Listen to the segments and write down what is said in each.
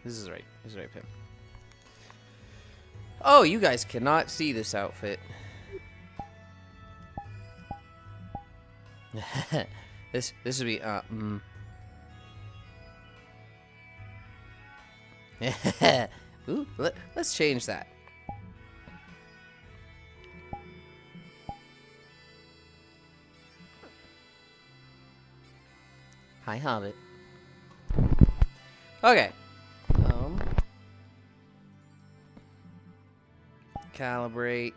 This is right. This is right, Pim. Oh, you guys cannot see this outfit. this would be Ooh, let's change that. Hi, Hobbit. Okay. Calibrate.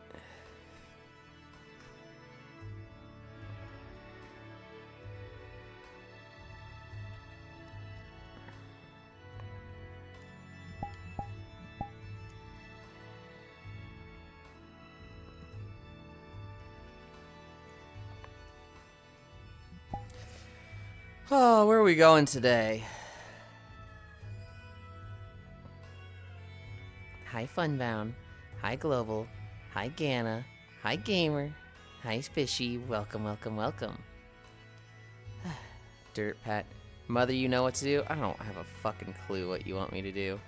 Oh, where are we going today? Hi, Funbound. Hi, Global. Hi, Gana. Hi, Gamer. Hi, Fishy. Welcome, welcome, welcome. Dirt Pat. Mother, you know what to do? I don't have a fucking clue what you want me to do.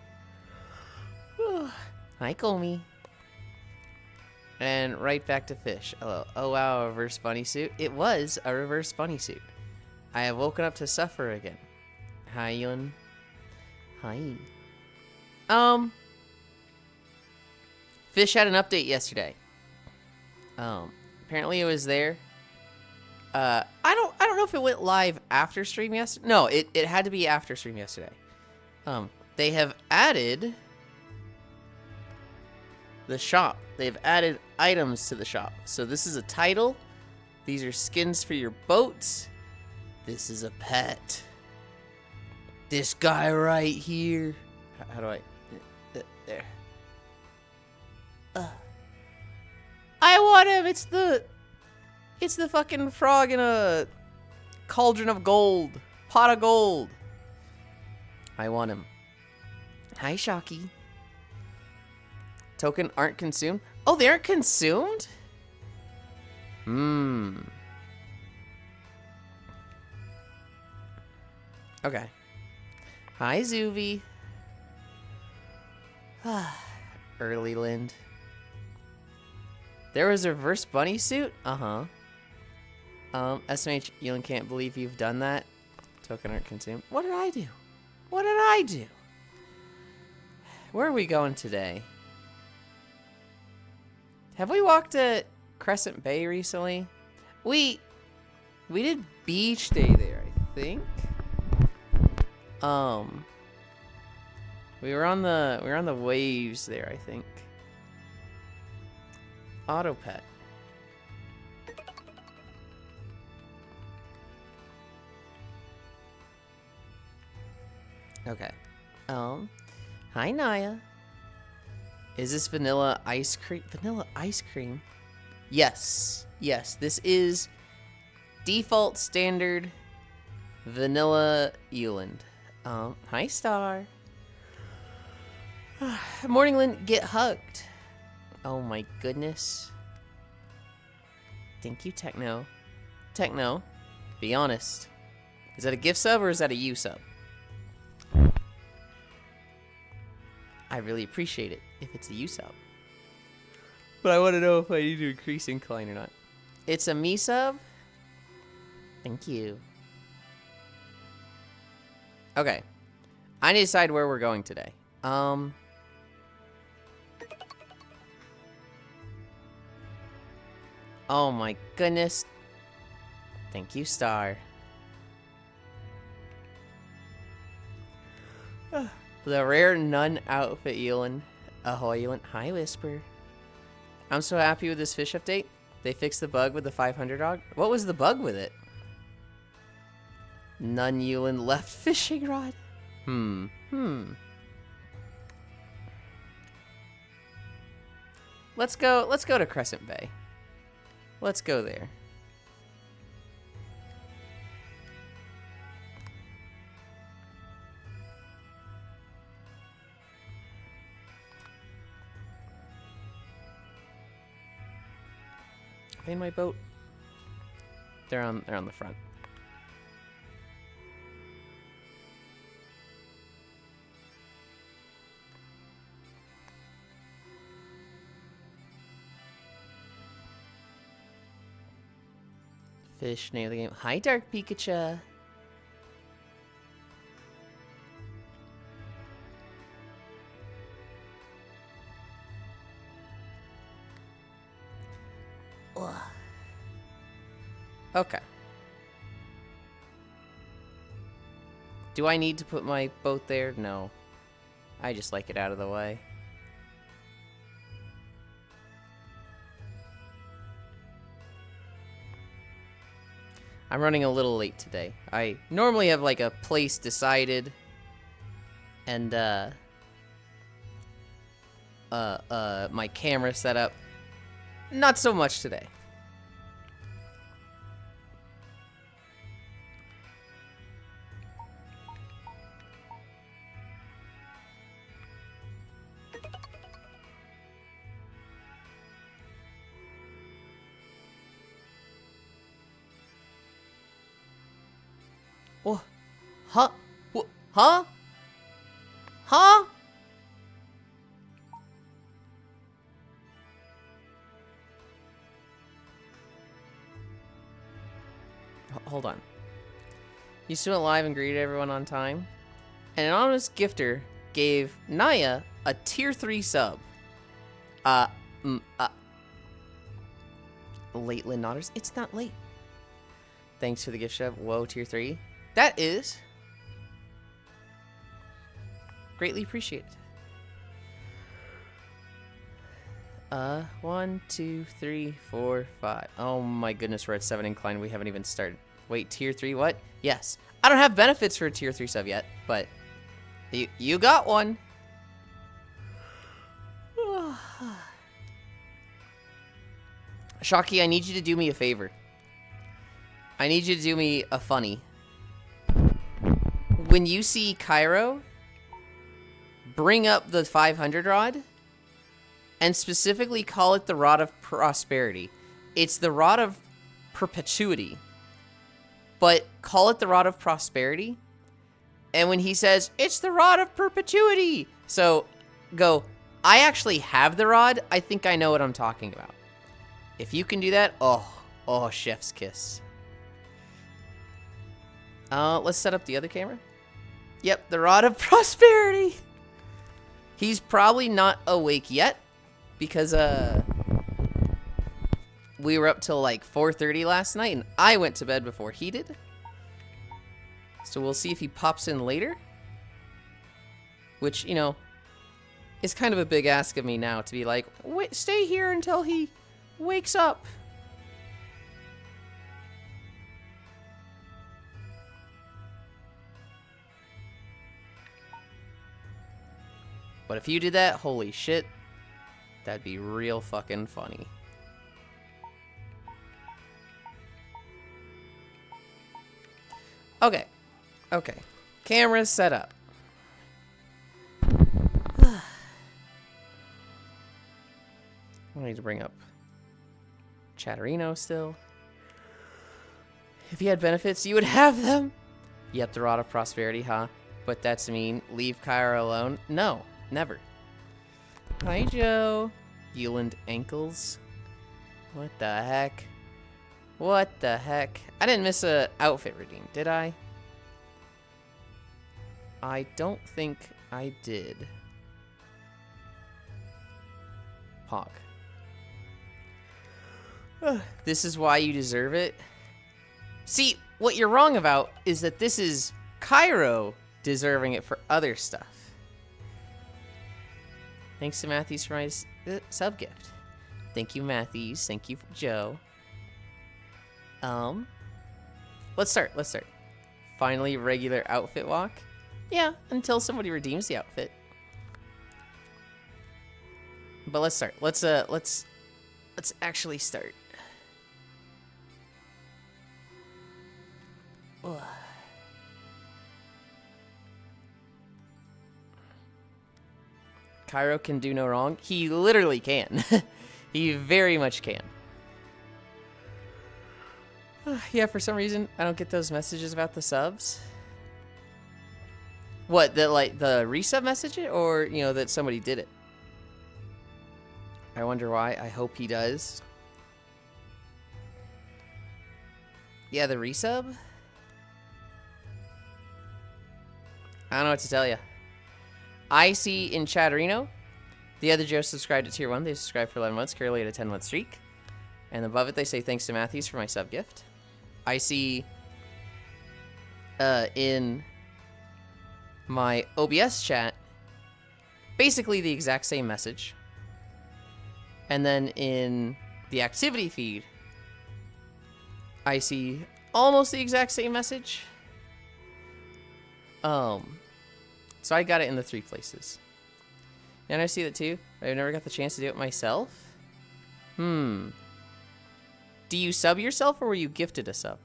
Hi, Comey. And right back to Fish. Hello. Oh, wow, a reverse bunny suit. It was a reverse bunny suit. I have woken up to suffer again. Hi, Yulind. Hi. Fish had an update yesterday. Apparently it was there. I don't know if it went live after stream yesterday. No, it had to be after stream yesterday. They have added the shop. They've added items to the shop. So this is a title. These are skins for your boats. This is a pet. This guy right here. How do I? There. I want him. It's the fucking frog in a cauldron of gold, pot of gold. I want him. Hi, Shocky. Token aren't consumed. Oh, they aren't consumed? Okay. Hi, Zuvi. Early Lind. There was a reverse bunny suit? Uh-huh. SMH, Yulind can't believe you've done that. Token aren't consumed. What did I do? What did I do? Where are we going today? Have we walked at Crescent Bay recently? We did beach day there, I think. We were on the waves there, I think. Auto pet. Okay. Hi, Naya. Is this vanilla ice cream? Vanilla ice cream? Yes. Yes, this is default standard vanilla Yulind. Hi, Star. Morning, Lind. Get hugged. Oh my goodness. Thank you, Techno. Techno, be honest. Is that a gift sub or is that a U sub? I really appreciate it if it's a U sub. But I want to know if I need to increase incline or not. It's a me sub? Thank you. Okay. I need to decide where we're going today. Oh my goodness. Thank you, Star. The rare nun outfit, Yulind. Ahoy, Yulind. Hi, Whisper. I'm so happy with this fish update. They fixed the bug with the 500 dog. What was the bug with it? Nun Yulind left fishing rod. Let's go to Crescent Bay. Let's go there. In my boat. They're on the front. Fish, name of the game. Hi, Dark Pikachu. Ugh. Okay. Do I need to put my boat there? No. I just like it out of the way. I'm running a little late today. I normally have like a place decided and my camera set up. Not so much today. Oh, huh? Huh? Huh? Hold on. You still went live and greeted everyone on time? An anonymous gifter gave Naya a tier 3 sub. Late Lynn Nodders? It's not late. Thanks for the gift sub. Whoa, tier 3. That is greatly appreciated. 1, 2, 3, 4, 5. Oh my goodness, we're at 7 incline. We haven't even started. Wait, tier 3, what? Yes. I don't have benefits for a tier 3 sub yet, but you got one. Shocky, I need you to do me a favor. I need you to do me a funny. When you see Cairo, bring up the 500 rod and specifically call it the Rod of Prosperity. It's the Rod of Perpetuity, but call it the Rod of Prosperity. And when he says, it's the Rod of Perpetuity, so go, I actually have the rod. I think I know what I'm talking about. If you can do that, oh, chef's kiss. Let's set up the other camera. Yep, the Rod of Prosperity. He's probably not awake yet because we were up till like 4:30 last night and I went to bed before he did. So we'll see if he pops in later. Which, you know, is kind of a big ask of me now to be like, wait, stay here until he wakes up. But if you did that, holy shit, that'd be real fucking funny. Okay. Okay. Camera's set up. I need to bring up Chatterino still. If you had benefits, you would have them. Yep, the Rod of Prosperity, huh? But that's mean. Leave Kyra alone? No. Never. Hi, Joe. Yulind ankles. What the heck? What the heck? I didn't miss a outfit redeem, did I? I don't think I did. Pog. This is why you deserve it. See, what you're wrong about is that this is Cairo deserving it for other stuff. Thanks to Matthews for my sub gift. Thank you, Matthews. Thank you, Joe. Let's start. Finally, regular outfit walk. Yeah, until somebody redeems the outfit. But let's start. Let's actually start. Ugh. Cairo can do no wrong. He literally can. He very much can. Yeah, for some reason, I don't get those messages about the subs. What, the resub message, or, you know, that somebody did it? I wonder why. I hope he does. Yeah, the resub? I don't know what to tell you. I see in Chatterino, the other Joe subscribed to Tier 1. They subscribed for 11 months, currently at a 10-month streak. And above it, they say thanks to Matthews for my sub gift. I see in my OBS chat basically the exact same message. And then in the activity feed, I see almost the exact same message. So I got it in the 3 places. And I see that too. I've never got the chance to do it myself. Do you sub yourself or were you gifted a sub?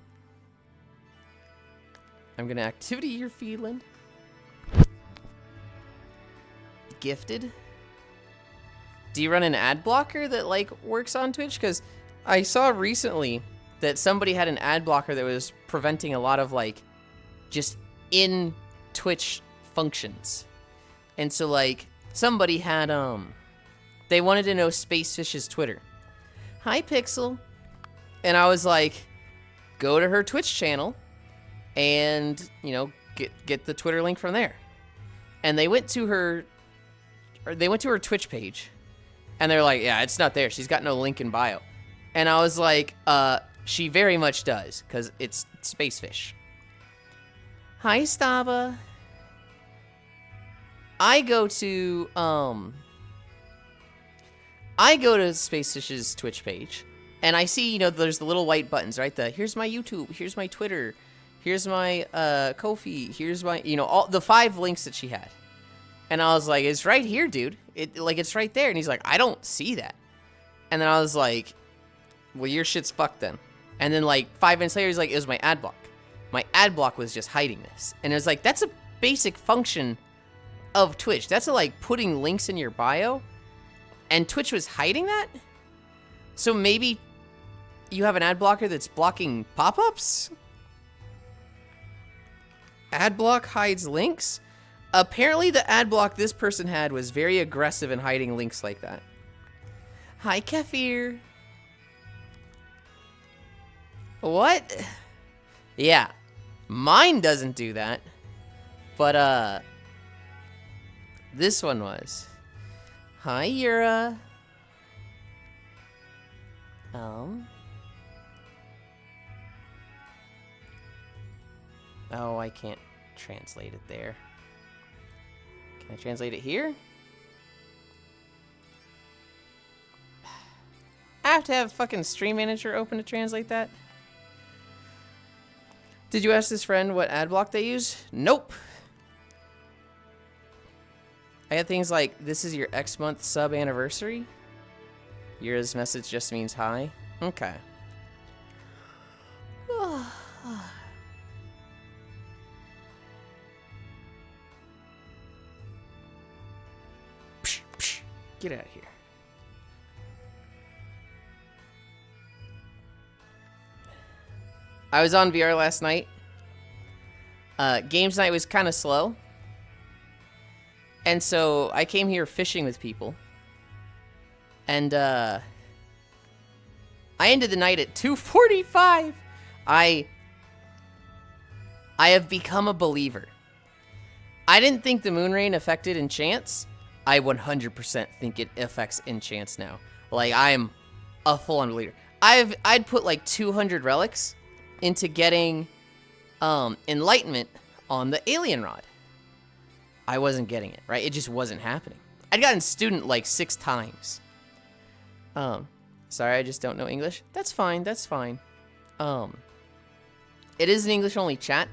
I'm gonna activity your feed, Lind. Gifted? Do you run an ad blocker that like works on Twitch? Because I saw recently that somebody had an ad blocker that was preventing a lot of like just in Twitch functions. And so like somebody had they wanted to know Spacefish's Twitter. Hi Pixel. And I was like, go to her Twitch channel and, you know, get the Twitter link from there. And they went to her Twitch page. And they're like, yeah, it's not there. She's got no link in bio. And I was like, she very much does, because it's Spacefish. Hi, Stava. I go to Spacefish's Twitch page, and I see, you know, there's the little white buttons, right? Here's my YouTube, here's my Twitter, here's my Ko-fi, here's my, you know, all the 5 links that she had. And I was like, it's right here, dude. It's right there. And he's like, I don't see that. And then I was like, well, your shit's fucked then. And then like 5 minutes later, he's like, it was my ad block. My ad block was just hiding this. And it was like, that's a basic function of Twitch. That's like putting links in your bio. And Twitch was hiding that? So maybe you have an ad blocker that's blocking pop-ups? Ad block hides links? Apparently the ad block this person had was very aggressive in hiding links like that. Hi, Kefir. What? Yeah. Mine doesn't do that. But, this one was. Hi, Yura. Oh, I can't translate it there. Can I translate it here? I have to have fucking Stream Manager open to translate that? Did you ask this friend what ad block they use? Nope. I got things like, this is your X month sub anniversary. Yours message just means hi. Okay. Get out of here. I was on VR last night. Games night was kind of slow. And so I came here fishing with people. And I ended the night at 2:45. I have become a believer. I didn't think the moon rain affected enchants. I 100% think it affects enchants now. Like, I am a full-on believer. I'd put like 200 relics into getting enlightenment on the alien rod. I wasn't getting it, right? It just wasn't happening. I'd gotten student like 6 times. Sorry, I just don't know English. That's fine, that's fine. It is an English-only chat.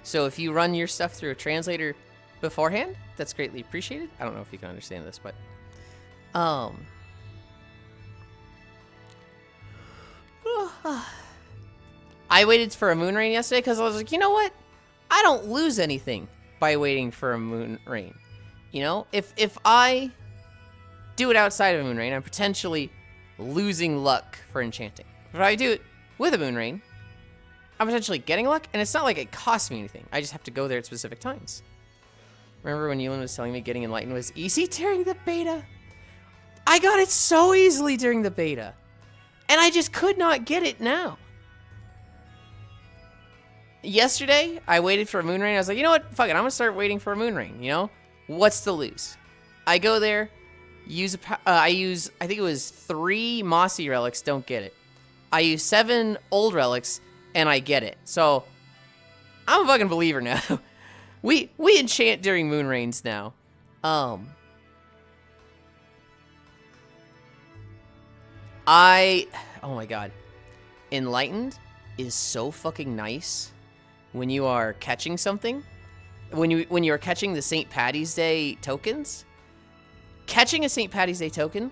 So if you run your stuff through a translator beforehand, that's greatly appreciated. I don't know if you can understand this, but I waited for a moon rain yesterday because I was like, you know what? I don't lose anything by waiting for a moon rain. You know, if I do it outside of a moon rain, I'm potentially losing luck for enchanting. If I do it with a moon rain, I'm potentially getting luck, and it's not like it costs me anything. I just have to go there at specific times. Remember when Yulind was telling me getting enlightened was easy during the beta? I got it so easily during the beta. And I just could not get it now. yesterday, I waited for a moon rain. I was like, you know what? Fuck it. I'm going to start waiting for a moon rain, you know? What's to lose? I go there, I think it was 3 mossy relics, don't get it. I use 7 old relics, and I get it. So, I'm a fucking believer now. we enchant during moon rains now. Oh my god. Enlightened is so fucking nice when you are catching something. When you are catching the St. Paddy's Day tokens. Catching a St. Paddy's Day token,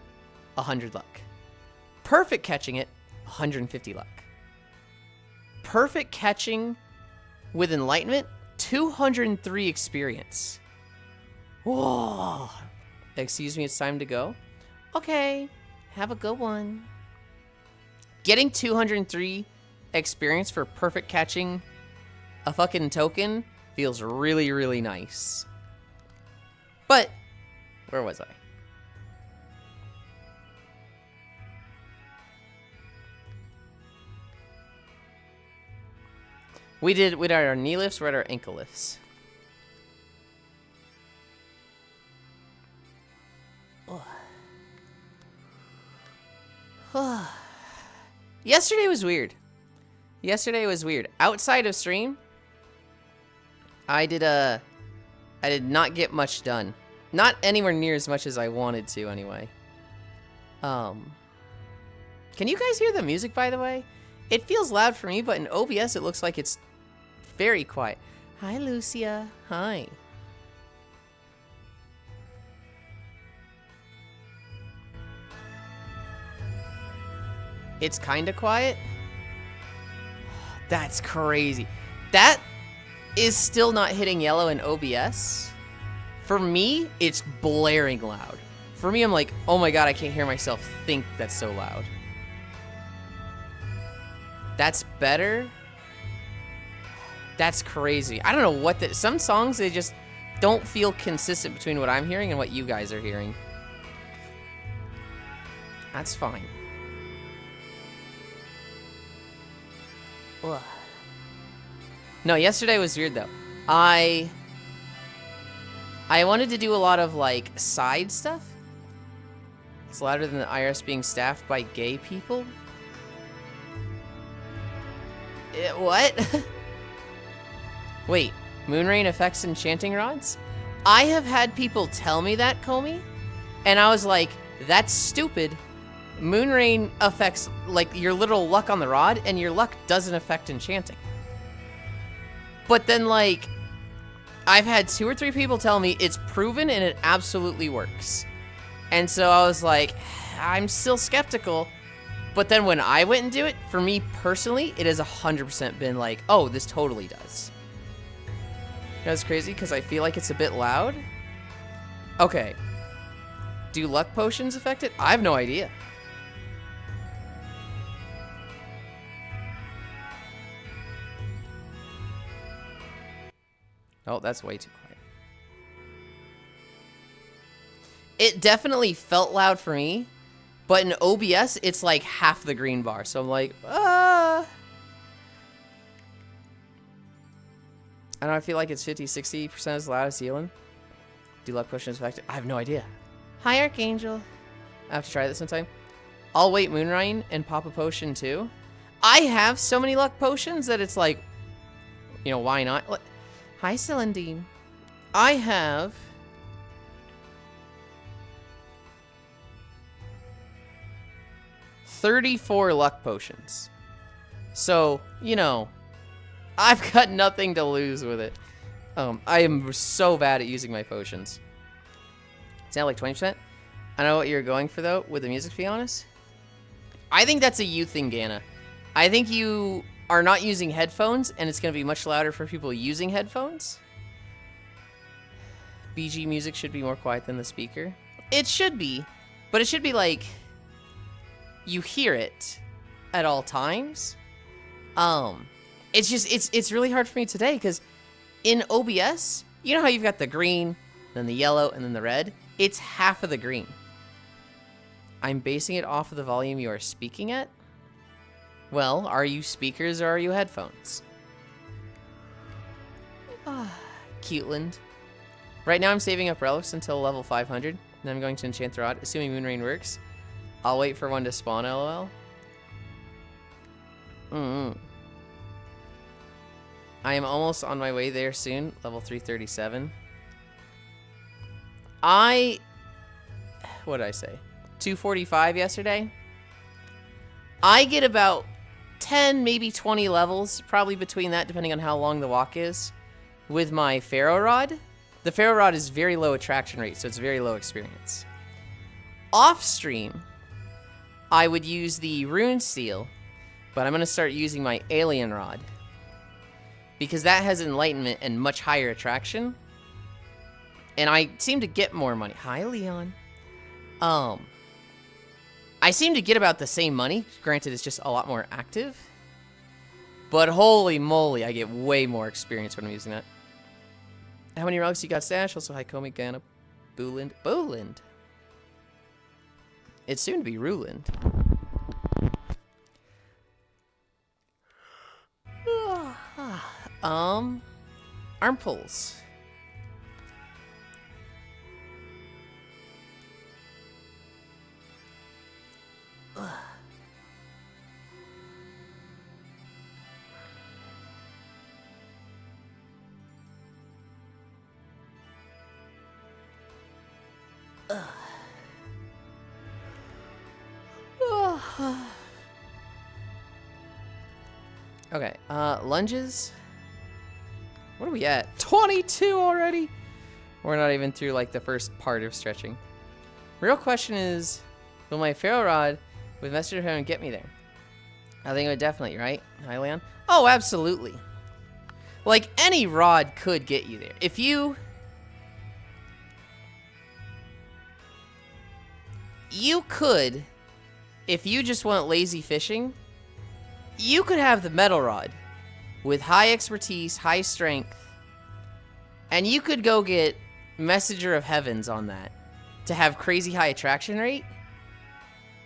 100 luck. Perfect catching it, 150 luck. Perfect catching with enlightenment, 203 experience. Whoa. Excuse me, it's time to go. Okay, have a good one. Getting 203 experience for perfect catching a fucking token feels really, really nice. But, where was I? We did our knee lifts, we're at our ankle lifts. Yesterday was weird. Outside of stream, I did not get much done. Not anywhere near as much as I wanted to, anyway. Can you guys hear the music, by the way? It feels loud for me, but in OBS it looks like it's very quiet. Hi, Lucia. Hi. It's kind of quiet. That's crazy. That is still not hitting yellow in OBS. For me, it's blaring loud. For me, I'm like, oh my god, I can't hear myself think that's so loud. That's better. That's crazy. I don't know what some songs, they just don't feel consistent between what I'm hearing and what you guys are hearing. That's fine. Ugh. No, yesterday was weird though. I wanted to do a lot of like side stuff. It's louder than the IRS being staffed by gay people. What? Wait, Moonrain affects enchanting rods? I have had people tell me that, Comey, and I was like, that's stupid. Moonrain affects like your little luck on the rod, and your luck doesn't affect enchanting. But then like, I've had 2 or 3 people tell me it's proven and it absolutely works. And so I was like, I'm still skeptical. But then when I went and do it, for me personally, it has 100% been like, oh, this totally does. You know, it's crazy because I feel like it's a bit loud. Okay. Do luck potions affect it? I have no idea. Oh, that's way too quiet. It definitely felt loud for me, but in OBS, it's like half the green bar. So I'm like, ah. I don't know, I feel like it's 50-60% as loud as Yulind. Do luck potions affect it? I have no idea. Hi, Archangel. I have to try this sometime. I'll wait Moonrain and pop a potion too. I have so many luck potions that it's like, you know, why not? Hi, Celandine. I have 34 luck potions. So, you know, I've got nothing to lose with it. I am so bad at using my potions. Is that like 20%? I know what you're going for, though, with the music, to be honest. I think that's a you thing, Gana. I think you are not using headphones, and it's going to be much louder for people using headphones. BG music should be more quiet than the speaker. It should be, but it should be like you hear it at all times. It's just, it's really hard for me today because in OBS, you know how you've got the green, then the yellow, and then the red? It's half of the green. I'm basing it off of the volume you are speaking at. Well, are you speakers or are you headphones? Cuteland. Right now I'm saving up relics until level 500. Then I'm going to enchant the rod, assuming Moonrain works. I'll wait for one to spawn, lol. I am almost on my way there soon. Level 337. What did I say? 245 yesterday. I get about 10, maybe 20 levels, probably between that, depending on how long the walk is, with my Pharaoh Rod. The Pharaoh Rod is very low attraction rate, so it's very low experience. Off stream, I would use the Rune Steel, but I'm going to start using my Alien Rod, because that has enlightenment and much higher attraction. And I seem to get more money. Hi, Leon. I seem to get about the same money. Granted, it's just a lot more active. But holy moly, I get way more experience when I'm using that. How many relics you got stashed? Also, hi, Komi, Gana, Bulind. Bulind? It's soon to be Ruland. Arm pulls. Okay, lunges. What are we at? 22 already? We're not even through like the first part of stretching. Real question is, will my Pharaoh Rod with Messenger of Heaven get me there? I think it would definitely, right? Hi, Leon. Oh, absolutely. Like, any rod could get you there. If you could, if you just want lazy fishing, you could have the metal rod with high expertise, high strength, and you could go get Messenger of Heavens on that to have crazy high attraction rate.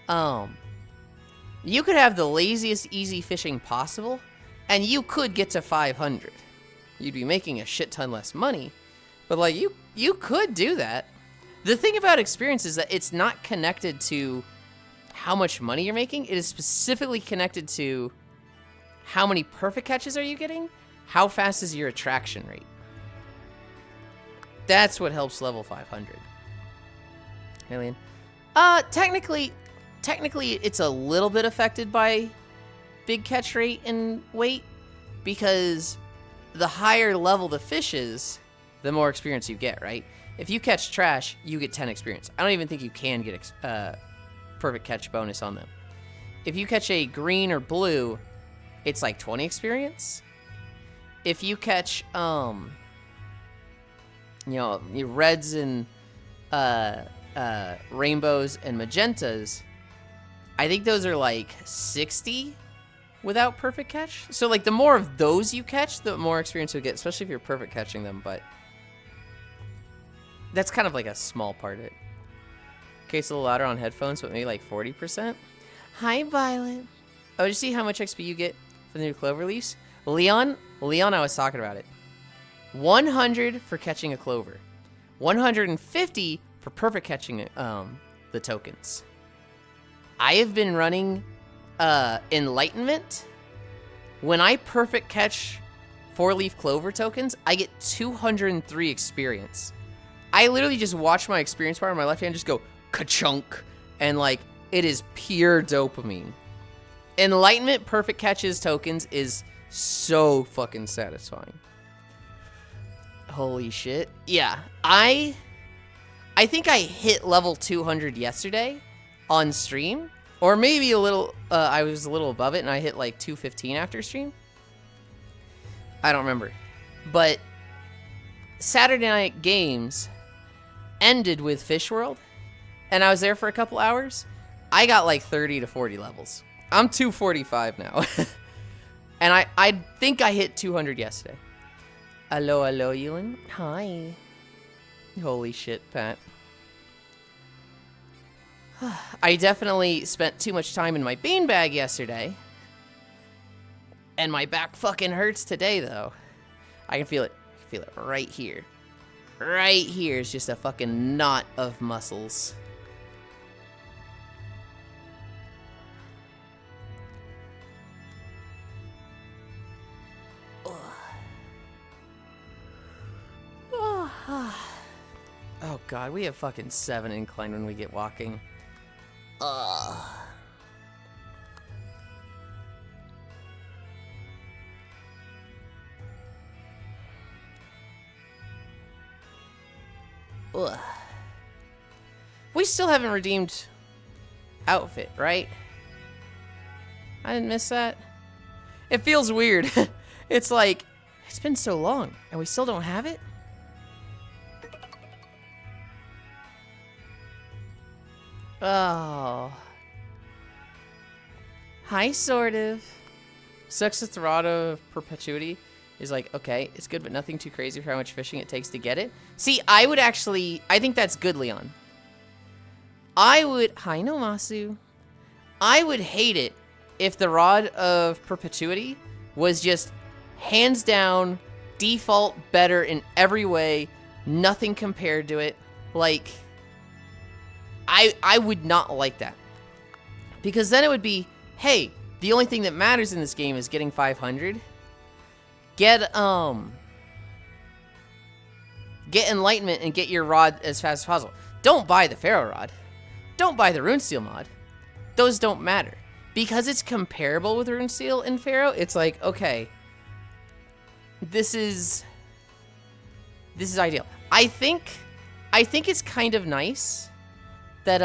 You could have the laziest easy fishing possible, and you could get to 500. You'd be making a shit ton less money, but like you could do that. The thing about experience is that it's not connected to how much money you're making. It is specifically connected to how many perfect catches are you getting, how fast is your attraction rate. That's what helps level 500. Alien. Technically it's a little bit affected by big catch rate and weight, because the higher level the fish is, the more experience you get, right? If you catch trash, you get 10 experience. I don't even think you can get perfect catch bonus on them. If you catch a green or blue, it's like 20 experience. If you catch, reds and rainbows and magentas, I think those are like 60 without perfect catch. So like the more of those you catch, the more experience you'll get, especially if you're perfect catching them, but that's kind of like a small part of it. Okay, it's a little louder on headphones, but maybe like 40%. Hi, Violet. Oh, did you see how much XP you get from the new Clover release? Leon, I was talking about it. 100 for catching a Clover. 150 for perfect catching the tokens. I have been running Enlightenment. When I perfect catch 4-leaf Clover tokens, I get 203 experience. I literally just watch my experience bar on my left hand just go ka-chunk, and like it is pure dopamine. Enlightenment perfect catches tokens is so fucking satisfying. Holy shit. Yeah, I think I hit level 200 yesterday on stream, or maybe a little, I was a little above it and I hit like 215 after stream. I don't remember. But Saturday night games ended with Fish World, and I was there for a couple hours. I got like 30 to 40 levels. I'm 245 now. And I think I hit 200 yesterday. Hello, Yulind. Hi. Holy shit, Pat. I definitely spent too much time in my beanbag yesterday. And my back fucking hurts today, though. I can feel it. Feel it right here. Right here is just a fucking knot of muscles. Oh god, we have fucking 7 incline when we get walking. Ugh. Ugh. We still haven't redeemed outfit, right? I didn't miss that. It feels weird. It's like, it's been so long and we still don't have it? Oh. Hi, sort of. Sucks with the Rod of Perpetuity is like, okay, it's good, but nothing too crazy for how much fishing it takes to get it. See, I think that's good, Leon. Hi, Nomasu. I would hate it if the Rod of Perpetuity was just hands down, default better in every way, nothing compared to it. Like, I would not like that. Because then it would be, hey, the only thing that matters in this game is getting 500. Get Enlightenment and get your rod as fast as possible. Don't buy the Pharaoh Rod. Don't buy the Runesteel mod. Those don't matter. Because it's comparable with Runesteel and Pharaoh, it's like, okay, this is ideal. I think it's kind of nice that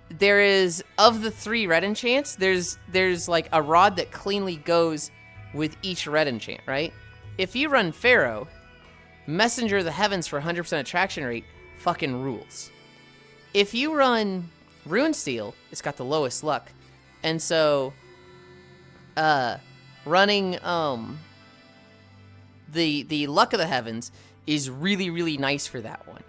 there is, of the 3 red enchants, there's like a rod that cleanly goes with each red enchant, right? If you run Pharaoh, Messenger of the Heavens for 100% attraction rate fucking rules. If you run Runesteel, it's got the lowest luck. And so running the Luck of the Heavens is really, really nice for that one.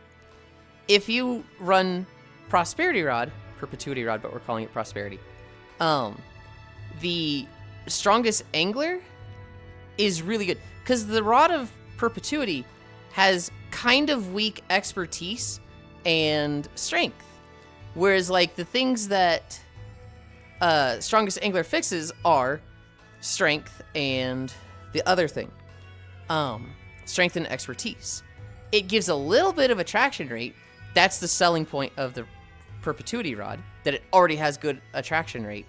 If you run Prosperity Rod, Perpetuity Rod, but we're calling it Prosperity, the Strongest Angler is really good. Because the Rod of Perpetuity has kind of weak expertise and strength. Whereas, like, the things that Strongest Angler fixes are strength and the other thing. Strength and expertise. It gives a little bit of attraction rate. That's the selling point of the Perpetuity Rod, that it already has good attraction rate.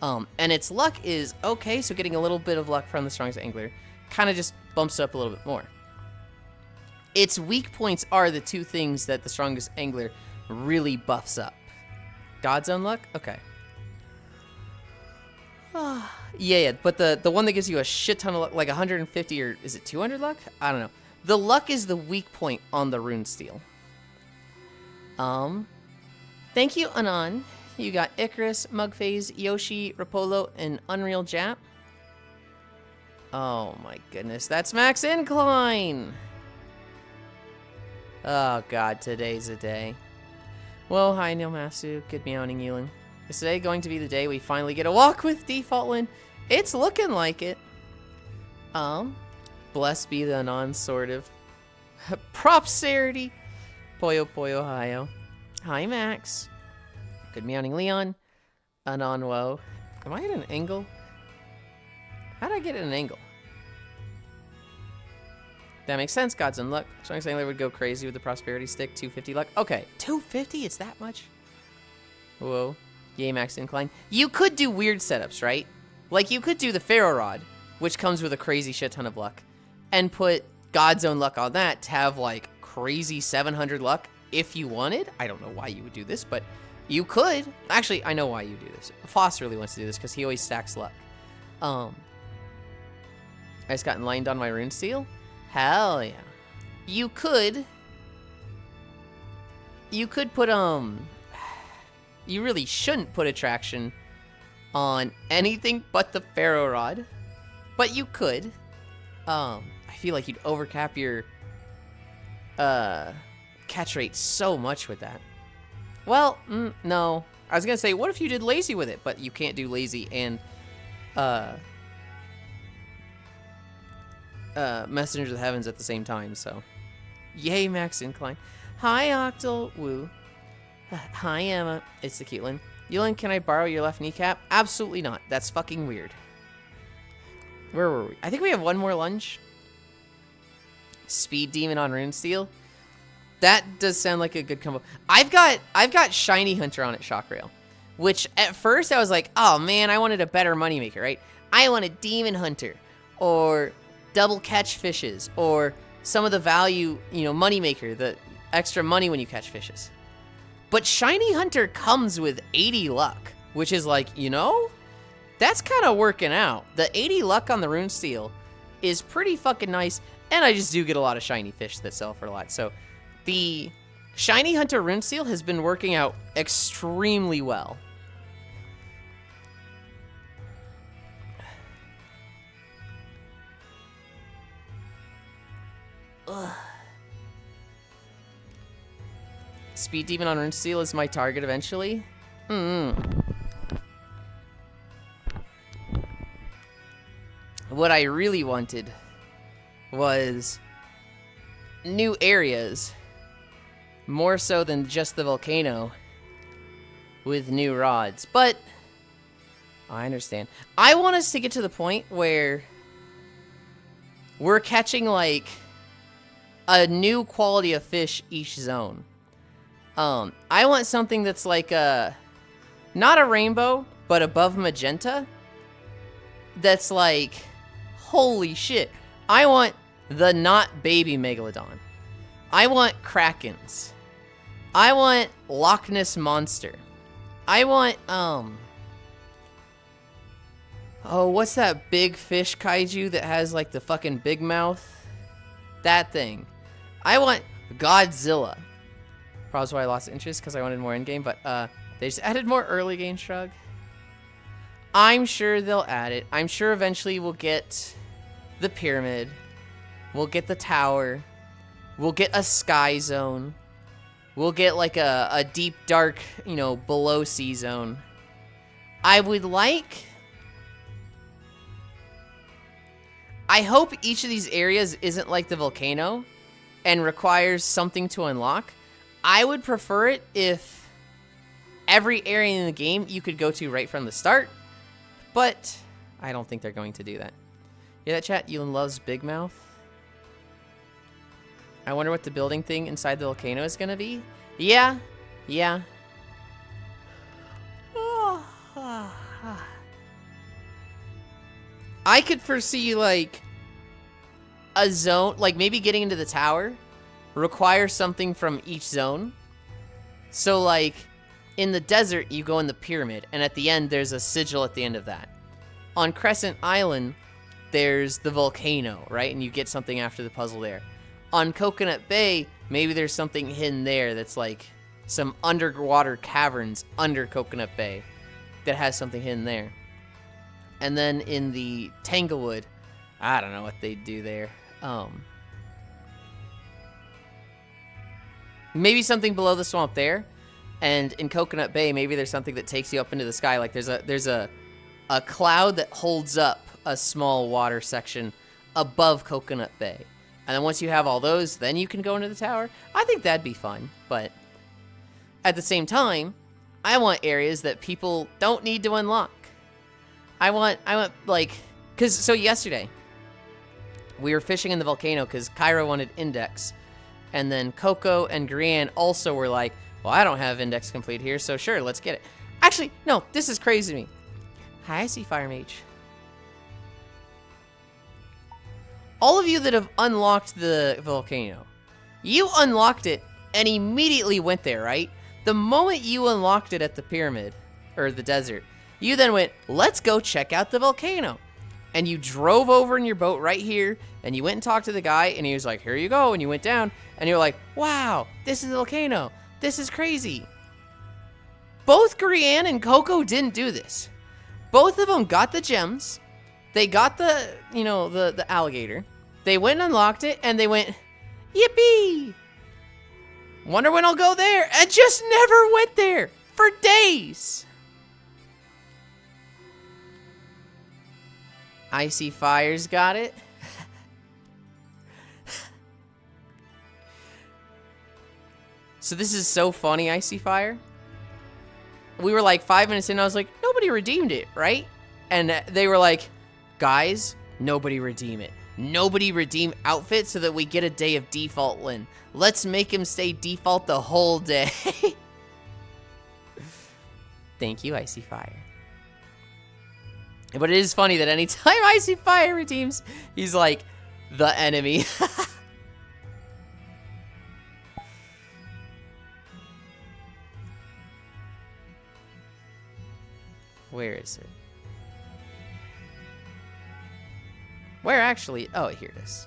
And its luck is okay, so getting a little bit of luck from the Strongest Angler kind of just bumps it up a little bit more. Its weak points are the 2 things that the Strongest Angler really buffs up. God's Own Luck? Okay. Yeah, but the one that gives you a shit ton of luck, like 150 or is it 200 luck? I don't know. The luck is the weak point on the Runesteel. Thank you, Anon. You got Icarus, Mugphase, Yoshi, Rapolo, and Unreal Jap. Oh my goodness, that's max incline! Oh god, today's a day. Well, hi Neil Masu, good meowing Yulind. Is today going to be the day we finally get a walk with Default Win? It's looking like it. Blessed be the non-sort of propserity. Poyo Poyo Hayo. Hi Max. Good meowing Leon. Anonwo. Am I at an angle? How did I get at an angle? That makes sense. God's in luck. Strongest Angler would go crazy with the Prosperity Stick. 250 luck. Okay, 250? It's that much? Whoa. Yay, max incline. You could do weird setups, right? Like, you could do the Pharaoh Rod, which comes with a crazy shit ton of luck, and put God's Own Luck on that to have, like, crazy 700 luck if you wanted. I don't know why you would do this, but you could. Actually, I know why you do this. Foss really wants to do this because he always stacks luck. I just got enlightened on my Runesteel. Hell yeah. You could put, you really shouldn't put attraction on anything but the Pharaoh Rod, but you could. I feel like you'd overcap your, catch rate so much with that. Well, no. I was gonna say, what if you did lazy with it? But you can't do lazy and, Messenger of the Heavens at the same time, so. Yay, Max Incline. Hi, Octal. Woo. Hi, Emma. It's the Yulind. Yulind, can I borrow your left kneecap? Absolutely not. That's fucking weird. Where were we? I think we have one more lunge. Speed Demon on Runesteel. That does sound like a good combo. I've got Shiny Hunter on at Shock Rail, which at first I was like, oh man, I wanted a better moneymaker, right? I wanted Demon Hunter, or double catch fishes, or some of the value, moneymaker, the extra money when you catch fishes. But Shiny Hunter comes with 80 luck, which is like, that's kind of working out. The 80 luck on the Runesteel is pretty fucking nice, and I just do get a lot of shiny fish that sell for a lot. So the Shiny Hunter Runesteel has been working out extremely well. Ugh. Speed Demon on Runesteel is my target eventually. What I really wanted was new areas, more so than just the volcano, with new rods. But I understand. I want us to get to the point where we're catching like a new quality of fish each zone. I want something that's like not a rainbow, but above magenta. That's like, holy shit. I want the not baby Megalodon. I want Krakens. I want Loch Ness Monster. I want, oh, what's that big fish kaiju that has like the fucking big mouth? That thing. I want Godzilla. Probably why I lost interest, because I wanted more in-game, but they just added more early game shrug. I'm sure they'll add it. I'm sure eventually we'll get the pyramid. We'll get the tower. We'll get a sky zone. We'll get like a deep, dark, below sea zone. I would like... I hope each of these areas isn't like the volcano and requires something to unlock. I would prefer it if every area in the game you could go to right from the start, but I don't think they're going to do that. Yeah, that chat, Yulind loves Big Mouth. I wonder what the building thing inside the volcano is going to be. Yeah. I could foresee, like, a zone, like maybe getting into the tower requires something from each zone. So, like, in the desert, you go in the pyramid, and at the end, there's a sigil at the end of that. On Crescent Island, there's the volcano, right? And you get something after the puzzle there. On Coconut Bay, maybe there's something hidden there that's like some underwater caverns under Coconut Bay that has something hidden there. And then in the Tanglewood, I don't know what they'd do there. Maybe something below the swamp there. And in Coconut Bay, maybe there's something that takes you up into the sky. Like there's a cloud that holds up a small water section above Coconut Bay. And then once you have all those, then you can go into the tower. I think that'd be fun. But at the same time, I want areas that people don't need to unlock. I want like, so yesterday, we were fishing in the volcano because Kyra wanted Index. And then Coco and Grianne also were like, well, I don't have Index complete here, so sure, let's get it. Actually, no, this is crazy to me. Hi, I see Fire Mage. All of you that have unlocked the volcano, you unlocked it and immediately went there, right? The moment you unlocked it at the pyramid, or the desert, you then went, let's go check out the volcano. And you drove over in your boat right here, and you went and talked to the guy, and he was like, here you go, and you went down, and you're like, wow, this is the volcano. This is crazy. Both Grianne and Coco didn't do this. Both of them got the gems. They got the, the alligator. They went and unlocked it, and they went, yippee! Wonder when I'll go there, and just never went there for days. Icy Fire's got it. So this is so funny, Icy Fire. We were like 5 minutes in, I was like, nobody redeemed it, right? And they were like, guys, nobody redeem it. Nobody redeem outfit so that we get a day of default win. Let's make him stay default the whole day. Thank you, Icy Fire. But it is funny that anytime Icy Fire redeems, he's like, the enemy. Where is it? Where actually? Oh, here it is.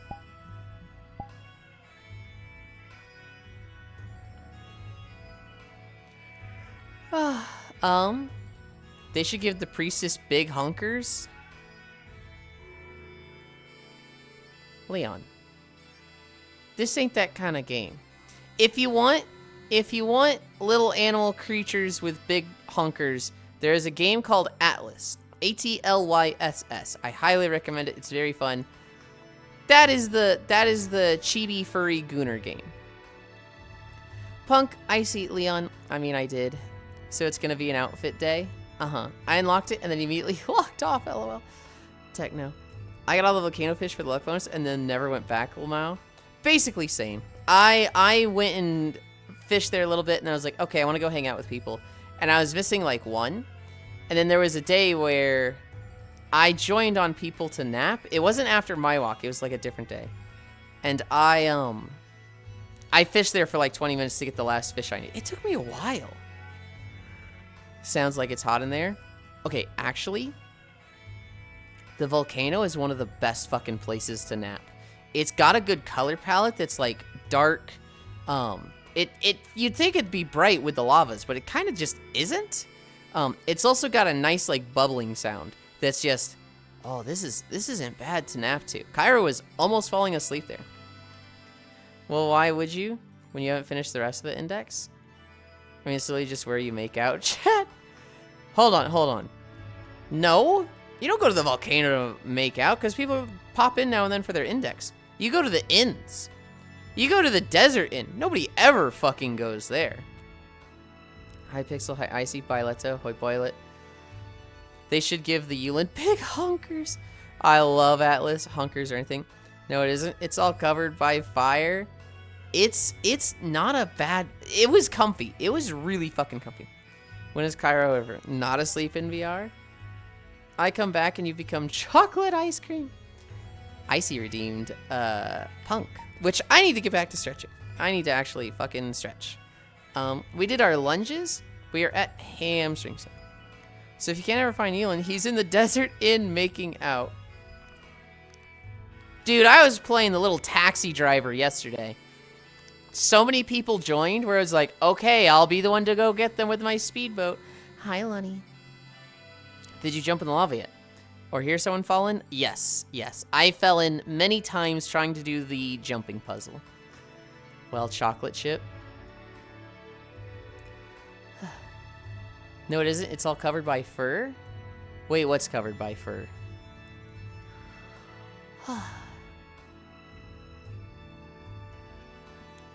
They should give the priestess big hunkers. Leon, this ain't that kind of game. If you want little animal creatures with big hunkers, there is a game called Atlas. ATLYSS. I highly recommend it. It's very fun. That is the chibi furry gooner game. Punk, Icy, Leon. I mean, I did. So it's gonna be an outfit day. I unlocked it and then immediately locked off. LOL. Techno. I got all the volcano fish for the luck bonus and then never went back. Lamau. Basically same. I went and fished there a little bit and I was like, okay, I want to go hang out with people. And I was missing like one. And then there was a day where I joined on people to nap. It wasn't after my walk. It was like a different day. And I fished there for like 20 minutes to get the last fish I need. It took me a while. Sounds like it's hot in there. Okay, actually, the volcano is one of the best fucking places to nap. It's got a good color palette that's like dark. You'd think it'd be bright with the lavas, but it kind of just isn't. It's also got a nice like bubbling sound that's just, oh, this isn't bad to nap to. Cairo was almost falling asleep there. Well, why would you when you haven't finished the rest of the index? I mean, it's really just where you make out, chat. Hold on. No, you don't go to the volcano to make out because people pop in now and then for their index. You go to the inns. You go to the desert inn. Nobody ever fucking goes there. Hi Pixel, hi Icy, bye Leto, hoi boilet. They should give the Yulind big hunkers. I love Atlas, hunkers or anything. No, it isn't. It's all covered by fire. It's not a bad... It was comfy. It was really fucking comfy. When is Cairo over? Not asleep in VR? I come back and you become chocolate ice cream. Icy redeemed Punk. Which I need to get back to stretching. I need to actually fucking stretch. We did our lunges. We are at hamstrings. So if you can't ever find Yulind, he's in the desert inn making out. Dude, I was playing the little taxi driver yesterday. So many people joined where I was like, okay, I'll be the one to go get them with my speedboat. Hi, Lunny. Did you jump in the lava yet? Or hear someone fall in? Yes. I fell in many times trying to do the jumping puzzle. Well, chocolate chip. No, it isn't. It's all covered by fur. Wait, what's covered by fur?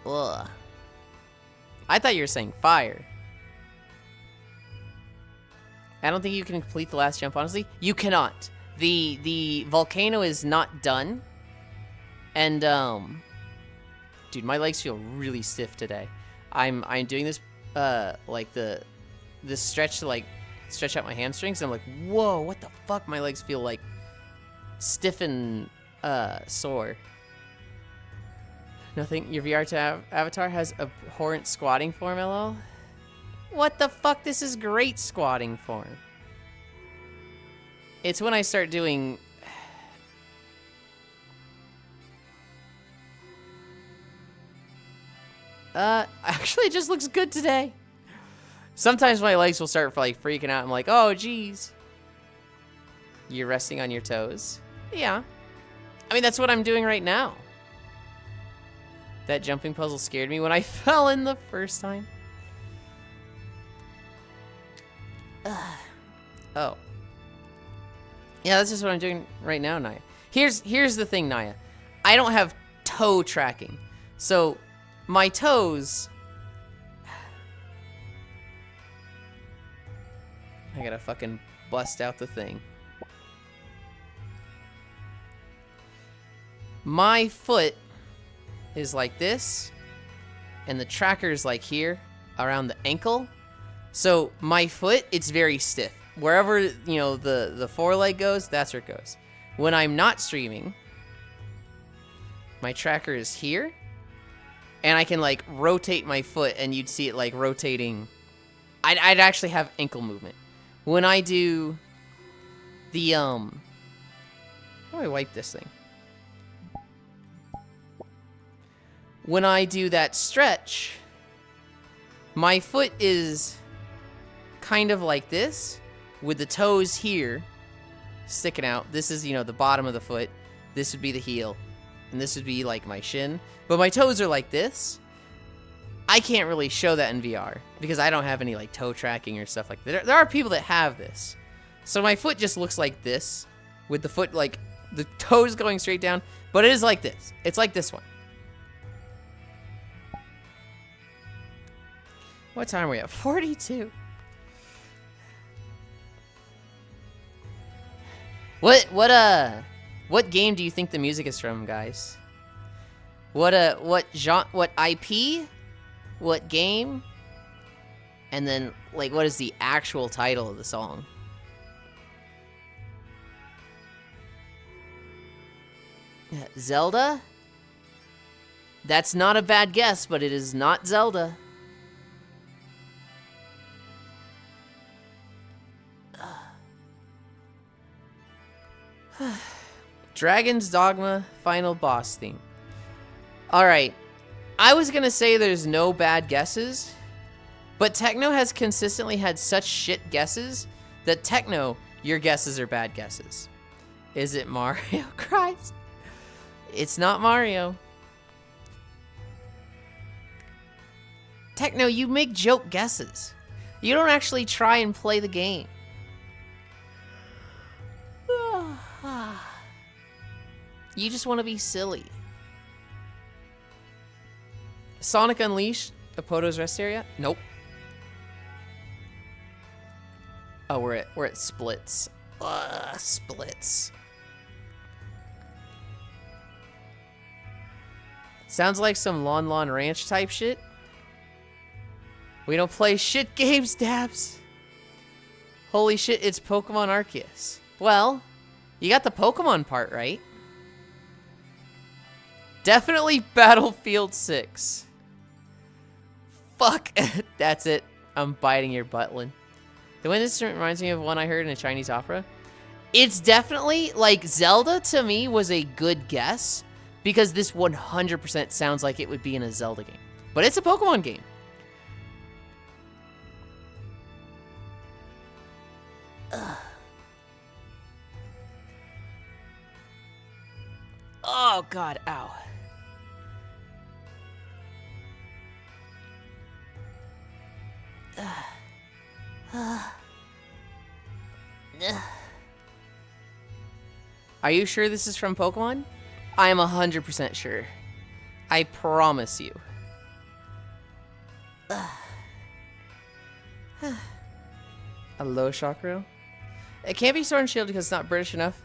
Ugh. I thought you were saying fire. I don't think you can complete the last jump, honestly. You cannot. The volcano is not done. And, dude, my legs feel really stiff today. I'm doing this, like, this stretch to, like, stretch out my hamstrings. And I'm like, whoa, what the fuck? My legs feel, like, stiff and, sore. Nothing. Your VR avatar has abhorrent squatting form, LL. What the fuck? This is great squatting form. It's when I start doing... Actually, it just looks good today. Sometimes my legs will start like freaking out. I'm like, oh, geez. You're resting on your toes? Yeah. I mean, that's what I'm doing right now. That jumping puzzle scared me when I fell in the first time. Oh. Yeah, that's just what I'm doing right now, Naya. Here's the thing, Naya. I don't have toe tracking. So, my toes gotta fucking bust out the thing. My foot is like this, and the tracker is like here, around the ankle. So my foot, it's very stiff. Wherever, you know, the foreleg goes, that's where it goes. When I'm not streaming, my tracker is here, and I can like rotate my foot, and you'd see it like rotating. I'd actually have ankle movement. When I do the how do I wipe this thing? When I do that stretch, my foot is kind of like this, with the toes here sticking out. This is, you know, the bottom of the foot. This would be the heel, and this would be like my shin. But my toes are like this. I can't really show that in VR because I don't have any like toe tracking or stuff like that. There are people that have this. So my foot just looks like this, with the foot like the toes going straight down, but it is like this. It's like this one. What time are we at? 42. What game do you think the music is from, guys? What genre, what IP? What game? And then, like, what is the actual title of the song? Zelda? That's not a bad guess, but it is not Zelda. Dragon's Dogma final boss theme. Alright. I was gonna say there's no bad guesses, but Techno has consistently had such shit guesses that Techno, your guesses are bad guesses. Is it Mario? Christ. It's not Mario. Techno, you make joke guesses. You don't actually try and play the game. You just want to be silly. Sonic Unleashed, Apoto's rest area? Nope. Oh, we're at Splits. Splits. Sounds like some Lon Lon Ranch type shit. We don't play shit games, Dabs. Holy shit, it's Pokemon Arceus. Well, you got the Pokemon part right. Definitely Battlefield 6. Fuck. That's it. I'm biting your buttlin. The wind instrument reminds me of one I heard in a Chinese opera. It's definitely, like, Zelda to me was a good guess, because this 100% sounds like it would be in a Zelda game. But it's a Pokemon game. Ugh. Oh, God. Ow. Are you sure this is from Pokemon? I am 100% sure. I promise you. A low chakra? It can't be Sword and Shield because it's not British enough.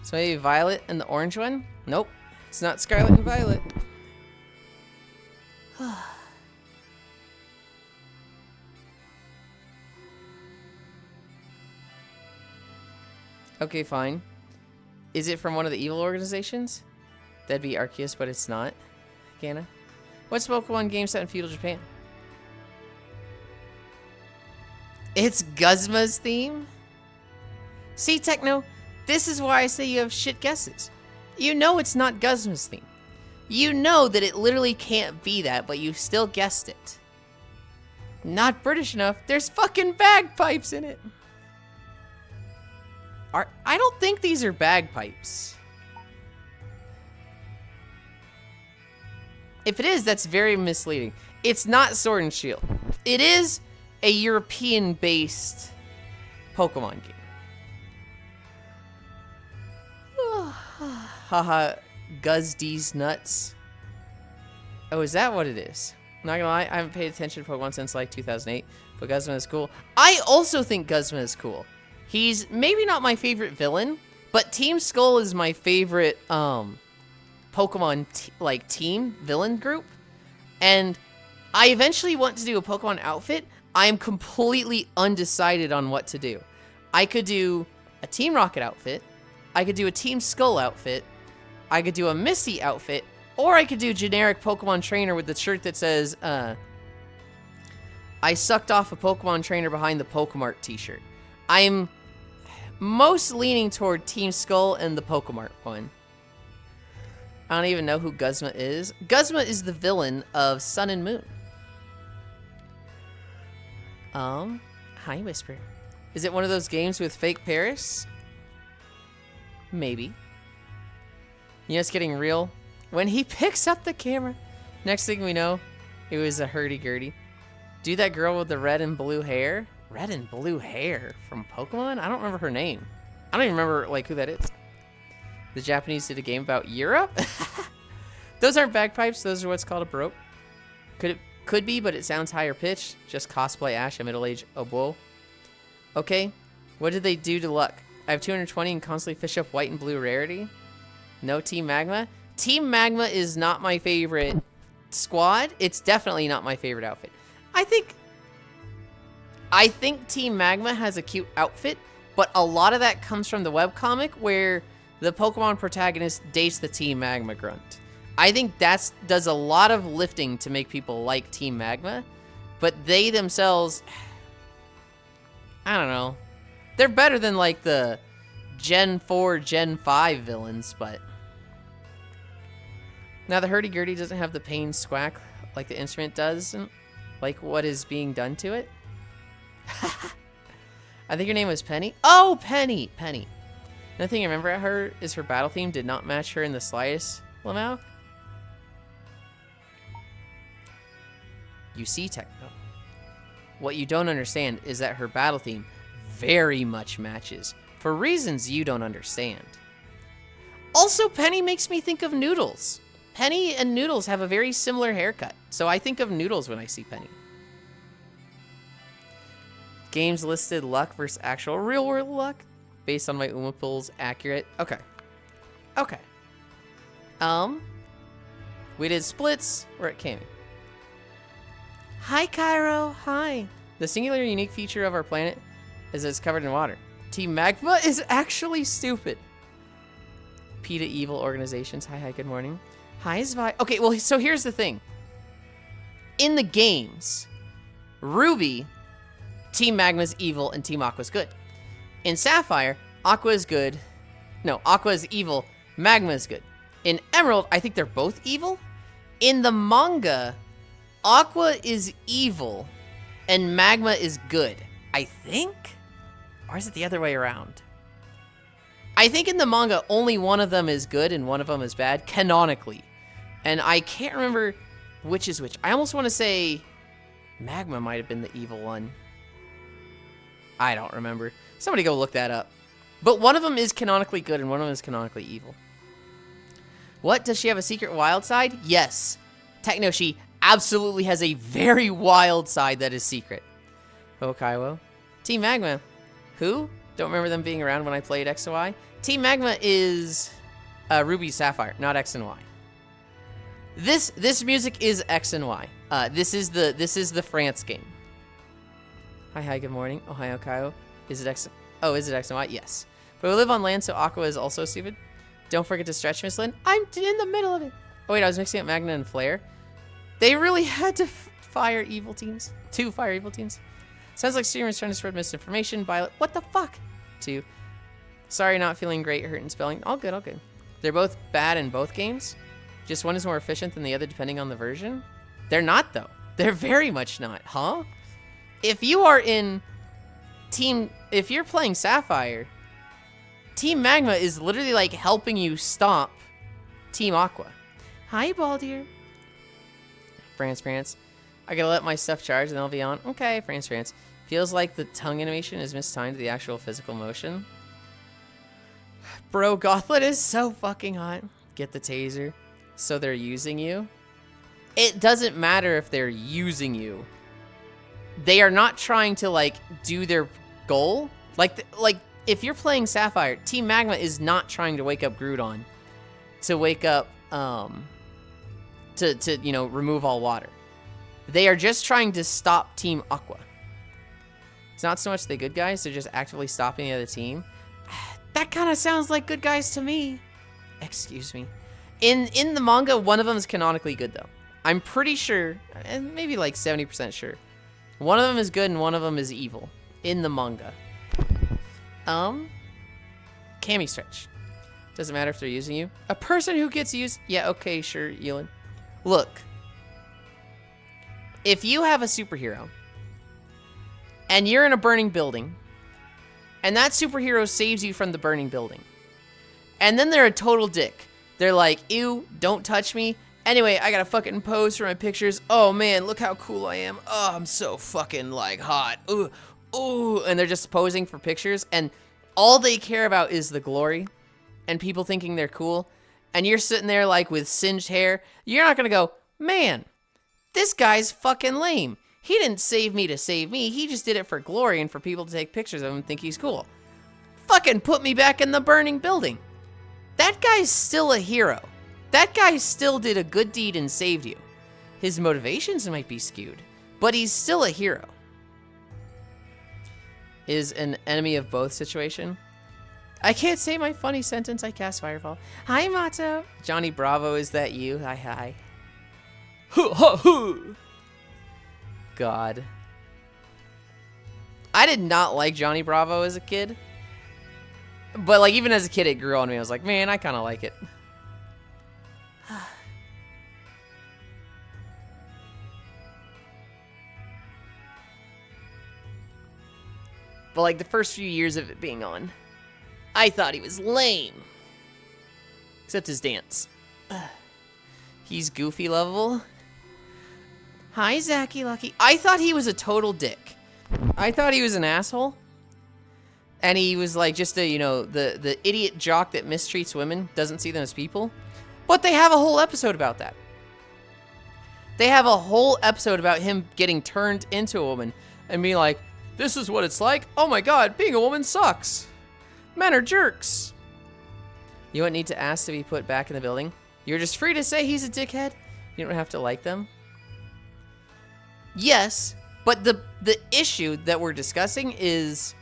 So maybe Violet and the orange one? Nope. It's not Scarlet and Violet. Okay, fine. Is it from one of the evil organizations? That'd be Arceus, but it's not. Kana? What's Pokemon game set in feudal Japan? It's Guzma's theme? See, Techno, this is why I say you have shit guesses. You know it's not Guzma's theme. You know that it literally can't be that, but you still guessed it. Not British enough. There's fucking bagpipes in it. I don't think these are bagpipes. If it is, that's very misleading. It's not Sword and Shield. It is a European-based Pokemon game. Haha, Guzdy's nuts. Oh, is that what it is? Not gonna lie, I haven't paid attention to Pokemon since like 2008. But Guzma is cool. I also think Guzma is cool. He's maybe not my favorite villain, but Team Skull is my favorite Pokemon team villain group. And I eventually want to do a Pokemon outfit. I am completely undecided on what to do. I could do a Team Rocket outfit. I could do a Team Skull outfit. I could do a Misty outfit. Or I could do generic Pokemon trainer with the shirt that says, I sucked off a Pokemon trainer behind the Pokemart t-shirt. I'm most leaning toward Team Skull and the Pokemart one. I don't even know who Guzma is. Guzma is the villain of Sun and Moon. Hi, Whisper. Is it one of those games with fake Paris? Maybe. You know, it's getting real. When he picks up the camera, next thing we know, it was a hurdy-gurdy. Do that girl with the red and blue hair? Red and blue hair from Pokemon? I don't remember her name. I don't even remember, like, who that is. The Japanese did a game about Europe? Those aren't bagpipes. Those are what's called a baroque. Could be, but it sounds higher pitched. Just cosplay Ash, a middle-aged oboe. Okay. What did they do to luck? I have 220 and constantly fish up white and blue rarity. No Team Magma? Team Magma is not my favorite squad. It's definitely not my favorite outfit. I think Team Magma has a cute outfit, but a lot of that comes from the webcomic where the Pokemon protagonist dates the Team Magma grunt. I think that does a lot of lifting to make people like Team Magma, but they themselves, I don't know. They're better than like the Gen 4, Gen 5 villains, but... Now the hurdy-gurdy doesn't have the pain squack like the instrument does, like what is being done to it. I think your name was Penny. Oh, Penny! Penny. Another thing I remember at her is her battle theme did not match her in the slightest, Lamau. You see, Techno. What you don't understand is that her battle theme very much matches, for reasons you don't understand. Also, Penny makes me think of Noodles. Penny and Noodles have a very similar haircut, so I think of Noodles when I see Penny. Games listed luck versus actual real-world luck, based on my Uma pulls accurate. Okay. Okay. We did splits. We're at Cammy. Hi, Cairo. Hi. The singular unique feature of our planet is that it's covered in water. Team Magma is actually stupid. PETA evil organizations. Hi, good morning. Hi, Zvi. Okay, well, so here's the thing. In the games, Ruby, Team Magma's evil and Team Aqua's good. In Sapphire, Aqua is good. No, Aqua is evil. Magma is good. In Emerald, I think they're both evil. In the manga, Aqua is evil and Magma is good. I think? Or is it the other way around? I think in the manga, only one of them is good and one of them is bad, canonically. And I can't remember which is which. I almost want to say Magma might have been the evil one. I don't remember. Somebody go look that up. But one of them is canonically good and one of them is canonically evil. What? Does she have a secret wild side? Yes. Techno, she absolutely has a very wild side that is secret. Oh, Kaiwo. Team Magma. Who? Don't remember them being around when I played X and Y. Team Magma is Ruby Sapphire, not X and Y. This music is X and Y. This is the France game. Hi, good morning. Ohio, Kaiwo. Is it X? Oh, is it X and Y? Yes. But we live on land, so Aqua is also stupid. Don't forget to stretch, Miss Lynn. I'm in the middle of it. Oh, wait, I was mixing up Magna and Flare. They really had to fire evil teams. 2 fire evil teams. Sounds like streamers trying to spread misinformation. Violet, what the fuck? 2. Sorry, not feeling great, hurting spelling. All good, all good. They're both bad in both games. Just one is more efficient than the other depending on the version. They're not, though. They're very much not, huh? If you are in if you're playing Sapphire, Team Magma is literally like helping you stop Team Aqua. Hi, Baldier. France. I gotta let my stuff charge and then I'll be on. Okay, France. Feels like the tongue animation is mistimed to the actual physical motion. Bro, Gothlet is so fucking hot. Get the taser. So they're using you? It doesn't matter if they're using you. they are not trying to like do their goal. Like if you're playing Sapphire, Team Magma is not trying to wake up Groudon to wake up to you know, remove all water. They are just trying to stop Team Aqua. It's not so much the good guys, they're just actively stopping the other team. That kind of sounds like good guys to me. Excuse me. In the manga, one of them is canonically good though. I'm pretty sure, and maybe like 70% sure. One of them is good and one of them is evil in the manga. Cami Stretch. Doesn't matter if they're using you. A person who gets used. Yeah, okay, sure, Yulind. Look. If you have a superhero and you're in a burning building and that superhero saves you from the burning building and then they're a total dick. They're like, ew, don't touch me. Anyway, I gotta fucking pose for my pictures. Oh man, look how cool I am. Oh, I'm so fucking like hot. Ooh, ooh. And they're just posing for pictures and all they care about is the glory and people thinking they're cool. And you're sitting there like with singed hair. You're not gonna go, man, this guy's fucking lame. He didn't save me to save me. He just did it for glory and for people to take pictures of him and think he's cool. Fucking put me back in the burning building. That guy's still a hero. That guy still did a good deed and saved you. His motivations might be skewed, but he's still a hero. Is an enemy of both situation? I can't say my funny sentence. I cast Firefall. Hi, Mato. Johnny Bravo, is that you? Hi, hi. God. I did not like Johnny Bravo as a kid. But like even as a kid it grew on me. I was like, man, I kind of like it. But like the first few years of it being on, I thought he was lame. Except his dance. He's goofy level. Hi, Zacky Lucky. I thought he was a total dick. I thought he was an asshole. And he was like just a, you know, the idiot jock that mistreats women, doesn't see them as people. But they have a whole episode about that. They have a whole episode about him getting turned into a woman and being like, this is what it's like. Oh my god, being a woman sucks. Men are jerks. You don't need to ask to be put back in the building. You're just free to say he's a dickhead. You don't have to like them. Yes, but the issue that we're discussing is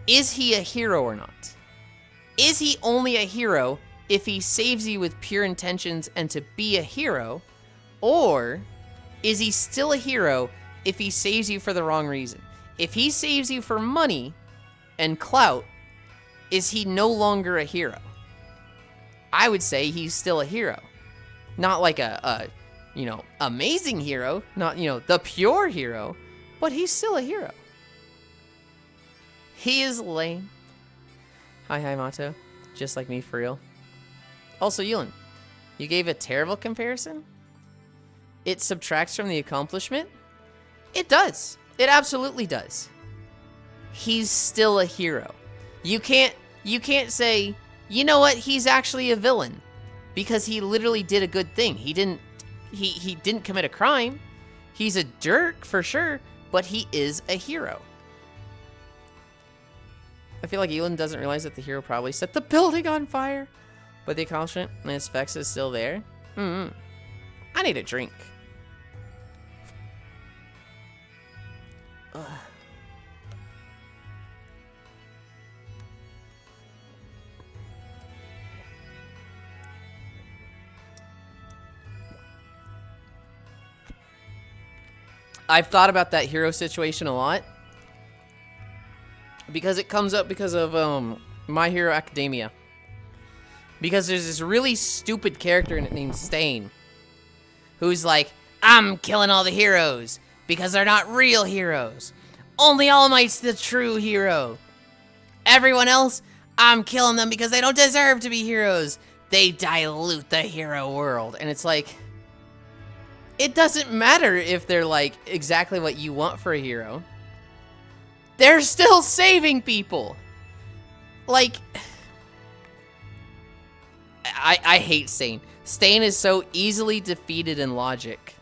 he a hero or not? Is he only a hero if he saves you with pure intentions and to be a hero? Or is he still a hero if he saves you for the wrong reason? If he saves you for money and clout, is he no longer a hero? I would say he's still a hero. Not like a you know, amazing hero, not, you know, the pure hero, but he's still a hero. He is lame. Hi, Mato. Just like me, for real. Also, Yulind, you gave a terrible comparison? It subtracts from the accomplishment? It does. It absolutely does. He's still a hero. You can't say, you know what, he's actually a villain. Because he literally did a good thing. He didn't commit a crime. He's a jerk for sure, but he is a hero. I feel like Yulind doesn't realize that the hero probably set the building on fire, but the accomplishment and its effects is still there. I need a drink. Ugh. I've thought about that hero situation a lot because it comes up because of My Hero Academia. Because there's this really stupid character in it named Stain who's like, I'm killing all the heroes because they're not real heroes. Only All Might's the true hero. Everyone else, I'm killing them because they don't deserve to be heroes. They dilute the hero world. And it's like, it doesn't matter if they're like exactly what you want for a hero. They're still saving people. Like, I hate Stain. Stain is so easily defeated in logic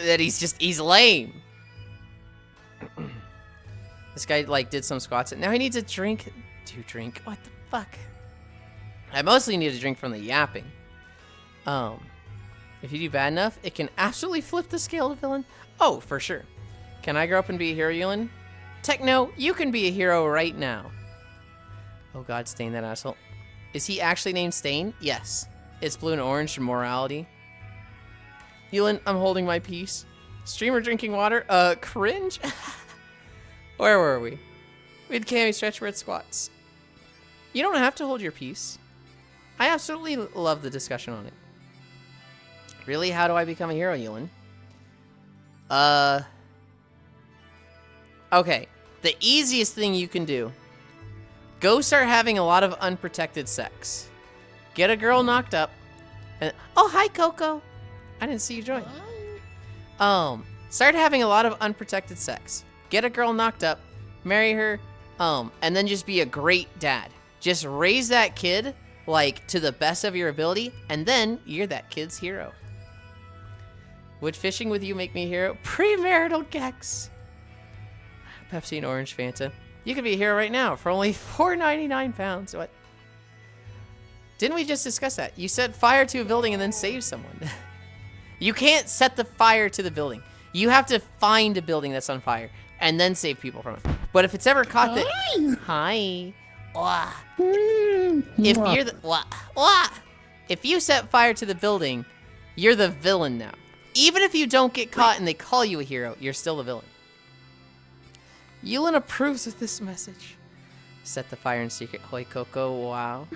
that he's lame. This guy, like, did some squats. Now he needs a drink. To drink? What the fuck? I mostly need a drink from the yapping. If you do bad enough, it can absolutely flip the scale to villain. Oh, for sure. Can I grow up and be a hero, Yulind? Techno, you can be a hero right now. Oh god, Stain, that asshole. Is he actually named Stain? Yes. It's blue and orange for morality. Yulind, I'm holding my peace. Streamer drinking water? Cringe? Where were we? We had Cammy stretch red squats. You don't have to hold your peace. I absolutely love the discussion on it. Really? How do I become a hero, Yulind? Okay. The easiest thing you can do. Go start having a lot of unprotected sex. Get a girl knocked up. And, oh, hi, Coco. I didn't see you join. Start having a lot of unprotected sex. Get a girl knocked up. Marry her. And then just be a great dad. Just raise that kid, like, to the best of your ability. And then you're that kid's hero. Would fishing with you make me a hero? Premarital Gex. Pepsi and Orange Fanta. You could be a hero right now for only £4.99. What? Didn't we just discuss that? You set fire to a building and then save someone. You can't set the fire to the building. You have to find a building that's on fire and then save people from it. But if it's ever caught that... Hi. Wah. If you're the... Wah. Wah. If you set fire to the building, you're the villain now. Even if you don't get caught and they call you a hero, you're still a villain. Yulind approves of this message. Set the fire in secret. Hoi Coco, wow.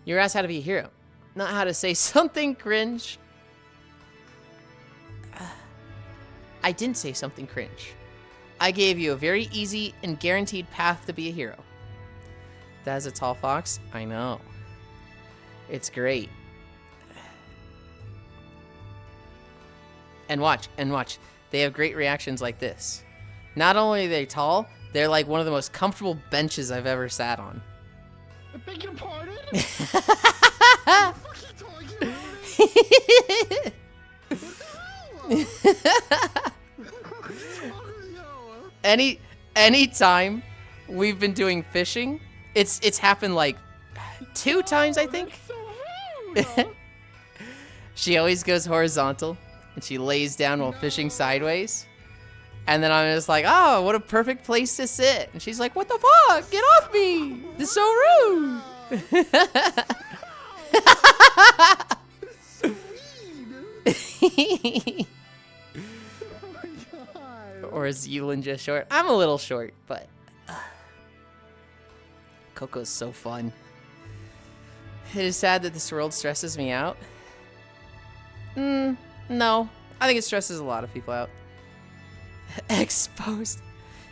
You're asked how to be a hero, not how to say something cringe. I didn't say something cringe. I gave you a very easy and guaranteed path to be a hero. That is a tall fox? I know. It's great. And watch. They have great reactions like this. Not only are they tall, they're like one of the most comfortable benches I've ever sat on. I beg your pardon? What the fuck are you talking about? Anytime we've been doing fishing, it's happened like 2 times, I think. So rude. She always goes horizontal and she lays down while fishing sideways. And then I'm just like, oh, what a perfect place to sit. And she's like, what the fuck? Get off me. This is so rude. Or is Yulind just short? I'm a little short, but Coco's so fun. It is sad that this world stresses me out. No. I think it stresses a lot of people out. Exposed.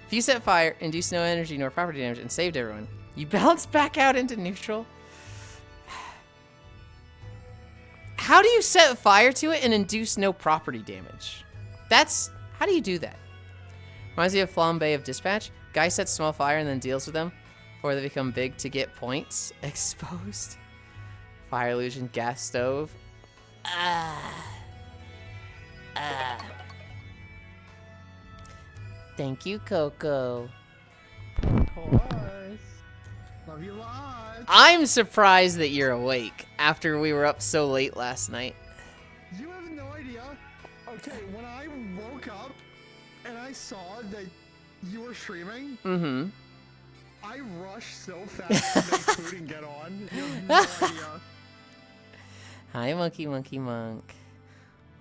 If you set fire, induce no energy nor property damage, and saved everyone, you bounce back out into neutral. How do you set fire to it and induce no property damage? How do you do that? Reminds me of Flambe of Dispatch. Guy sets small fire and then deals with them before they become big to get points. Exposed. Fire illusion, gas stove. Thank you, Coco. Of course. Love you lots. I'm surprised that you're awake after we were up so late last night. You have no idea. Okay, when I woke up and I saw that you were streaming, I rushed so fast to make food and get on. You have no idea. Hi, Monkey Monk.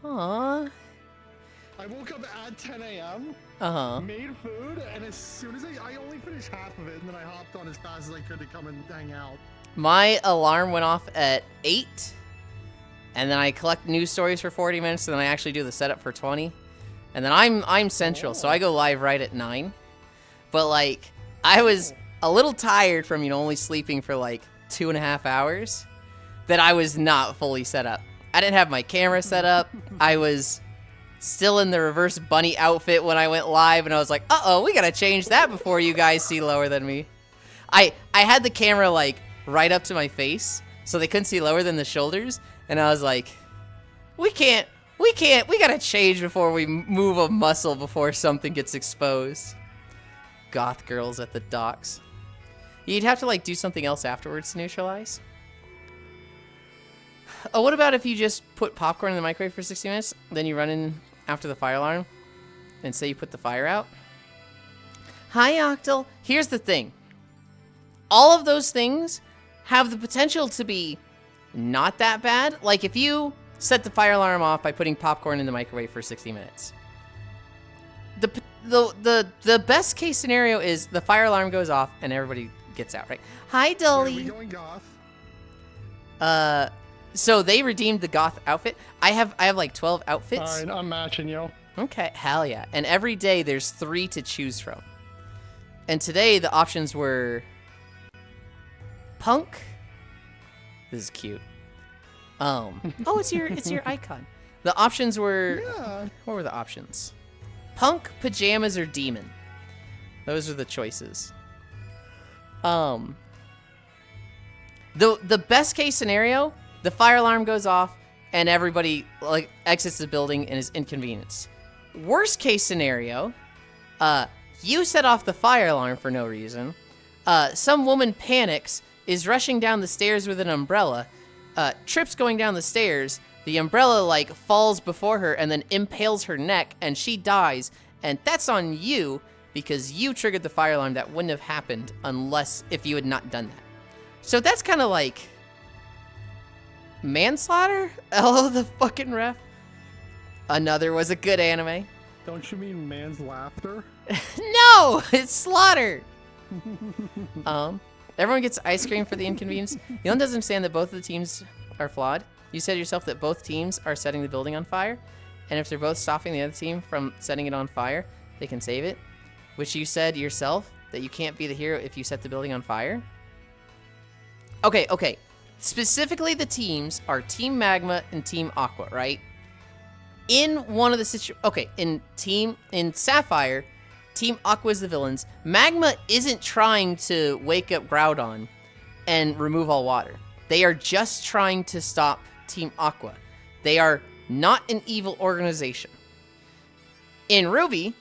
Aww. I woke up at 10 a.m. Made food, and as soon as I only finished half of it, and then I hopped on as fast as I could to come and hang out. My alarm went off at 8, and then I collect news stories for 40 minutes, and then I actually do the setup for 20. And then I'm central, so I go live right at 9. But like, I was a little tired from, only sleeping for like 2.5 hours, that I was not fully set up. I didn't have my camera set up. I was still in the reverse bunny outfit when I went live, and I was like, uh-oh, we gotta change that before you guys see lower than me. I had the camera like right up to my face, so they couldn't see lower than the shoulders, and I was like, we gotta change before we move a muscle before something gets exposed. Goth girls at the docks. You'd have to, like, do something else afterwards to neutralize. Oh, what about if you just put popcorn in the microwave for 60 minutes, then you run in after the fire alarm, and say you put the fire out? Hi, Octal. Here's the thing. All of those things have the potential to be not that bad. Like, if you set the fire alarm off by putting popcorn in the microwave for 60 minutes. The best case scenario is the fire alarm goes off and everybody gets out, right? Hi, Dolly. Wait, are we going goth? So they redeemed the goth outfit. I have like 12 outfits. Fine, I'm matching you. Okay, hell yeah. And every day there's 3 to choose from. And today the options were punk. This is cute. Oh, it's your icon. The options were What were the options? Punk, pajamas, or demon. Those are the choices. The best case scenario, the fire alarm goes off and everybody like exits the building and is inconvenienced. Worst case scenario, you set off the fire alarm for no reason. Some woman panics, is rushing down the stairs with an umbrella, trips going down the stairs. The umbrella like falls before her and then impales her neck and she dies. And that's on you because you triggered the fire alarm. That wouldn't have happened unless if you had not done that. So that's kind of like manslaughter? Oh, the fucking ref. Another was a good anime. Don't you mean man's laughter? No, it's slaughter. Everyone gets ice cream for the inconvenience. Yulind doesn't understand that both of the teams are flawed. You said yourself that both teams are setting the building on fire, and if they're both stopping the other team from setting it on fire, they can save it. Which you said yourself that you can't be the hero if you set the building on fire. Okay. Specifically, the teams are Team Magma and Team Aqua, right? In one of the in Sapphire, Team Aqua is the villains. Magma isn't trying to wake up Groudon and remove all water. They are just trying to stop Team Aqua. They are not an evil organization. In Ruby,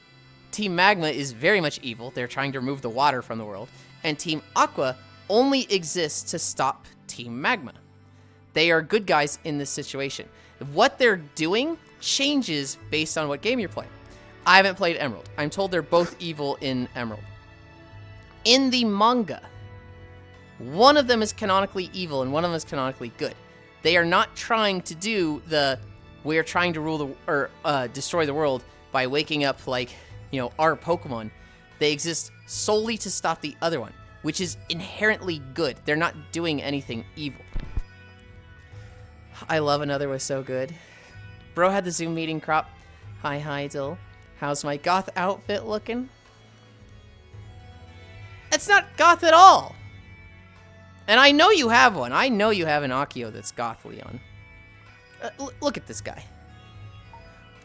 Team Magma is very much evil. They're trying to remove the water from the world. And Team Aqua only exists to stop Team Magma. They are good guys in this situation. What they're doing changes based on what game you're playing. I haven't played Emerald. I'm told they're both evil in Emerald. In the manga, one of them is canonically evil and one of them is canonically good. They are not trying to do we're trying to rule destroy the world by waking up like, our Pokemon. They exist solely to stop the other one, which is inherently good. They're not doing anything evil. I love Another was so good. Bro had the Zoom meeting crop. Hi, Dill. How's my goth outfit looking? It's not goth at all. And I know you have one. I know you have an Akio that's goth, Leon. Look at this guy.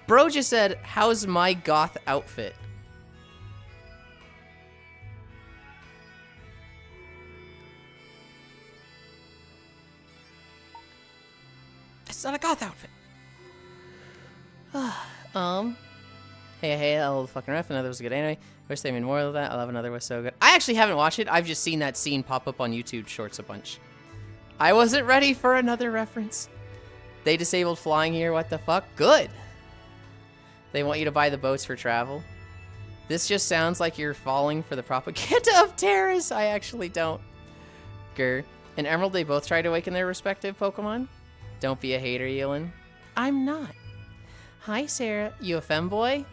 Bro just said, how's my goth outfit? It's not a goth outfit. Hey, that old fucking ref. Another was a good anime. Wish they made more of that. I love Another was so good. I actually haven't watched it. I've just seen that scene pop up on YouTube Shorts a bunch. I wasn't ready for another reference. They disabled flying here. What the fuck? Good. They want you to buy the boats for travel. This just sounds like you're falling for the propaganda of terrorists. I actually don't. Grr. In Emerald, they both try to awaken their respective Pokemon. Don't be a hater, Yulind. I'm not. Hi, Sarah. You a femboy?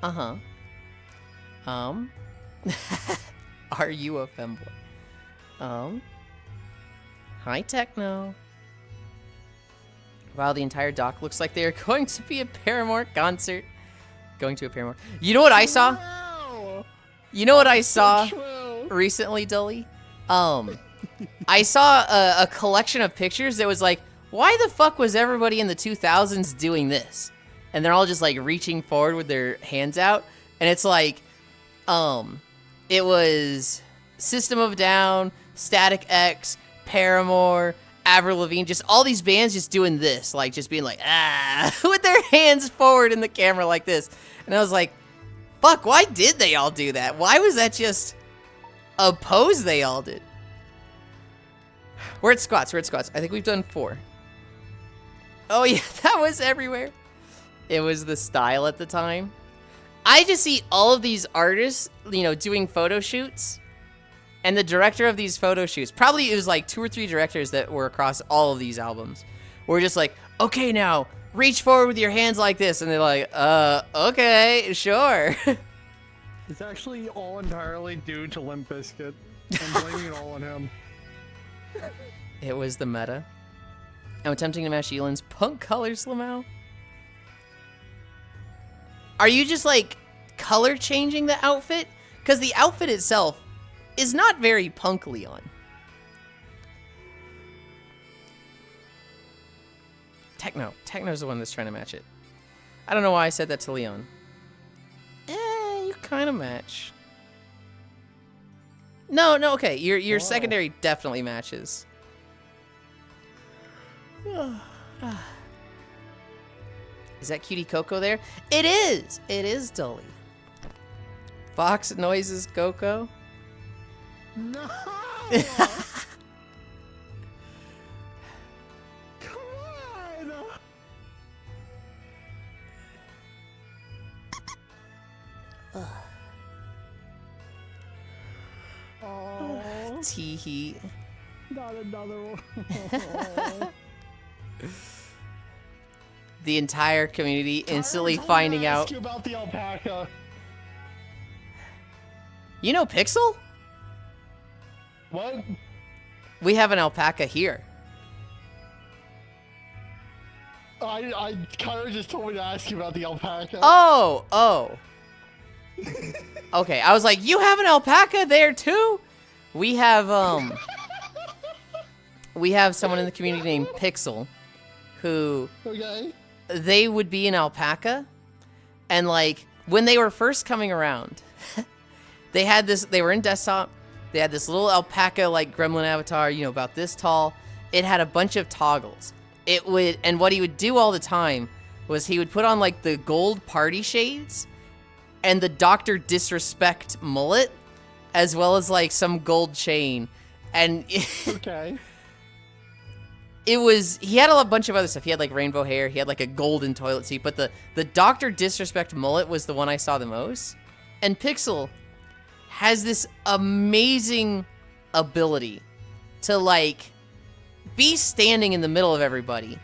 Uh-huh. Are you a femboy? Hi, Techno. Wow, the entire dock looks like they are going to be a Paramore concert. Going to a Paramore. You know what I saw? Wow. You know what I saw True. recently, Dully? I saw a collection of pictures that was like, why the fuck was everybody in the 2000s doing this? And they're all just like reaching forward with their hands out. And it's like, it was System of a Down, Static X, Paramore, Avril Lavigne, just all these bands just doing this, like just being like, with their hands forward in the camera like this. And I was like, fuck? Why did they all do that? Why was that just a pose they all did? We're at squats. We're at squats. I think we've done 4. Oh, yeah. That was everywhere. It was the style at the time. I just see all of these artists, you know, doing photo shoots. And the director of these photo shoots, probably it was like 2 or 3 directors that were across all of these albums, were just like, okay, now reach forward with your hands like this. And they're like, okay, sure. It's actually all entirely due to Limp Bizkit. I'm blaming it all on him. It was the meta. I'm attempting to match Yulind's punk colors, Lamau. Are you just like color changing the outfit? Because the outfit itself is not very punk, Leon. Techno's the one that's trying to match it. I don't know why I said that to Leon. You kind of match. No, okay. Your secondary definitely matches. Is that Cutie Coco there? It is! It is Dully. Fox noises Coco. No! Come on! Oh, Tee-hee. not another one. The entire community instantly Tyler's finding gonna ask out. you about the alpaca. You know Pixel? What? We have an alpaca here. Tyler just told me to ask you about the alpaca. Oh. Okay, I was like, you have an alpaca there too? We have someone in the community named Pixel who Okay. they would be an alpaca, and like when they were first coming around, they were in desktop, they had this little alpaca like gremlin avatar, you know, about this tall. It had a bunch of toggles. And what he would do all the time was he would put on like the gold party shades and the Dr. Disrespect mullet, as well as like some gold chain. And Okay. he had a bunch of other stuff. He had like rainbow hair, he had like a golden toilet seat, but the Dr. Disrespect mullet was the one I saw the most. And Pixel has this amazing ability to like be standing in the middle of everybody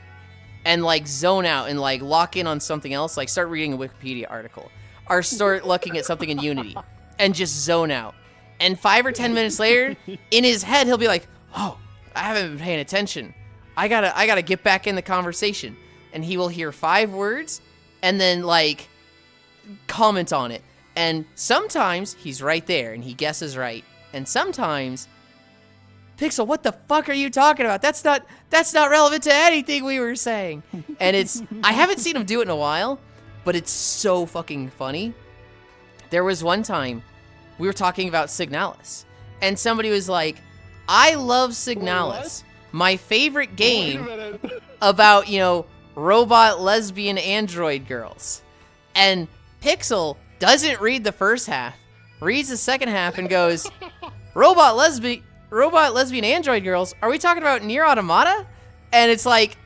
and like zone out and like lock in on something else, like start reading a Wikipedia article or start looking at something in Unity and just zone out. And 5 or 10 minutes later, in his head, he'll be like, oh, I haven't been paying attention. I gotta get back in the conversation. And he will hear 5 words and then like comment on it. And sometimes he's right there and he guesses right. And sometimes, Pixel, what the fuck are you talking about? That's not relevant to anything we were saying. And I haven't seen him do it in a while, but it's so fucking funny. There was one time we were talking about Signalis, and somebody was like, I love Signalis. My favorite game about, you know, robot lesbian android girls. And Pixel doesn't read the first half, reads the second half and goes, robot lesbian android girls? Are we talking about Nier Automata? And it's like,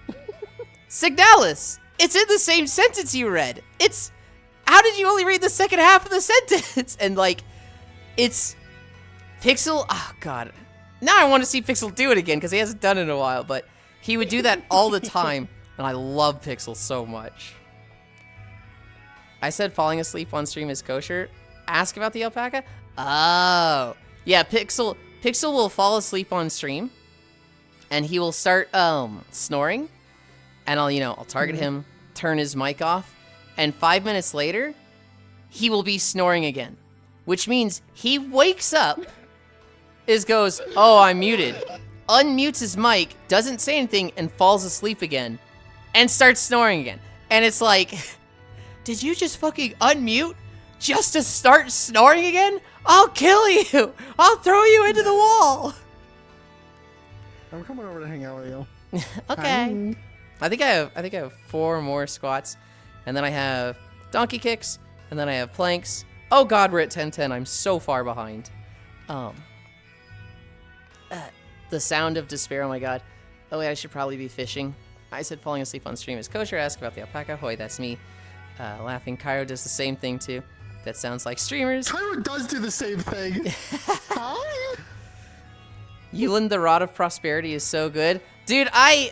Signalis, it's in the same sentence you read. How did you only read the second half of the sentence? And like, it's Pixel, oh god. Now I want to see Pixel do it again because he hasn't done it in a while, but he would do that all the time. And I love Pixel so much. I said falling asleep on stream is kosher. Ask about the alpaca? Oh. Yeah, Pixel will fall asleep on stream and he will start snoring, and I'll target him, turn his mic off, and 5 minutes later, he will be snoring again, which means he wakes up, goes, oh, I'm muted, unmutes his mic, doesn't say anything, and falls asleep again, and starts snoring again. And it's like, did you just fucking unmute just to start snoring again? I'll kill you! I'll throw you into the wall! I'm coming over to hang out with you. Okay. I think I have 4 more squats, and then I have donkey kicks, and then I have planks. Oh god, we're at 10:10. I'm so far behind. The sound of despair. Oh my god. Oh wait, I should probably be fishing. I said falling asleep on stream is kosher. Ask about the alpaca. Hoy, that's me. Laughing. Cairo does the same thing too. That sounds like streamers. Cairo does do the same thing. Hi. Yulind, the Rod of Prosperity is so good. Dude, I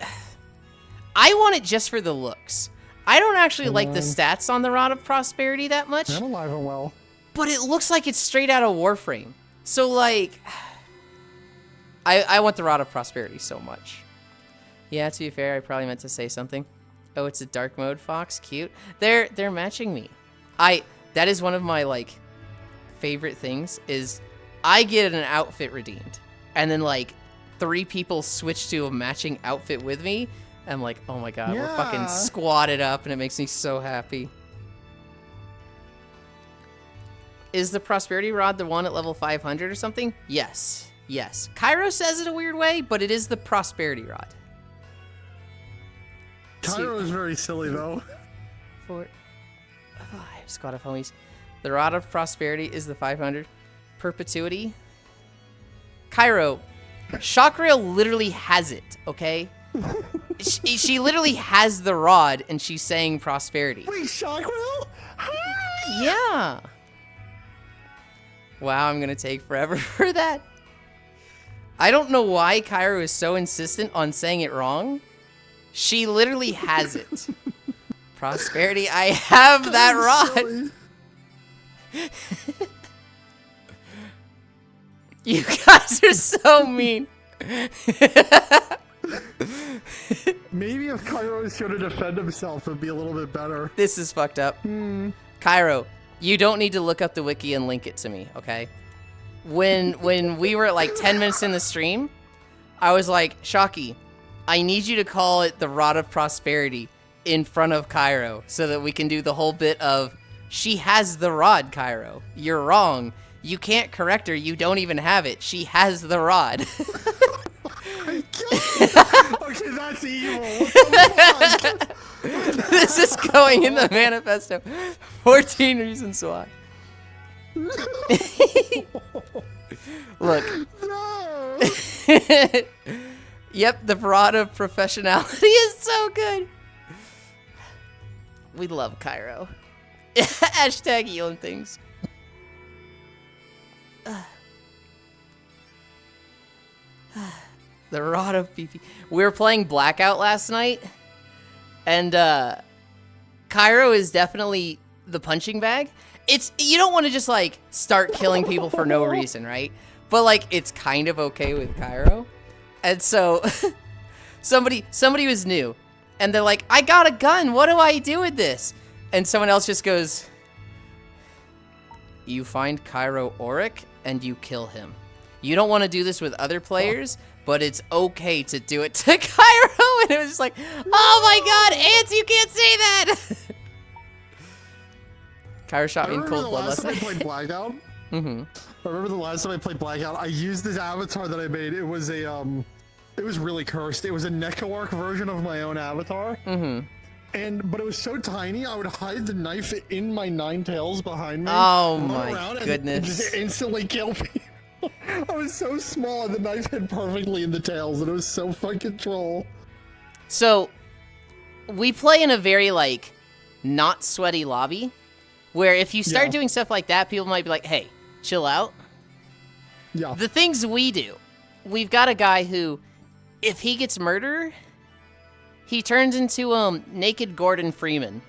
want it just for the looks. I don't actually like the stats on the Rod of Prosperity that much. I'm alive and well. But it looks like it's straight out of Warframe. So, like, I want the Rod of Prosperity so much. Yeah, to be fair, I probably meant to say something. Oh, it's a dark mode, Fox. Cute. They're matching me. That is one of my, like, favorite things is I get an outfit redeemed. And then, like, 3 people switch to a matching outfit with me. I'm like, oh my god, we're fucking squatted up, and it makes me so happy. Is the Prosperity Rod the one at level 500 or something? Yes. Yes. Cairo says it a weird way, but it is the Prosperity Rod. Cairo is very silly, though. 4, 5, squad of homies. The Rod of Prosperity is the 500. Perpetuity. Cairo, Shockrail literally has it, okay? she literally has the rod, and she's saying prosperity. Wait, Shockrail? Yeah. Wow, I'm gonna take forever for that. I don't know why Cairo is so insistent on saying it wrong. She literally has it. Prosperity, I have that rod. You guys are so mean. Maybe if Cairo was going to defend himself, it would be a little bit better. This is fucked up. Cairo, you don't need to look up the wiki and link it to me, okay? When we were at like 10 minutes in the stream, I was like, Shocky, I need you to call it the Rod of Prosperity in front of Cairo so that we can do the whole bit of, she has the rod, Cairo. You're wrong. You can't correct her. You don't even have it. She has the rod. Okay, that's evil. What the fuck? This is going in the manifesto. 14 reasons why. Look. No. Yep, the Rod of Professionality is so good. We love Cairo. Hashtag Yulind things. The Rod of PP. We were playing Blackout last night, and Cairo is definitely the punching bag. You don't want to just like start killing people for no reason, right? But like it's kind of okay with Cairo. And so somebody was new, and they're like, I got a gun, what do I do with this? And someone else just goes, you find Cairo Auric and you kill him. You don't want to do this with other players, but it's okay to do it to Cairo. And it was just like, oh my god, Ants, you can't say that. Cairo shot me in cold blood last night. I played Blackout. I remember the last time I played Blackout, I used this avatar that I made. It was a, it was really cursed. It was a Nekoark version of my own avatar. But it was so tiny, I would hide the knife in my 9 tails behind me. Oh my goodness. And just instantly kill people. I was so small, and the knife hit perfectly in the tails, and it was so fucking troll. So, we play in a very, like, not sweaty lobby, where if you start doing stuff like that, people might be like, hey, chill out. Yeah. The things we do, we've got a guy who, if he gets murdered, he turns into naked Gordon Freeman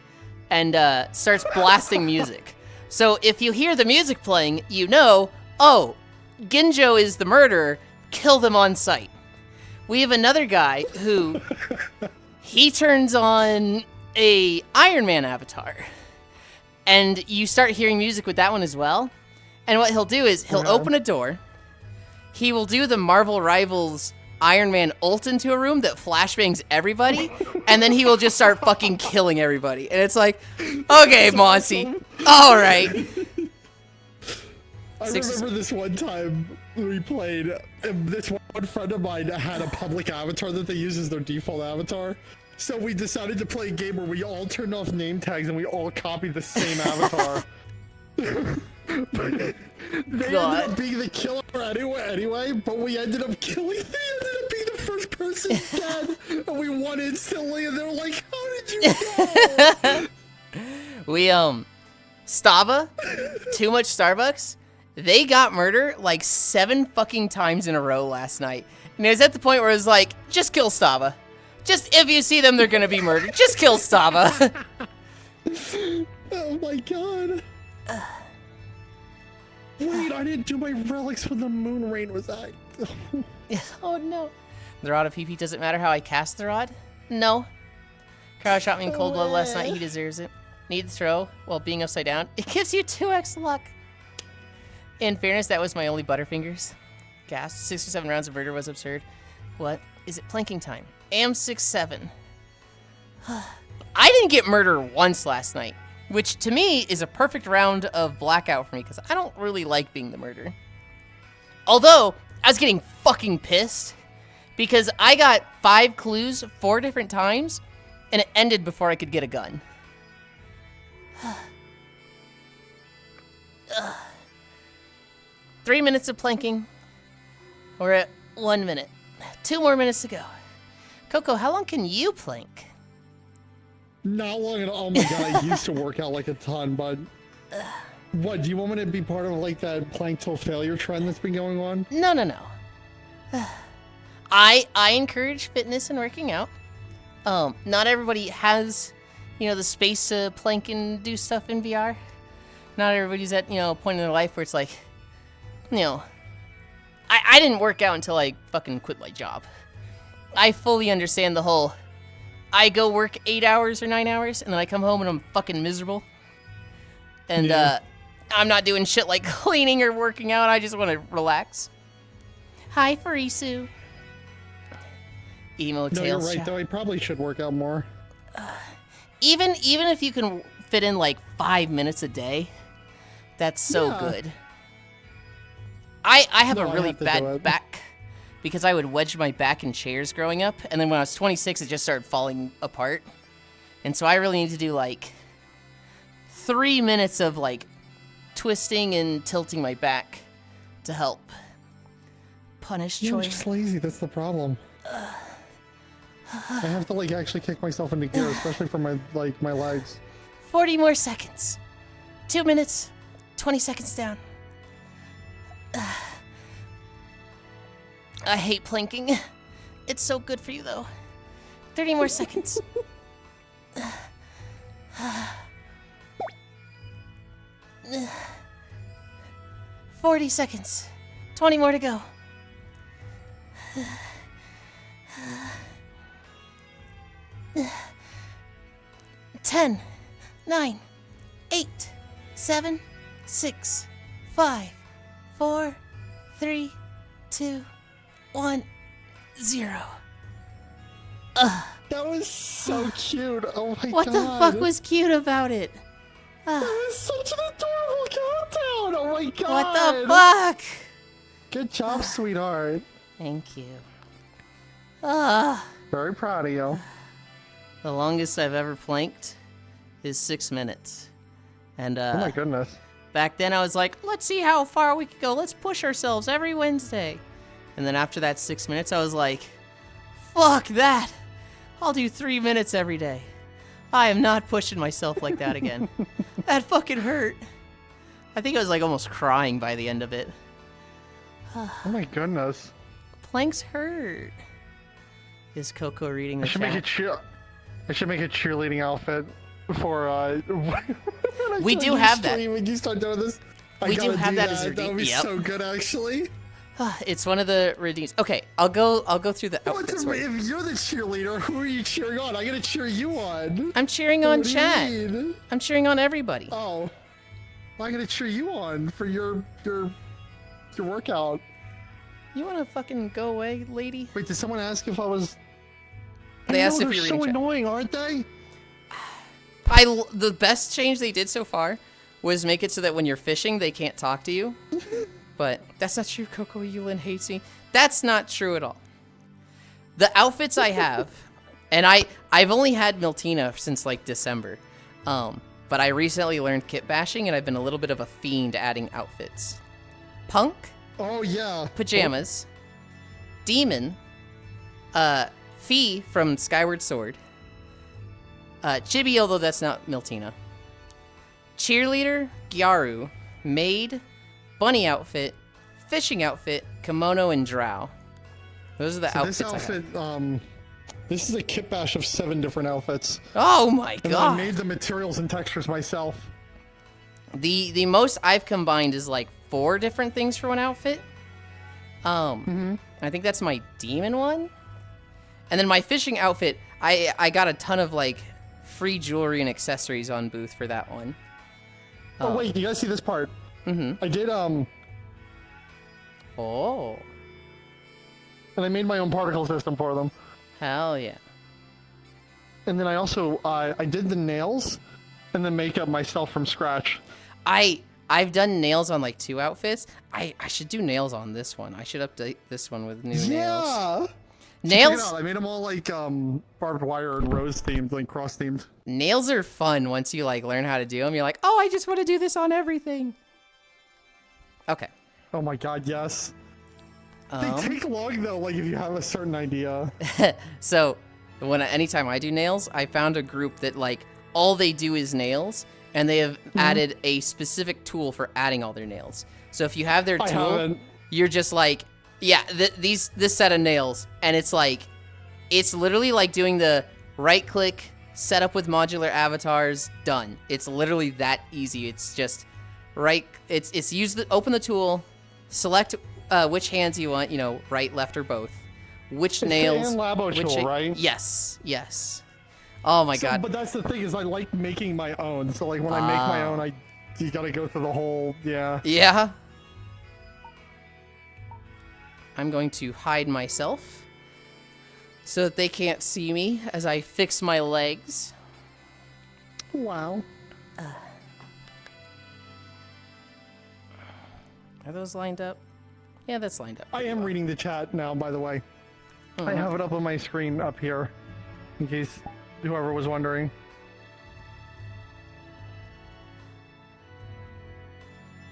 and starts blasting music. So if you hear the music playing, you know, oh, Ginjo is the murderer, kill them on sight. We have another guy who, he turns on a Iron Man avatar. And you start hearing music with that one as well. And what he'll do is he'll open a door. He will do the Marvel Rivals Iron Man ult into a room that flashbangs everybody. And then he will just start fucking killing everybody. And it's like, okay, Monty. All right. I remember this one time we played, this one friend of mine had a public avatar that they use as their default avatar. So we decided to play a game where we all turned off name tags and we all copied the same avatar. They ended up being the killer anyway, but we ended up killing. They ended up being the first person dead, and we won instantly. And they're like, "How did you know?" We Stava, Too Much Starbucks. They got murder like 7 fucking times in a row last night, and it was at the point where it was like, just kill Stava. Just if you see them, they're gonna be murdered. Just kill Stava. Oh my god. Wait, I didn't do my relics when the moon rain was at. Oh no. The rod of PP doesn't matter how I cast the rod? No. Carl shot me in cold blood last night. He deserves it. Need to throw while being upside down. It gives you 2x luck. In fairness, that was my only Butterfingers. Gas. 6 or 7 rounds of murder was absurd. What? Is it planking time? AM 6-7. I didn't get murder once last night, which to me is a perfect round of blackout for me because I don't really like being the murderer. Although, I was getting fucking pissed because I got 5 clues 4 different times and it ended before I could get a gun. 3 minutes of planking. We're at 1 minute. 2 more minutes to go. Coco, how long can you plank? Not long at all. Oh my god, I used to work out like a ton, but... What, do you want me to be part of like that plank till failure trend that's been going on? No, no, no. I encourage fitness and working out. Not everybody has, the space to plank and do stuff in VR. Not everybody's at, a point in their life where it's like, I didn't work out until I fucking quit my job. I fully understand the whole, I go work 8 hours or 9 hours, and then I come home and I'm fucking miserable. And, I'm not doing shit like cleaning or working out. I just want to relax. Hi, Farisu. Emo No, tails. you're right, though. I probably should work out more. Even if you can fit in like 5 minutes a day, that's so good. I have a really bad back because I would wedge my back in chairs growing up, and then when I was 26, it just started falling apart. And so I really need to do like 3 minutes of like twisting and tilting my back to help. Punish choice. I'm just lazy, that's the problem. I have to like actually kick myself into gear, especially for my legs. 40 more seconds. 2 minutes, 20 seconds down. I hate planking. It's so good for you though. 30 more seconds. 40 seconds. 20 more to go. 10, 9, 8, 7, 6, 5, 4, 3, 2, 1, 0. That was so cute. Oh my god. What the fuck was cute about it? That was such an adorable countdown. Oh my god. What the fuck? Good job, sweetheart. Thank you. Very proud of you. The longest I've ever planked is 6 minutes. And oh my goodness. Back then I was like, let's see how far we can go. Let's push ourselves every Wednesday. And then after that 6 minutes, I was like, fuck that. I'll do 3 minutes every day. I am not pushing myself like that again. That fucking hurt. I think I was like almost crying by the end of it. Oh my goodness. Planks hurt. Is Coco reading the chat? I should make a cheerleading outfit for we do have that. When you start doing this, we do have that as a redeem. That would be so good, actually. It's one of the redeems. Okay, I'll go through the outfits. If you're the cheerleader, who are you cheering on? I gotta cheer you on. I'm cheering on chat. I'm cheering on everybody. Oh, well, I gotta cheer you on for your workout. You wanna fucking go away, lady? Wait, did someone ask if I was? They asked if you're so annoying, aren't they? The best change they did so far was make it so that when you're fishing, they can't talk to you. But that's not true. Coco Yulind hates me. That's not true at all. The outfits I have, and I've only had Miltina since like December, but but I recently learned kit bashing, and I've been a little bit of a fiend adding outfits. Punk. Oh, yeah. Pajamas. Demon. Fee from Skyward Sword. Chibi, although that's not Miltina. Cheerleader, Gyaru, Maid, Bunny outfit, Fishing outfit, Kimono, and Drow. Those are the outfits this outfit, I have. This is a kit bash of 7 different outfits. Oh my And god! I made the materials and textures myself. The most I've combined is like 4 different things for one outfit. I think that's my demon one. And then my fishing outfit, I got a ton of like free jewelry and accessories on booth for that one. Oh wait, you guys see this part? I did Oh. and I made my own particle system for them. Hell yeah. And then I also I did the nails and the makeup myself from scratch. I've done nails on like 2 outfits. I should do nails on this one. I should update this one with new nails. Yeah. Nails. Check it out. I made them all like barbed wire and rose themed, like cross themed. Nails are fun once you like learn how to do them. You're like, oh, I just want to do this on everything. Okay. Oh my god, yes. They take long though, like if you have a certain idea. So, anytime I do nails, I found a group that like all they do is nails, and they have added a specific tool for adding all their nails. So if you have their tool, you're just like, yeah, this set of nails, and it's like, it's literally like doing the right click, set up with modular avatars, done. It's literally that easy. It's just open the tool, select which hands you want, right, left, or both. Which nails? The Labo tool, right? Yes, yes. Oh my god. But that's the thing is I like making my own. So like when I make my own, you gotta go through the whole, yeah. Yeah. I'm going to hide myself so that they can't see me as I fix my legs. Wow. Are those lined up? Yeah, that's lined up. I am reading the chat now, by the way. I have it up on my screen up here, in case whoever was wondering.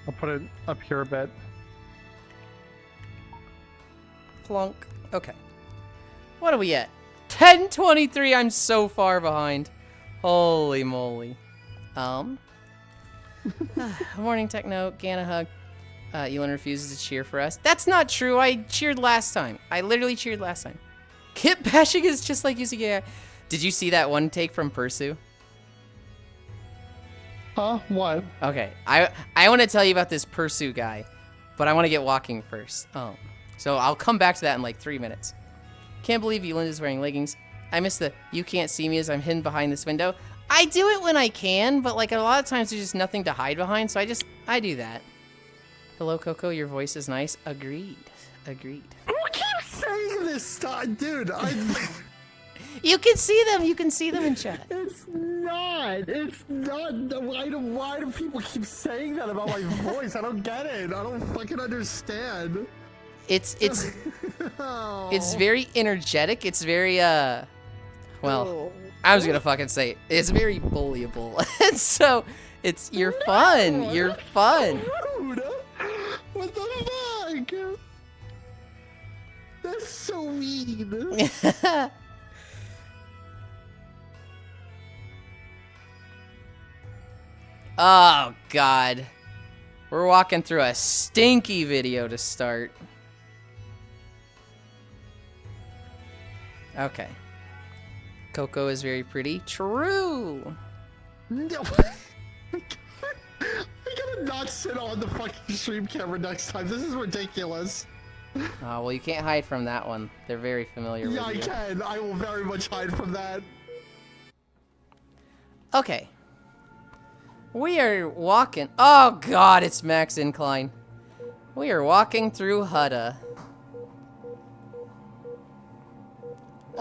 I'll put it up here a bit. Plunk. Okay. What are we at? 10:23. I'm so far behind. Holy moly. Morning techno. Gana hug. Yulind refuses to cheer for us. That's not true. I cheered last time. I literally cheered last time. Kit bashing is just like using AI. Did you see that one take from Persu? Huh? What? Okay. I want to tell you about this Persu guy, but I want to get walking first. So I'll come back to that in like 3 minutes. Can't believe Yulind is wearing leggings. I miss the you can't see me as I'm hidden behind this window. I do it when I can, but like a lot of times there's just nothing to hide behind, so I do that. Hello, Coco. Your voice is nice. Agreed. Agreed. Who keeps saying this stuff? Dude, You can see them. You can see them in chat. It's not. It's not. Why do people keep saying that about my voice? I don't get it. I don't fucking understand. It's it's very energetic. It's very well, I was gonna fucking say it. It's very bullyable. And so you're fun. You're fun. Rude. What the fuck? That's so mean. Oh god. We're walking through a stinky video to start. Okay. Coco is very pretty. True. No. I gotta not sit on the fucking stream camera next time. This is ridiculous. Oh, well, you can't hide from that one. They're very familiar with you. Yeah, I can. I will very much hide from that. Okay. We are walking. Oh, God, it's max incline. We are walking through Hutta.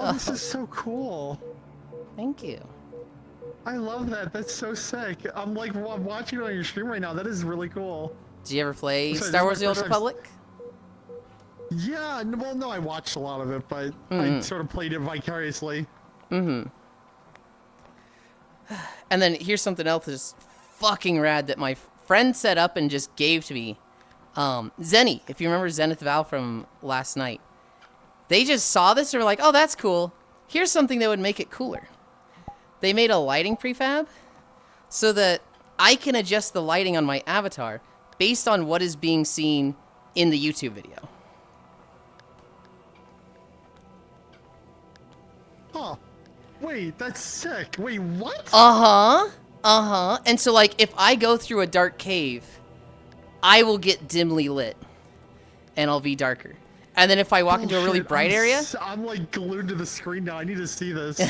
Oh, this is so cool. Thank you. I love that. That's so sick. I'm like watching it on your stream right now. That is really cool. Did you ever play Sorry, Star Wars: The Old Republic? Yeah, well, no, I watched a lot of it, but I sort of played it vicariously. And then here's something else that's fucking rad that my friend set up and just gave to me. Zenny, if you remember Zenith Val from last night. They just saw this and were like, oh, that's cool. Here's something that would make it cooler. They made a lighting prefab so that I can adjust the lighting on my avatar based on what is being seen in the YouTube video. Huh. Wait, that's sick. Wait, what? And so, like, if I go through a dark cave, I will get dimly lit. And I'll be darker. And then if I walk into a really bright area... I'm, like, glued to the screen now. I need to see this.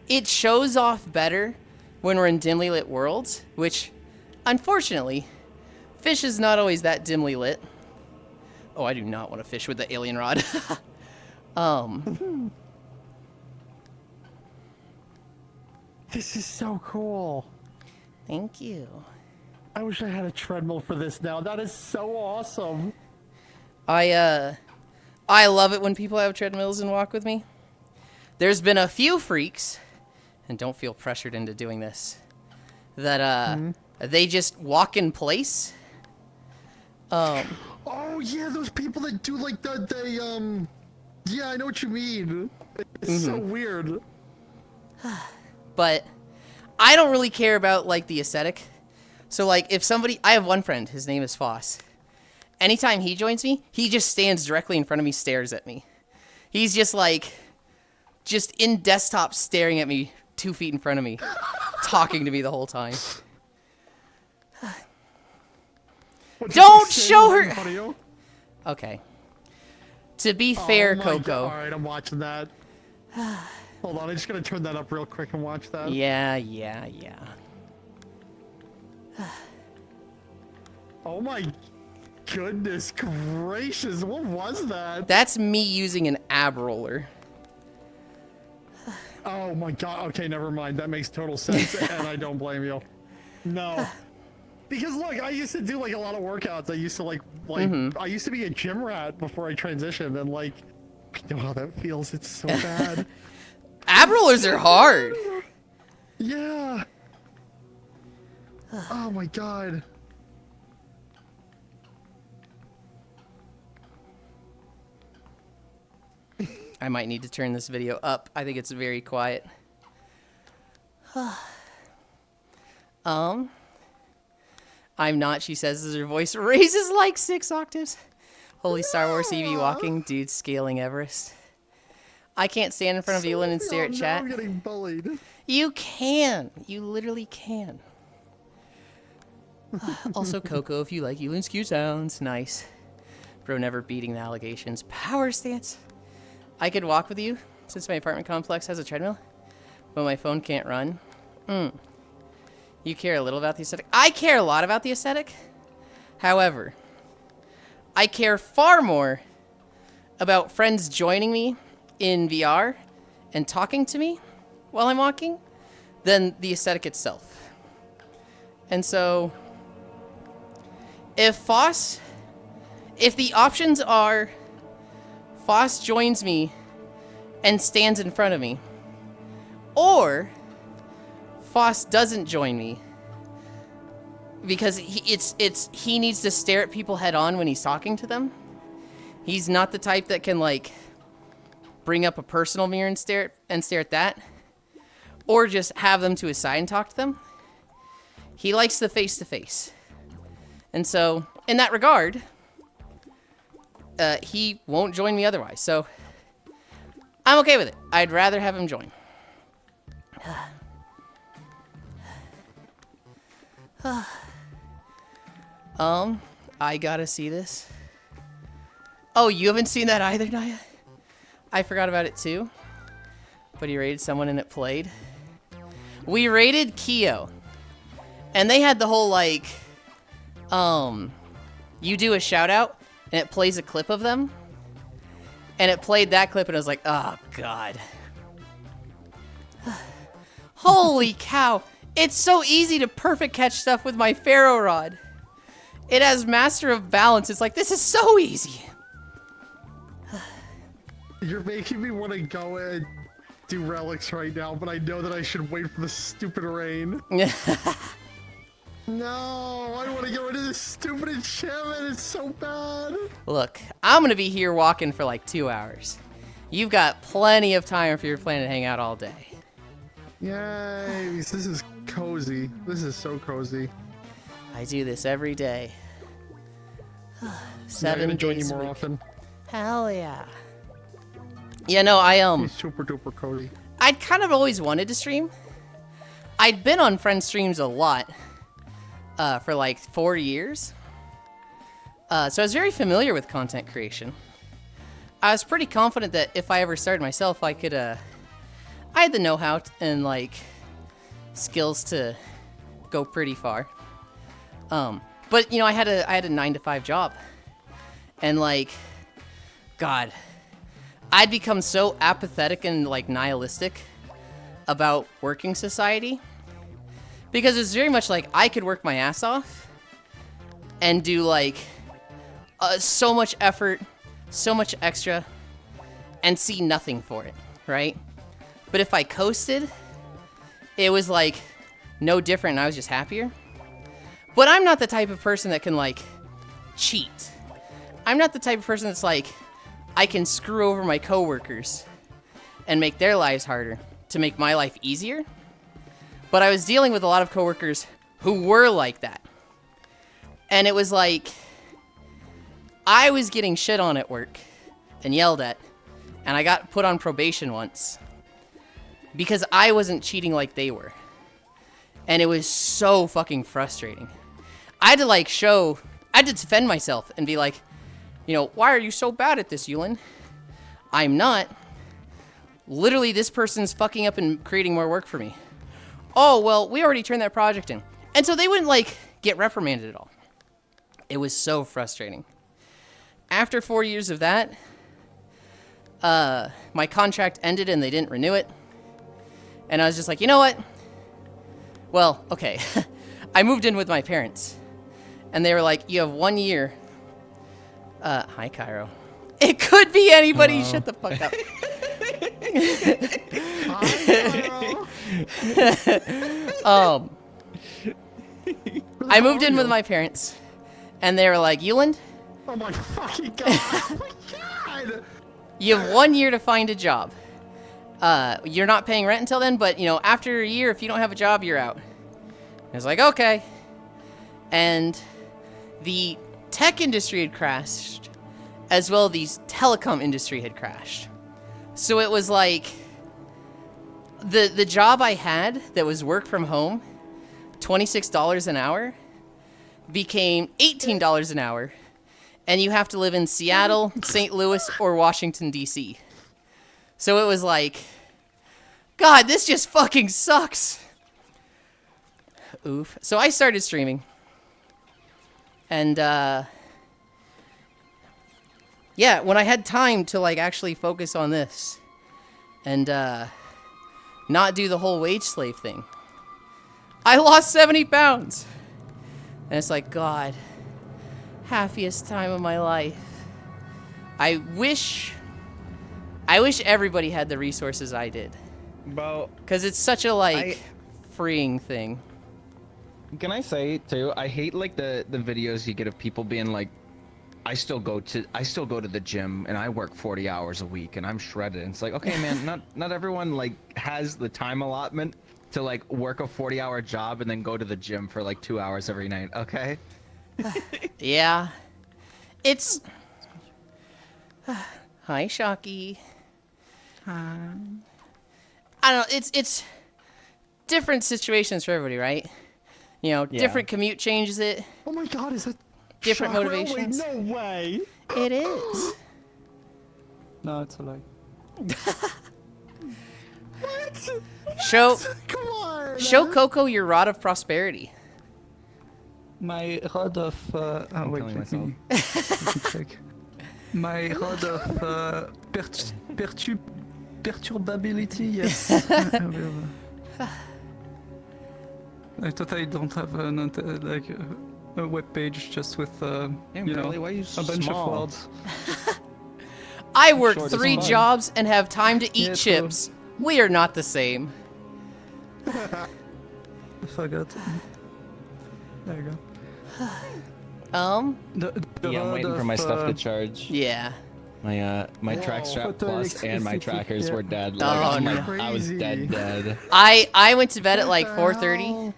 It shows off better when we're in dimly lit worlds, which, unfortunately, fish is not always that dimly lit. Oh, I do not want to fish with the alien rod. This is so cool. Thank you. I wish I had a treadmill for this now. That is so awesome. I love it when people have treadmills and walk with me. There's been a few freaks, and don't feel pressured into doing this, that they just walk in place. Oh yeah, those people that do like that. Yeah, I know what you mean. It's so weird. But I don't really care about like the aesthetic. So like if somebody, I have one friend, his name is Foss. Anytime he joins me, he just stands directly in front of me, stares at me. He's just like, just in desktop staring at me 2 feet in front of me, talking to me the whole time. Don't show her! Okay. To be fair, Coco. Alright, I'm watching that. Hold on, I'm just gonna turn that up real quick and watch that. Yeah. Oh my goodness gracious, what was that? That's me using an ab roller. Oh my god, okay, never mind. That makes total sense, and I don't blame you. No. Because look, I used to do like a lot of workouts. I used to like I used to be a gym rat before I transitioned, and like, I know how that feels. It's so bad. Ab rollers are hard. Yeah. Oh my god. I might need to turn this video up. I think it's very quiet. I'm not, she says as her voice raises like 6 octaves. Holy Star Wars EV walking, dude scaling Everest. I can't stand in front of Yulind and stare at chat. I'm getting bullied. You can. You literally can. Also, Coco, if you like Yulind's cute sounds. Nice. Bro never beating the allegations. Power stance. I could walk with you, since my apartment complex has a treadmill, but my phone can't run. You care a little about the aesthetic? I care a lot about the aesthetic. However, I care far more about friends joining me in VR and talking to me while I'm walking than the aesthetic itself. And so, if the options are Foss joins me and stands in front of me, or Foss doesn't join me because he needs to stare at people head on when he's talking to them. He's not the type that can like bring up a personal mirror and stare at that, or just have them to his side and talk to them. He likes the face to face, and so in that regard, he won't join me otherwise. So I'm okay with it. I'd rather have him join. I gotta see this. Oh, you haven't seen that either, Naya? I forgot about it too. But he raided someone and it played. We raided Keo. And they had the whole like, you do a shout out and it plays a clip of them. And it played that clip and I was like, oh god. Holy cow. It's so easy to perfect catch stuff with my Pharaoh rod. It has Master of Balance. It's like, this is so easy. You're making me want to go do relics right now, but I know that I should wait for the stupid rain. No, I want to get rid of this stupid enchantment. It's so bad. Look, I'm gonna be here walking for like 2 hours. You've got plenty of time if you're planning to hang out all day. Yay, this is cozy. This is so cozy. I do this every day. 7 I'm gonna join you days a more week. often. Hell yeah. Yeah, no, He's super duper cozy. I'd kind of always wanted to stream. I'd been on friend streams a lot for like 4 years. So I was very familiar with content creation. I was pretty confident that if I ever started myself, I could, I had the know-how and like skills to go pretty far. But you know, I had a 9-to-5 job, and like, God, I'd become so apathetic and like nihilistic about working society, because it's very much like I could work my ass off and do like so much effort, so much extra, and see nothing for it, right? But if I coasted, it was like no different and I was just happier. But I'm not the type of person that can like cheat. I'm not the type of person that's like, I can screw over my coworkers and make their lives harder to make my life easier. But I was dealing with a lot of coworkers who were like that. And it was like, I was getting shit on at work and yelled at, and I got put on probation once because I wasn't cheating like they were. And it was so fucking frustrating. I had to like I had to defend myself and be like, you know, why are you so bad at this, Yulind? I'm not. Literally, this person's fucking up and creating more work for me. Oh, well, we already turned that project in. And so they wouldn't like get reprimanded at all. It was so frustrating. After 4 years of that, my contract ended and they didn't renew it. And I was just like, you know what? Well, okay. I moved in with my parents. And they were like, you have 1 year. Hi, Cairo. It could be anybody. Hello. Shut the fuck up. I moved in with my parents. And they were like, Yulind, Oh my fucking god! Oh my god! you have 1 year to find a job. You're not paying rent until then, but, you know, after a year, if you don't have a job, you're out. I was like, okay. And the tech industry had crashed, as well as the telecom industry had crashed. So it was like, the job I had that was work from home, $26 an hour, became $18 an hour. And you have to live in Seattle, St. Louis, or Washington, D.C. So it was like, God, this just fucking sucks. Oof. So I started streaming. And, yeah, when I had time to, like, actually focus on this and, not do the whole wage slave thing, I lost 70 pounds. And it's like, God, happiest time of my life. I wish everybody had the resources I did. Well, Because it's such a, like, freeing thing. can I say too? I hate like the videos you get of people being like, I still go to the gym and I work 40 hours a week and I'm shredded. And it's like, okay, man, not everyone like has the time allotment to like work a 40-hour job and then go to the gym for like 2 hours every night. Okay. Yeah. It's... Hi, Shocky. Hi. I don't know, it's different situations for everybody, right? You know, Yeah. different commute changes it. Oh my god, is that Different Chakra? motivations. Wait, no way! It is. No, it's a lie. What? Show Come on! show Coco your rod of prosperity. My rod of oh wait, killing let me check. My rod of perturbability, yes. I will. I totally don't have a web page just with Damn, you know Carly, why are you so a bunch small? of words. I work Sure, 3 doesn't jobs and have time to eat Yeah, chips. We are not the same. I forgot. There you go. Yeah, I'm waiting for my stuff to charge. Yeah. My track strap plus and my trackers were dead. Oh, Like, no. I was dead. I went to bed at like 4:30,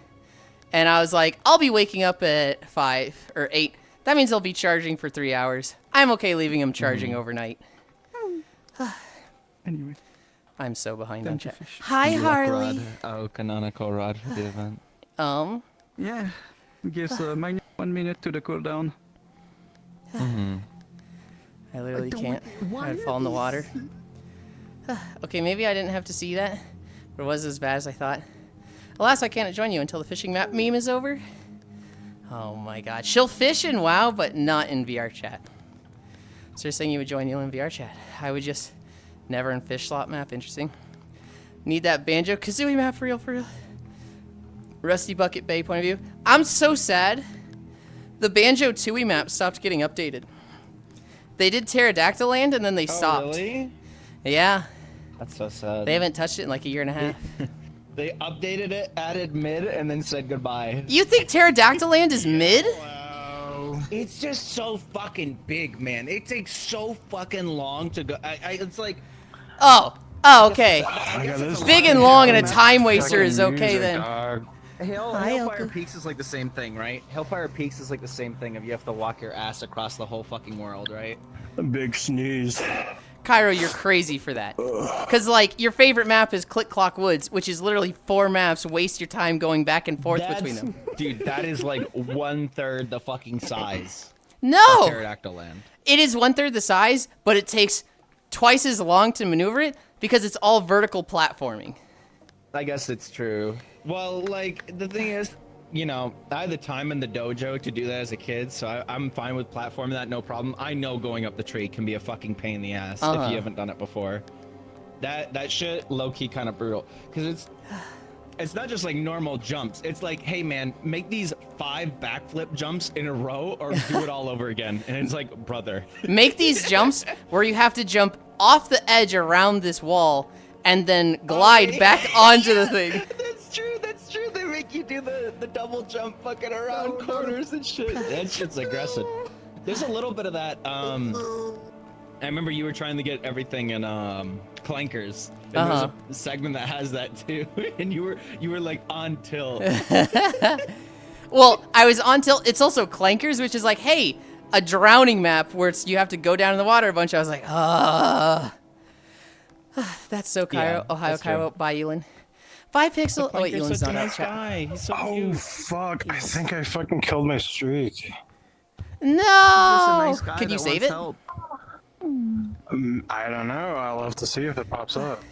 and I was like, I'll be waking up at 5 or 8. That means I'll be charging for 3 hours. I'm okay leaving them charging overnight. Anyway. I'm so behind on Thank you, chat. Fish. Hi, Harley. Oh, canonical rod for the event. Yeah. Gives minus 1 minute to the cooldown. I literally can't. I'd fall in the water. Okay, maybe I didn't have to see that, but it was as bad as I thought. Alas, I can't join you until the fishing map meme is over. Oh my god. She'll fish in WoW, but not in VR chat. So you're saying you would join you in VR chat. I would just never in fish slot map. Interesting. Need that Banjo-Kazooie map for real, for real. Rusty Bucket Bay point of view. I'm so sad. The Banjo-Tooie map stopped getting updated. They did Pterodactyl Land and then they stopped. Oh, really? Yeah. That's so sad. They haven't touched it in like a year and a half. They updated it, added mid, and then said goodbye. You think Pterodactyl Land is mid? Wow. It's just so fucking big, man. It takes so fucking long to go. It's like... Oh, okay. Big and long and a time waster is okay then. Hellfire Peaks is like the same thing, right? Hellfire Peaks is like the same thing if you have to walk your ass across the whole fucking world, right? A big sneeze. Cairo, you're crazy for that. Because, like, your favorite map is Click Clock Woods, which is literally 4 maps. Waste your time going back and forth between them. Dude, that is like 1/3 the fucking size. No! Pterodactyl Land. It is 1/3 the size, but it takes twice as long to maneuver it because it's all vertical platforming. I guess it's true. Well, like, the thing is, you know, I had the time in the dojo to do that as a kid, so I'm fine with platforming that, no problem. I know going up the tree can be a fucking pain in the ass if you haven't done it before. That shit, low-key kind of brutal. Because it's not just like normal jumps. It's like, hey man, make these 5 backflip jumps in a row or do it all over again. And it's like, brother. Make these jumps where you have to jump off the edge around this wall and then glide back onto the thing. That's true. They make you do the double jump fucking around corners and shit. That shit's aggressive. There's a little bit of that. I remember you were trying to get everything in Clankers. And there's a segment that has that too. And you were like on tilt. Well, I was on tilt. It's also Clankers, which is like, hey, a drowning map where you have to go down in the water a bunch. I was like, that's so Cairo. Yeah, Ohio, that's Cairo, true. bye, Yulind. 5 pixel. Oh, wait, Clanker's Yulin's such a not out. nice guy. He's so Oh cute. fuck! I think I fucking killed my streak. No! Could you save it? I don't know. I'll have to see if it pops up.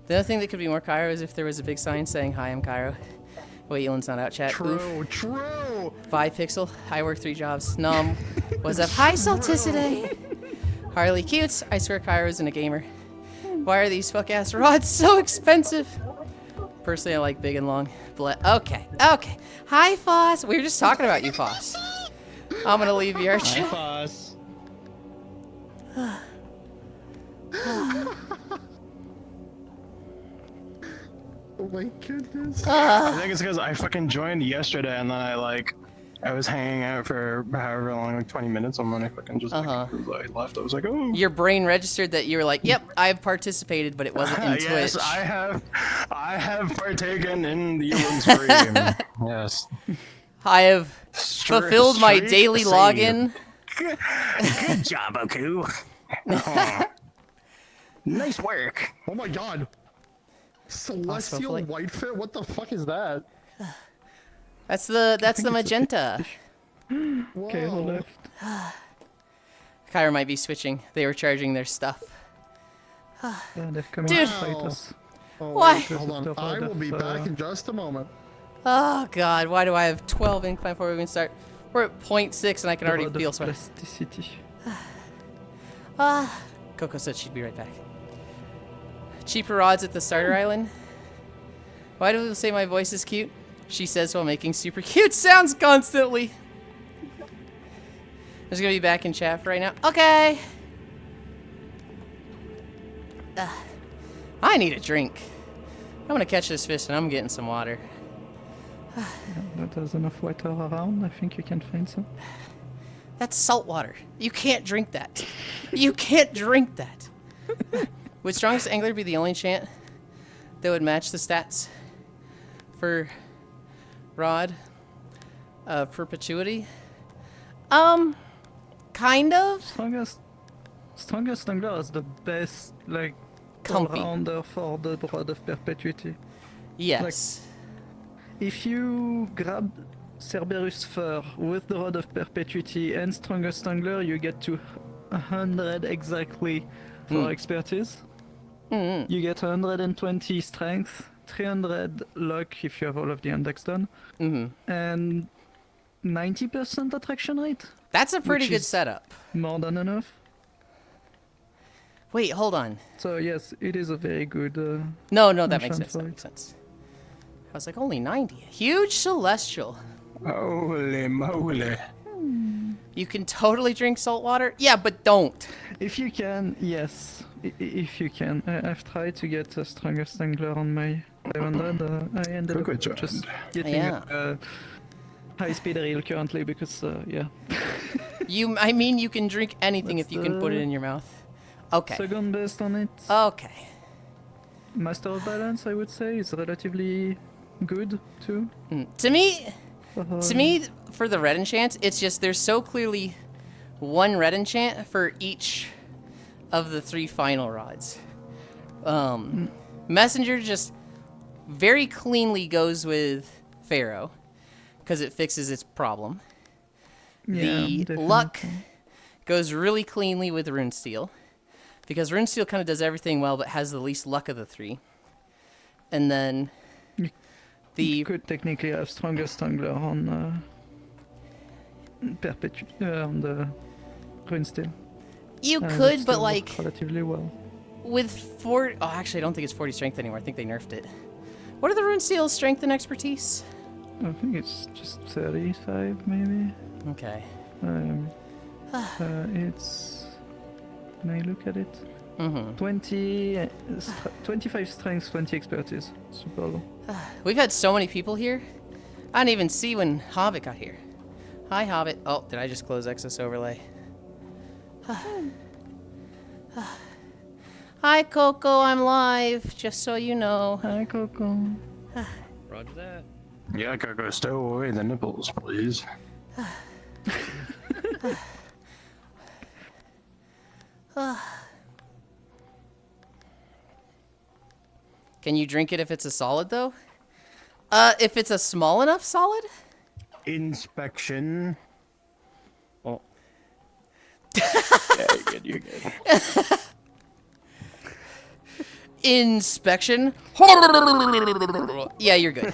The other thing that could be more Cairo is if there was a big sign saying, hi, I'm Cairo. Wait, Yulin's not out, chat. Oof. True. 5 pixel. I work 3 jobs. Nom. What's up? Hi, Salticity. Harley Cutes. I swear Cairo isn't a gamer. Why are these fuck-ass rods so expensive? Personally, I like big and long. Okay. Hi, Foss. We were just talking about you, Foss. I'm gonna leave your Hi, chat. boss. Oh my goodness. Ah. I think it's because I fucking joined yesterday and then I was hanging out for however long, like 20 minutes, and then I fucking just like, I left. I was like, oh. Your brain registered that you were like, yep, I've participated, but it wasn't in Yes, Twitch. I have partaken in the Yulind stream. Yes. I have fulfilled my Streak daily saved. login. Good job, Aku. Oh. Nice work. Oh my god. Celestial hopefully. Whitefit? What the fuck is that? That's the magenta. Okay, hold Whoa. left. Kyra might be switching. They were charging their stuff. Yeah, they're coming Dude. to fight us. Oh, Why? wait, hold on. Stuff I out will be of, back in just a moment. Oh god, why do I have 12 incline before we even start? We're at 0.6 and I can already Rod of feel sweat. plasticity. Coco said she'd be right back. Cheaper rods at the starter island. Why do people say my voice is cute? She says while making super cute sounds constantly. I'm just gonna be back in chat for right now. Okay. Hi, I need a drink. I'm gonna catch this fish and I'm getting some water. That there's enough water around. I think you can find some. That's salt water. You can't drink that. You can't drink that. Would Strongest Angler be the only enchant that would match the stats for Rod of Perpetuity? Kind of. Strongest Angler is the best, like, Comfy. all-rounder for the Rod of Perpetuity. Yes. If you grab Cerberus Fur with the Rod of Perpetuity and Strongest Angler, you get to 100 exactly for expertise. You get 120 strength, 300 luck if you have all of the index done, and 90% attraction rate. That's a pretty which good is setup. More than enough. Wait, hold on. So yes, it is a very good. No, that makes enchant sense. That fight. makes sense. I was like, only 90. Huge Celestial. Holy moly. You can totally drink salt water? Yeah, but don't. If you can, yes. If you can. I've tried to get a Strongest Angler on my 500. I ended up Good just job. getting Yeah. a high-speed reel currently because, yeah. I mean, you can drink anything That's if you can put it the in your mouth. Okay. Second best on it. Okay. Master of Balance, I would say, is relatively good too. To me, for the red enchant, it's just there's so clearly one red enchant for each of the 3 final rods. Messenger just very cleanly goes with Pharaoh because it fixes its problem. The definitely. luck goes really cleanly with Runesteel because Runesteel kind of does everything well but has the least luck of the 3. And then You could technically have Strongest Angler on on the Runesteel. you and could, it but still like works relatively well. with 40... Oh, actually, I don't think it's 40 strength anymore. I think they nerfed it. What are the Runeseal's strength and expertise? I think it's just 35 maybe. Okay. It's. Can I look at it? Mm-hmm. 25 strength, 20 expertise. Super low. We've had so many people here. I didn't even see when Hobbit got here. Hi, Hobbit. Oh, did I just close Excess Overlay? Hi, Coco. I'm live, just so you know. Hi, Coco. Roger that. Yeah, Coco, stow away the nipples, please. Can you drink it if it's a solid, though? If it's a small enough solid? Inspection. Oh. Yeah, you're good. Inspection? Yeah, you're good.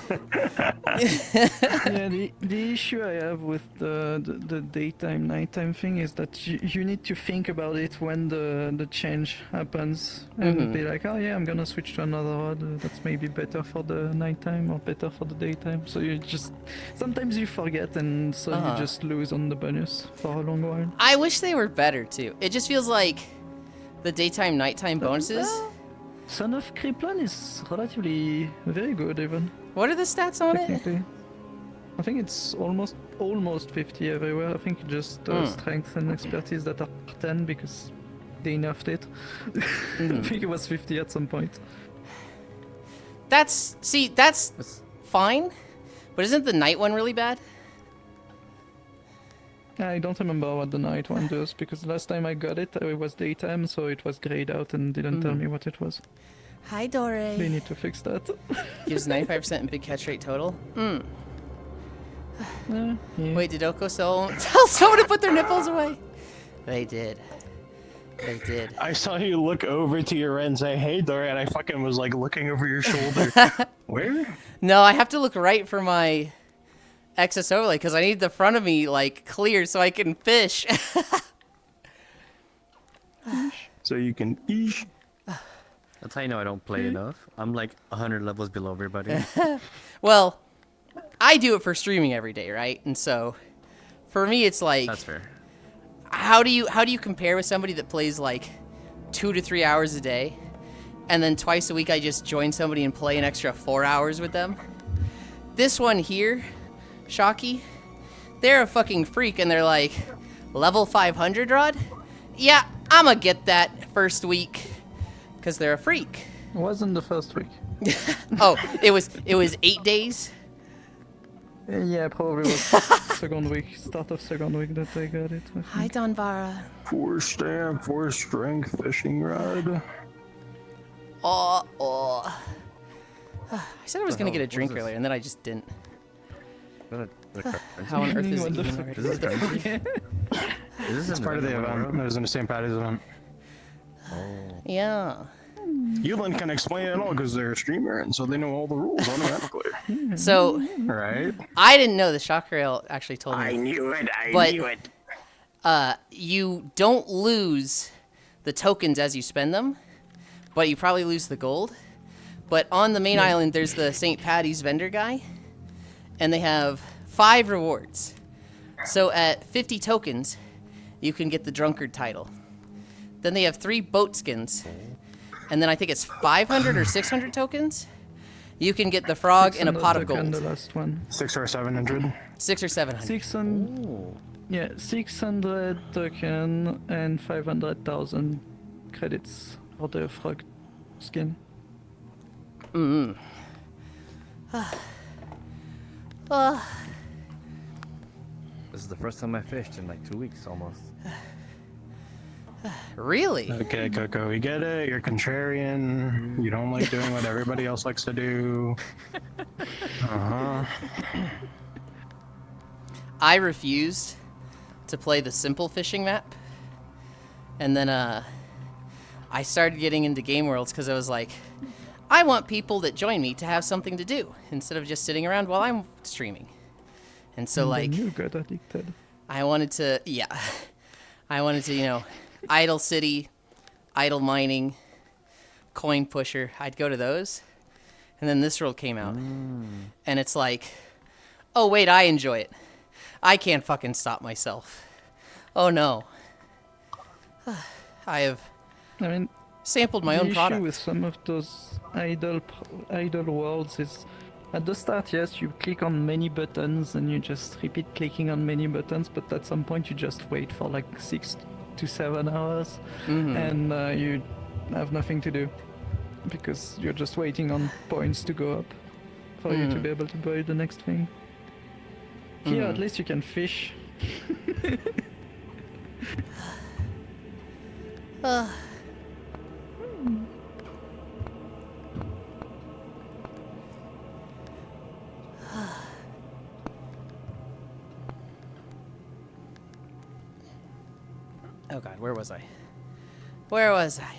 Yeah, the issue I have with the daytime nighttime thing is that you need to think about it when the change happens and be like, oh yeah, I'm gonna switch to another rod that's maybe better for the nighttime or better for the daytime. So you just sometimes you forget and so you just lose on the bonus for a long while. I wish they were better, too. It just feels like the daytime nighttime bonuses. Son of Kriplin is relatively very good even. What are the stats on it? Technically. I think it's almost 50 everywhere. I think just strength and expertise that are 10 because they nerfed it. I think it was 50 at some point. That's fine, but isn't the night one really bad? I don't remember what the night one does because last time I got it, it was daytime, so it was grayed out and didn't tell me what it was. Hi, Dore. They need to fix that. Gives 95% in big catch rate total. Yeah. Wait, did Oko tell someone to put their nipples away? They did. They did. I saw you look over to your right and say, hey, Dora, and I fucking was like looking over your shoulder. Where? No, I have to look right for my excess overlay because I need the front of me like clear so I can fish. So you can eesh. That's how you know I don't play enough. I'm like 100 levels below everybody. Well, I do it for streaming every day, right? And so for me it's like That's fair. how do you compare with somebody that plays like 2 to 3 hours a day and then twice a week I just join somebody and play an extra 4 hours with them. This one here, Shocky, they're a fucking freak, and they're like, level 500, Rod? Yeah, I'ma get that first week, because they're a freak. It wasn't the first week. Oh, it was 8 days? Yeah, probably was second week, start of second week that I got it. Hi, Donvara. 4 stamp, 4 strength fishing rod. Oh. I said I was gonna get a drink this? earlier, and then I just didn't. The How on earth is What it the even fuck? already? Is this currency? Is this It's in part of the regular event. road? It was in the St. Patty's event. Yeah. Yulind can explain it all because they're a streamer, and so they know all the rules automatically. So, Right? I didn't know the Shock Rail actually told me. knew it. But- knew it. You don't lose the tokens as you spend them, but you probably lose the gold. But on the main island, there's the St. Patty's vendor guy, and they have 5 rewards. So at 50 tokens, you can get the drunkard title. Then they have 3 boat skins, and then I think it's 500 or 600 tokens. You can get the frog and a pot of 600 token, gold. The last one. 600 or 700. 6 or 700. 600. Yeah, 600 token and 500,000 credits for the frog skin. This is the first time I fished in like 2 weeks almost. Really? Okay, Coco, we get it. You're contrarian. You don't like doing what everybody else likes to do. I refused to play the simple fishing map. And then I started getting into game worlds because I was like, I want people that join me to have something to do instead of just sitting around while I'm streaming. And so like Then you got addicted. I wanted to, you know, Idle City, Idle Mining, Coin Pusher. I'd go to those. And then this world came out. And it's like, oh wait, I enjoy it. I can't fucking stop myself. Oh no. I have I mean, sampled my the own issue product. with some of those idle worlds is at the start, yes, you click on many buttons and you just repeat clicking on many buttons, but at some point you just wait for like 6 to 7 hours and you have nothing to do because you're just waiting on points to go up for you to be able to buy the next thing. Here, at least you can fish. Oh god, where was I? Where was I?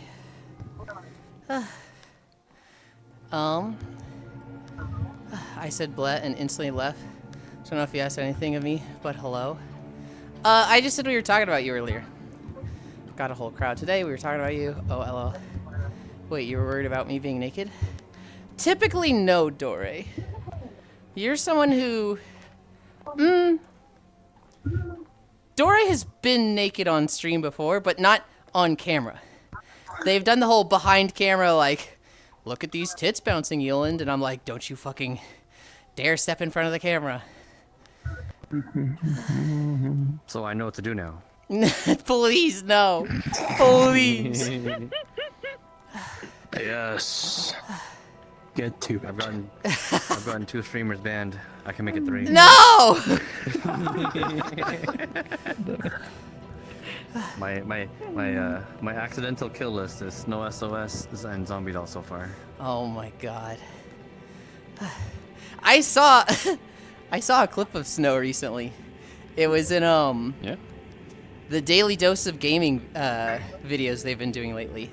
I said bleh and instantly left. Don't know if you asked anything of me, but hello. I just said we were talking about you earlier. Got a whole crowd today. We were talking about you. Oh, LL. Wait, you were worried about me being naked? Typically, no, Dore. You're someone who... Dore has been naked on stream before, but not on camera. They've done the whole behind camera, like, look at these tits bouncing, Yulind, and I'm like, don't you fucking dare step in front of the camera. So I know what to do now. Please, no. Please. Yes. Get to I've gotten 2 streamers banned. I can make it 3. No! My accidental kill list is Snow SOS and Zombie Doll so far. Oh my god. I saw a clip of Snow recently. It was in Yeah. the Daily Dose of Gaming videos they've been doing lately.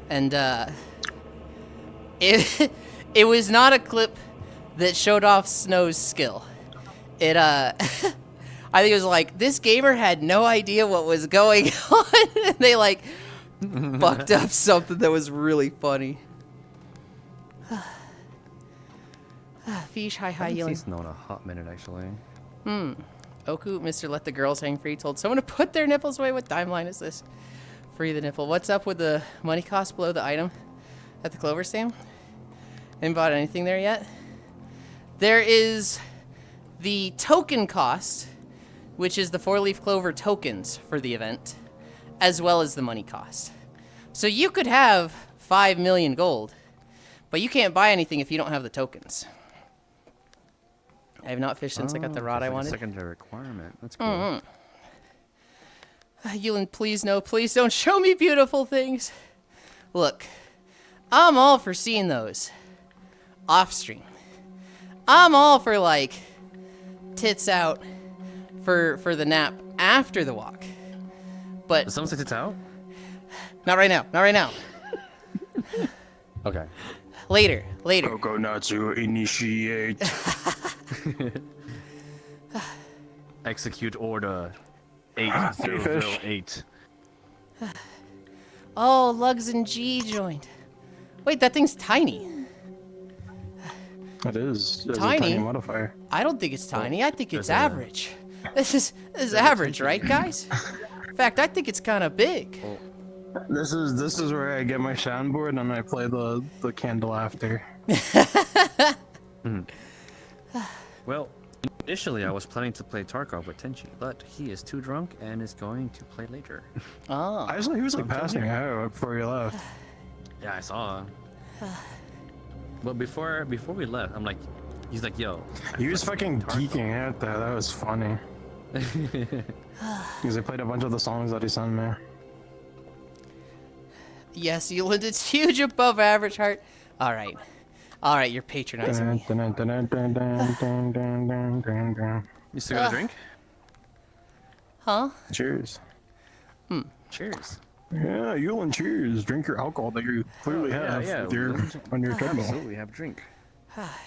And it was not a clip that showed off Snow's skill. It I think it was like, this gamer had no idea what was going on. And they like fucked up something that was really funny. Fish, hi, I hi, haven't seen Yulind. Snow in a hot minute actually. Oku, Mr. Let the Girls Hang Free, told someone to put their nipples away. What timeline is this? Free the nipple. What's up with the money cost below the item? At the Clover stand? Haven't bought anything there yet? There is the token cost, which is the 4-leaf clover tokens for the event, as well as the money cost. So you could have 5 million gold, but you can't buy anything if you don't have the tokens. I have not fished since I got the rod I wanted. Secondary requirement. That's cool. Yulind, please no, please don't show me beautiful things. Look, I'm all for seeing those off stream. I'm all for like tits out for the nap after the walk. But Does someone say tits out? not right now. Not right now. Okay. Later. Kokonatsu initiate. Execute order 8008. Oh, Lugs and G joined. Wait, that thing's tiny. It is. It's Tiny? a tiny modifier. I don't think it's tiny. I think it's there's a- average. This is average, right, guys? In fact, I think it's kind of big. This is where I get my soundboard and I play the candle after. Well, initially I was planning to play Tarkov with Tenchi, but he is too drunk and is going to play later. Oh. I saw he was like passing out before you left. Yeah, I saw. But before we left, I'm like, he's like, yo. He was fucking geeking out there. That was funny. Because I played a bunch of the songs that he sent me. Yes, Yulind, it's huge above average heart. All right, you're patronizing me. You still got a drink? Huh? Cheers. Cheers. Yeah, Yulind, cheers. Drink your alcohol that you clearly have yeah, with your, on your treadmill. Absolutely, have a drink.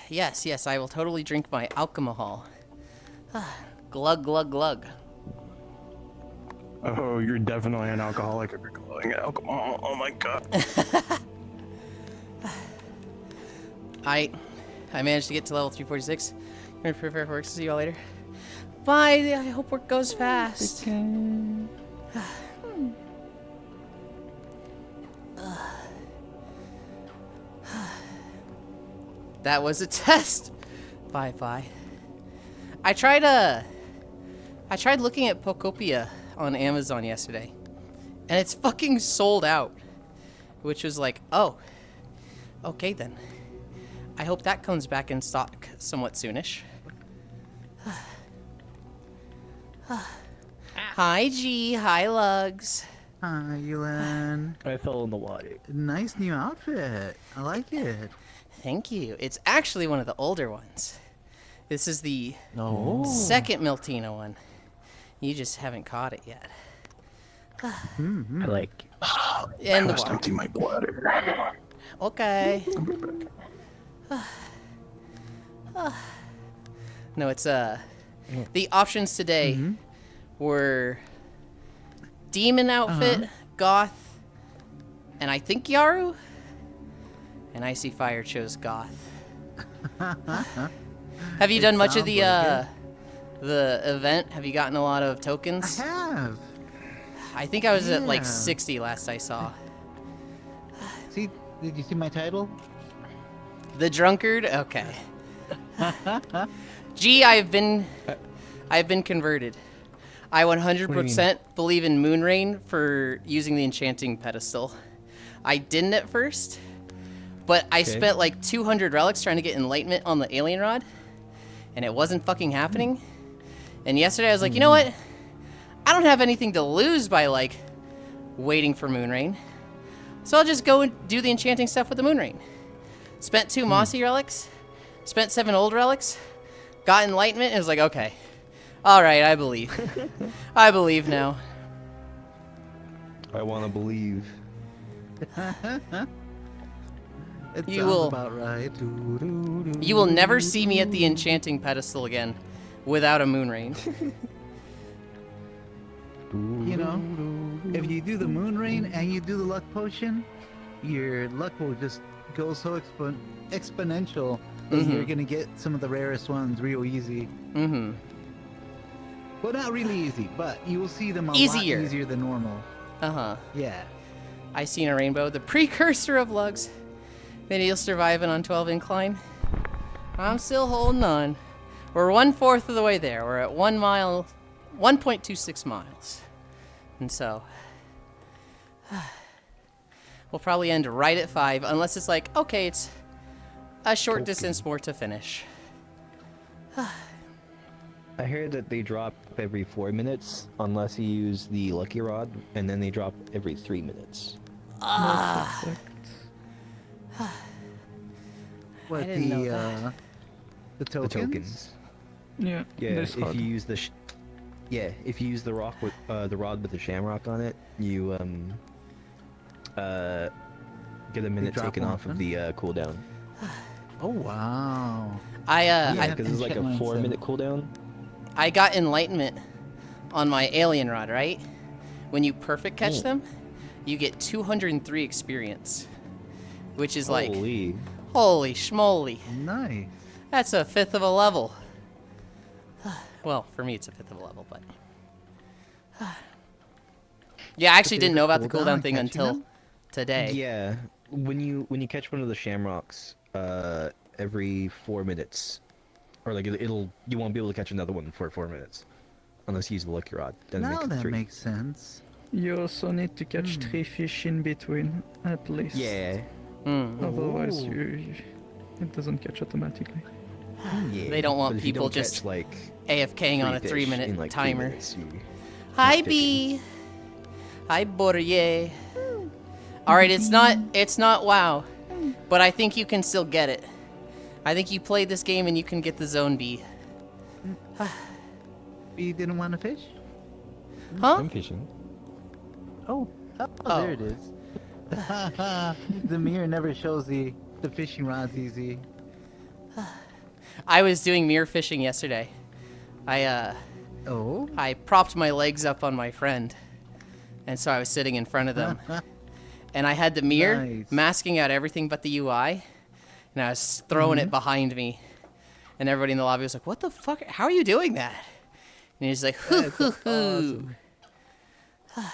Yes, I will totally drink my alcohol. Glug, glug, glug. Oh, you're definitely an alcoholic if you're glowing at alcohol. Oh my god. I managed to get to level 346. I'm gonna prepare for work. See you all later. Bye. I hope work goes fast. That was a test. Bye. I tried looking at Pokopia on Amazon yesterday, and it's fucking sold out. Which was like, oh, okay then. I hope that comes back in stock somewhat soonish. Hi G, hi Lugs. Hi, Yulind. I fell in the water. Nice new outfit. I like it. Thank you. It's actually one of the older ones. This is the Oh. second Miltina one. You just haven't caught it yet. I like. In the Must water. empty my bladder. Okay. No, it's the options today were demon outfit, goth, and I think Yaru. And Icy Fire chose goth. Have you done much of sounds the event? Have you gotten a lot of tokens? I have. I think I was at like Yeah. 60 last I saw. See, did you see my title? The drunkard? Okay. Gee, I've been converted. I 100% believe in Moonrain for using the enchanting pedestal. I didn't at first, but I spent like 200 relics trying to get enlightenment on the alien rod, and it wasn't fucking happening. And yesterday I was like, you know what? I don't have anything to lose by like waiting for Moonrain, so I'll just go and do the enchanting stuff with the Moonrain. Spent 2 mossy relics, spent 7 old relics, got enlightenment, and was like, okay, all right, I believe. I believe now. I want to believe. It You sounds will- about right. You will never see me at the enchanting pedestal again without a Moonrain. You know, if you do the moon rain and you do the luck potion, your luck will just go so exponential that you're gonna get some of the rarest ones real easy. Mm-hmm. Well, not really easy, but you will see them a Easier. lot easier than normal. Uh-huh. Yeah. I seen a rainbow, the precursor of lugs. Maybe you'll survive it on 12 incline. I'm still holding on. We're 1/4 of the way there. We're at 1 mile, 1.26 miles. And so, we'll probably end right at 5, unless it's like, okay, it's a short distance more to finish. I heard that they drop every 4 minutes unless you use the lucky rod, and then they drop every 3 minutes. What, didn't know that. The tokens? The tokens. Yeah. Yeah, this if hard. you use the if you use the rock with the rod with the shamrock on it, you get a minute drop taken one off of of the cooldown. Oh, wow. Yeah, because it's like a 4-minute cooldown. I got enlightenment on my alien rod, right? When you perfect catch them, you get 203 experience, which is like, holy schmoly. Nice. That's a 5th of a level. Well, for me, it's a 5th of a level, but. Yeah, I actually there's didn't a know about the cooldown cooldown on thing catching until them? today. Yeah, when you catch one of the shamrocks, every 4 minutes, or like you won't be able to catch another one for 4 minutes, unless you use the lucky rod. Then it Now makes it that 3. makes sense. You also need to catch 3 fish in between, at least. Yeah. Otherwise, it doesn't catch automatically. Yeah. They don't want But if you people don't just catch, like AFKing on a 3 fish 3-minute in, like, 3 timer. minutes, Hi, not B. Hi, Borye. All right, it's not WoW, but I think you can still get it. I think you played this game and you can get the zone B. You didn't want to fish? Huh? I'm fishing. Oh, Oh. there it is. The mirror never shows the fishing rods easy. I was doing mirror fishing yesterday. Oh? I propped my legs up on my friend, and so I was sitting in front of them. And I had the mirror Nice. masking out everything but the UI, and I was throwing it behind me. And everybody in the lobby was like, "What the fuck? How are you doing that?" And he's like, "Hoo That's hoo hoo." awesome.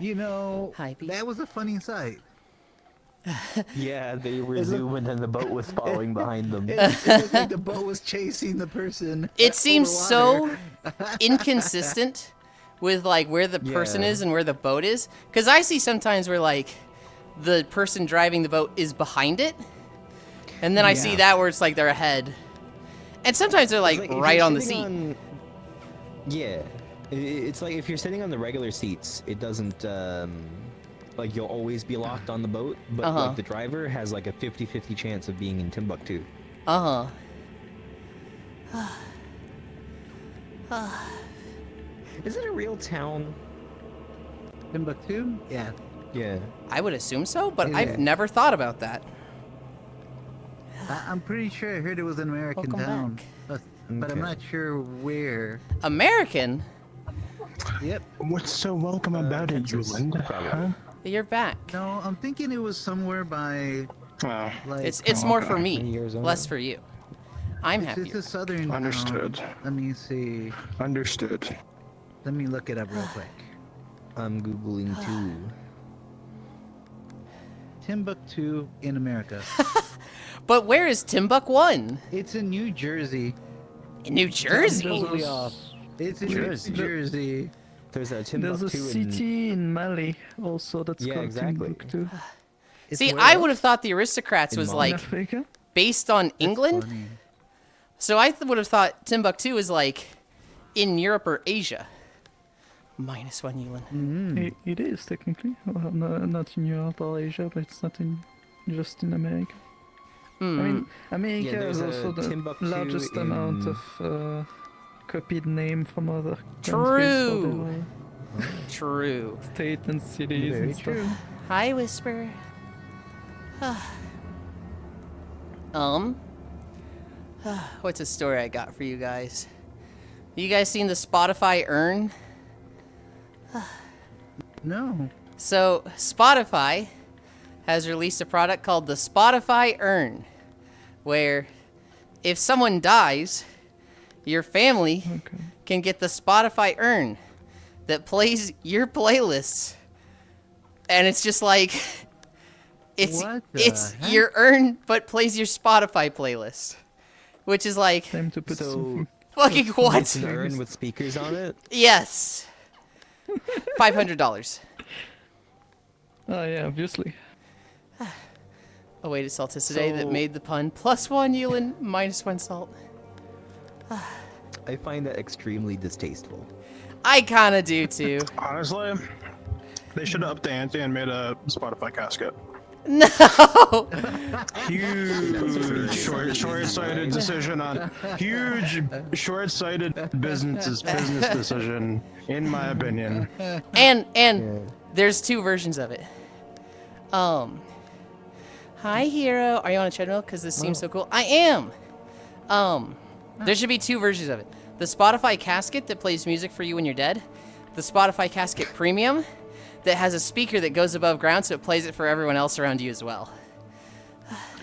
You know, Hi, B. that was a funny sight. Yeah, they were zooming and the boat was following behind them. It looked like the boat was chasing the person. It seems over so inconsistent with like where the person Yeah. is and where the boat is. Because I see sometimes where like the person driving the boat is behind it, and then I see Yeah. that where it's like they're ahead, and sometimes they're like, It's if right you're on the sitting seat. Yeah, it's like if you're sitting on the regular seats, it doesn't like you'll always be locked on the boat, but Uh-huh. like the driver has like a 50-50 chance of being in Timbuktu. Uh Is it a real town? Timbuktu? Yeah. Yeah. I would assume so, but Yeah. I've never thought about that. I'm pretty sure I heard it was an American Welcome town. back. But I'm Okay. not sure where. American, Yep. What's so welcome about it, Yulind? Huh? you're back. No, I'm thinking it was somewhere by Oh, like. It's more for me, Arizona. less for you. I'm It's happier. a southern town. Understood. Let me see. understood. Let me look it up real quick. I'm googling too. Timbuktu in America. But where is Timbuk 1? It's in New Jersey. In New Jersey? Totally off. It's in Jersey. New Jersey. There's a There's Timbuktu a city in Mali also that's Yeah, called exactly. Timbuktu. It's See, where I else? would have thought the Aristocrats In was Mali. In like Africa? based on That's England. funny. So I would have thought Timbuktu was like in Europe or Asia. -1 Yulind. It is technically. Well, no, not in Europe or Asia, but it's not in just in America. I mean, America there's has a also the Timbuktu largest amount in- of copied name from other True. countries for their True. state and cities Very and stuff. true. Hi, Whisper. What's a story I got for you guys? You guys seen the Spotify urn? No. So, Spotify has released a product called the Spotify Urn, where if someone dies, your family Okay. can get the Spotify Urn that plays your playlists. And it's just like It's What the heck? your urn, but plays your Spotify playlist, which is like Time to put So some. fucking it's what? an urn with speakers on it. Yes, $500. Oh yeah, obviously. A way to saltice today that So- made the pun. +1 Yulind, -1 salt. I find that extremely distasteful. I kind of do too. Honestly, they should have upped the ante and made a Spotify casket. No. Huge short-sighted decision on huge short-sighted business decision, in my opinion. And there's 2 versions of it. Hi hero, are you on a treadmill? Because this seems so cool. I am. There should be 2 versions of it. The Spotify casket that plays music for you when you're dead. The Spotify casket premium that has a speaker that goes above ground so it plays it for everyone else around you as well.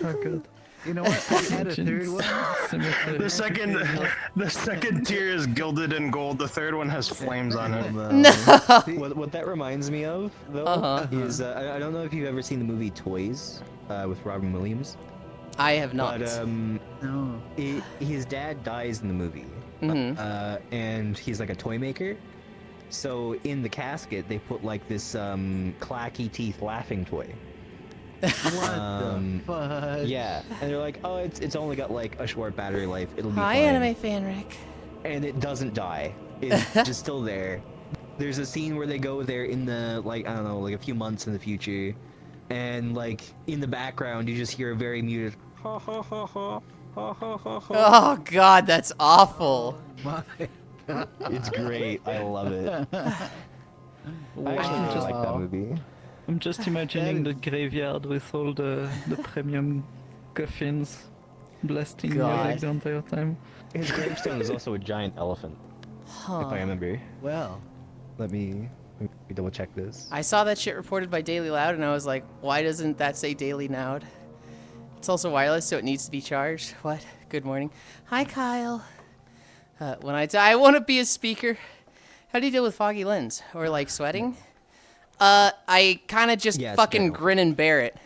Oh god. You know what? I had a third one. Cemetery. The second tier is gilded in gold. The third one has flames on it. What that reminds me of, though, is I don't know if you've ever seen the movie Toys with Robin Williams. I have not. But No. his dad dies in the movie, and he's like a toy maker. So in the casket, they put like this clacky teeth laughing toy. What the fuck? Yeah, and they're like, oh, it's only got like a short battery life. It'll be Hi, fine. anime fan Rick. And it doesn't die. It's just still there. There's a scene where they go there in the like I don't know, like a few months in the future, and like in the background you just hear a very muted ha ha ha ha ha ha ha ha. Oh god, that's awful. My God. It's great. I love it. I actually Wow. really like that movie. I'm just imagining the graveyard with all the premium coffins blasting God. music the entire time. His gravestone is also a giant elephant, if I remember. Well, Let me double check this. I saw that shit reported by Daily Loud and I was like, why doesn't that say Daily Loud? It's also wireless, so it needs to be charged. What? Good morning. Hi, Kyle. When I die, I want to be a speaker. How do you deal with foggy lens? Or like sweating? I kind of just Yeah, it's fucking terrible. grin and bear it.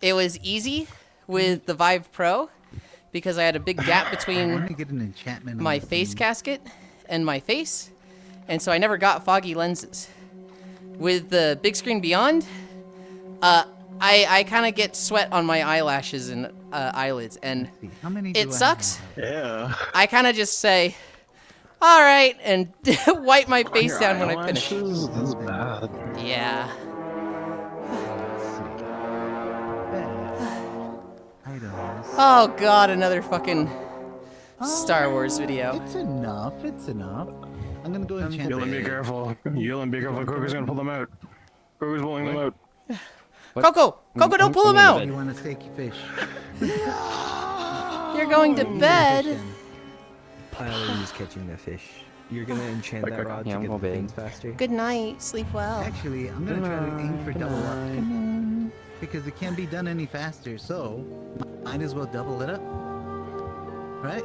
It was easy with the Vive Pro because I had a big gap I between want to get an enchantment on my this face thing. casket and my face, and so I never got foggy lenses. With the big screen beyond, I kind of get sweat on my eyelashes and eyelids, and How many do I it sucks. have? Yeah. I kind of just say, all right, and wipe my face down when I finish. Eyelashes? That's bad. Yeah. Let's see. Bad. Items. Oh god, another fucking Star Wars video. It's enough. It's enough. I'm gonna go enchant. Yulind, be careful. Yulind, be careful. Coco's gonna pull them out. Coco's pulling them out. Coco, don't pull him out. You want a steaky fish? You're going to bed. Pilot is catching the fish. You're gonna enchant that rod Yeah, to I'm get going the big. things faster? Good night. Sleep well. Actually, I'm gonna try to aim for double up because it can't be done any faster. So, might as well double it up, right?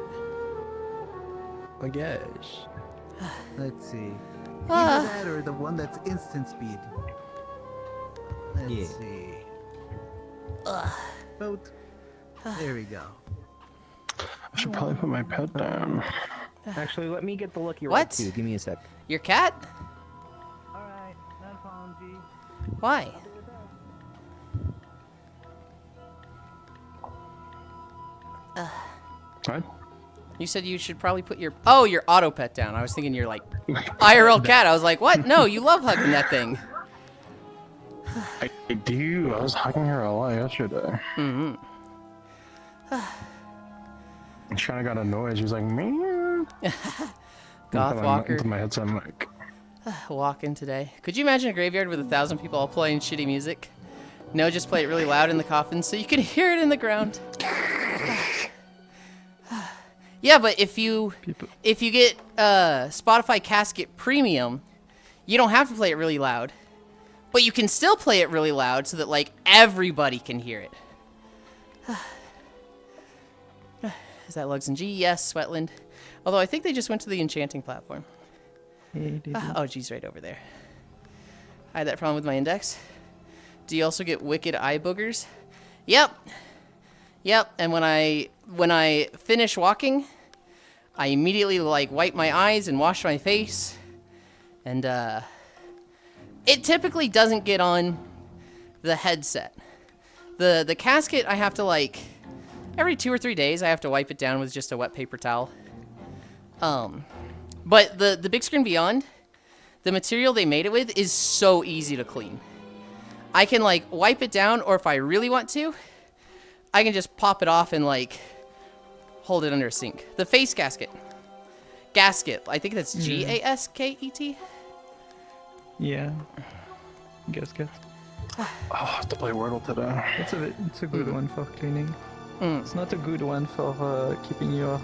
Oh gosh. Let's see. Ah. Either that or the one that's instant speed. Let's Yeah. see. Boat. There we go. I should probably put my pet down. Actually, let me get the lucky What? rod too. Give me a sec. Your cat? Alright, not problem, G. Why? What? You said you should probably put your your auto pet down. I was thinking you're like IRL cat. I was like, what? No, you love hugging that thing. I do. I was hugging her a lot yesterday. Mm-hmm. And she kind of got annoyed. She was like, meow. Goth walker Into my headset, I'm like, walking today. Could you imagine a graveyard with 1,000 people all playing shitty music? No, just play it really loud in the coffin so you can hear it in the ground. Yeah, but if you get Spotify Casket Premium, you don't have to play it really loud. But you can still play it really loud so that like everybody can hear it. Is that Lugs and G? Yes, Sweatland. Although I think they just went to the enchanting platform. Oh, G's right over there. I had that problem with my index. Do you also get wicked eye boogers? Yep. Yep. And when I finish walking, I immediately like wipe my eyes and wash my face. And it typically doesn't get on the headset. The casket, I have to like every 2 or 3 days I have to wipe it down with just a wet paper towel. But the big screen beyond, the material they made it with is so easy to clean. I can like wipe it down, or if I really want to, I can just pop it off and like hold it under a sink. The face gasket. I think that's Gasket. Yeah. Gasket. I'll have to play Wordle today. It's a good one for cleaning. It's not a good one for keeping your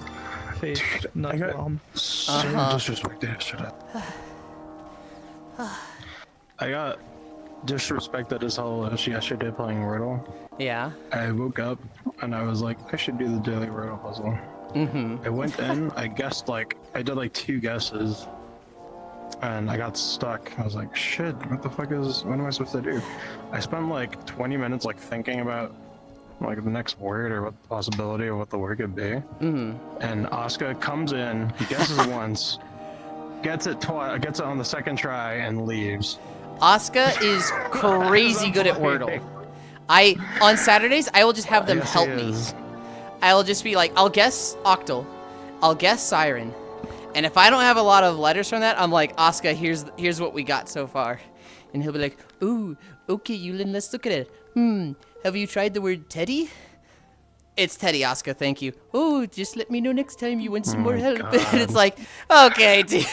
face not warm. So disrespected yesterday. I got disrespected as hell yesterday playing Wordle. Yeah. I woke up and I was like, I should do the daily Wordle puzzle. I went in, I guessed I did like 2 guesses. And I got stuck. I was like, shit, what am I supposed to do? I spent like 20 minutes like thinking about like the next word or what the possibility of what the word could be. And Oscar comes in, he guesses once, gets it on the second try and leaves. Oscar is crazy good at Wordle. On Saturdays, I will just have them help me. I will just be like, I'll guess octal, I'll guess siren. And if I don't have a lot of letters from that, I'm like, Oscar, here's what we got so far. And he'll be like, ooh, okay, Yulind, let's look at it. Have you tried the word Teddy? It's Teddy, Oscar, thank you. Oh, just let me know next time you want some more help. And it's like, okay, dude.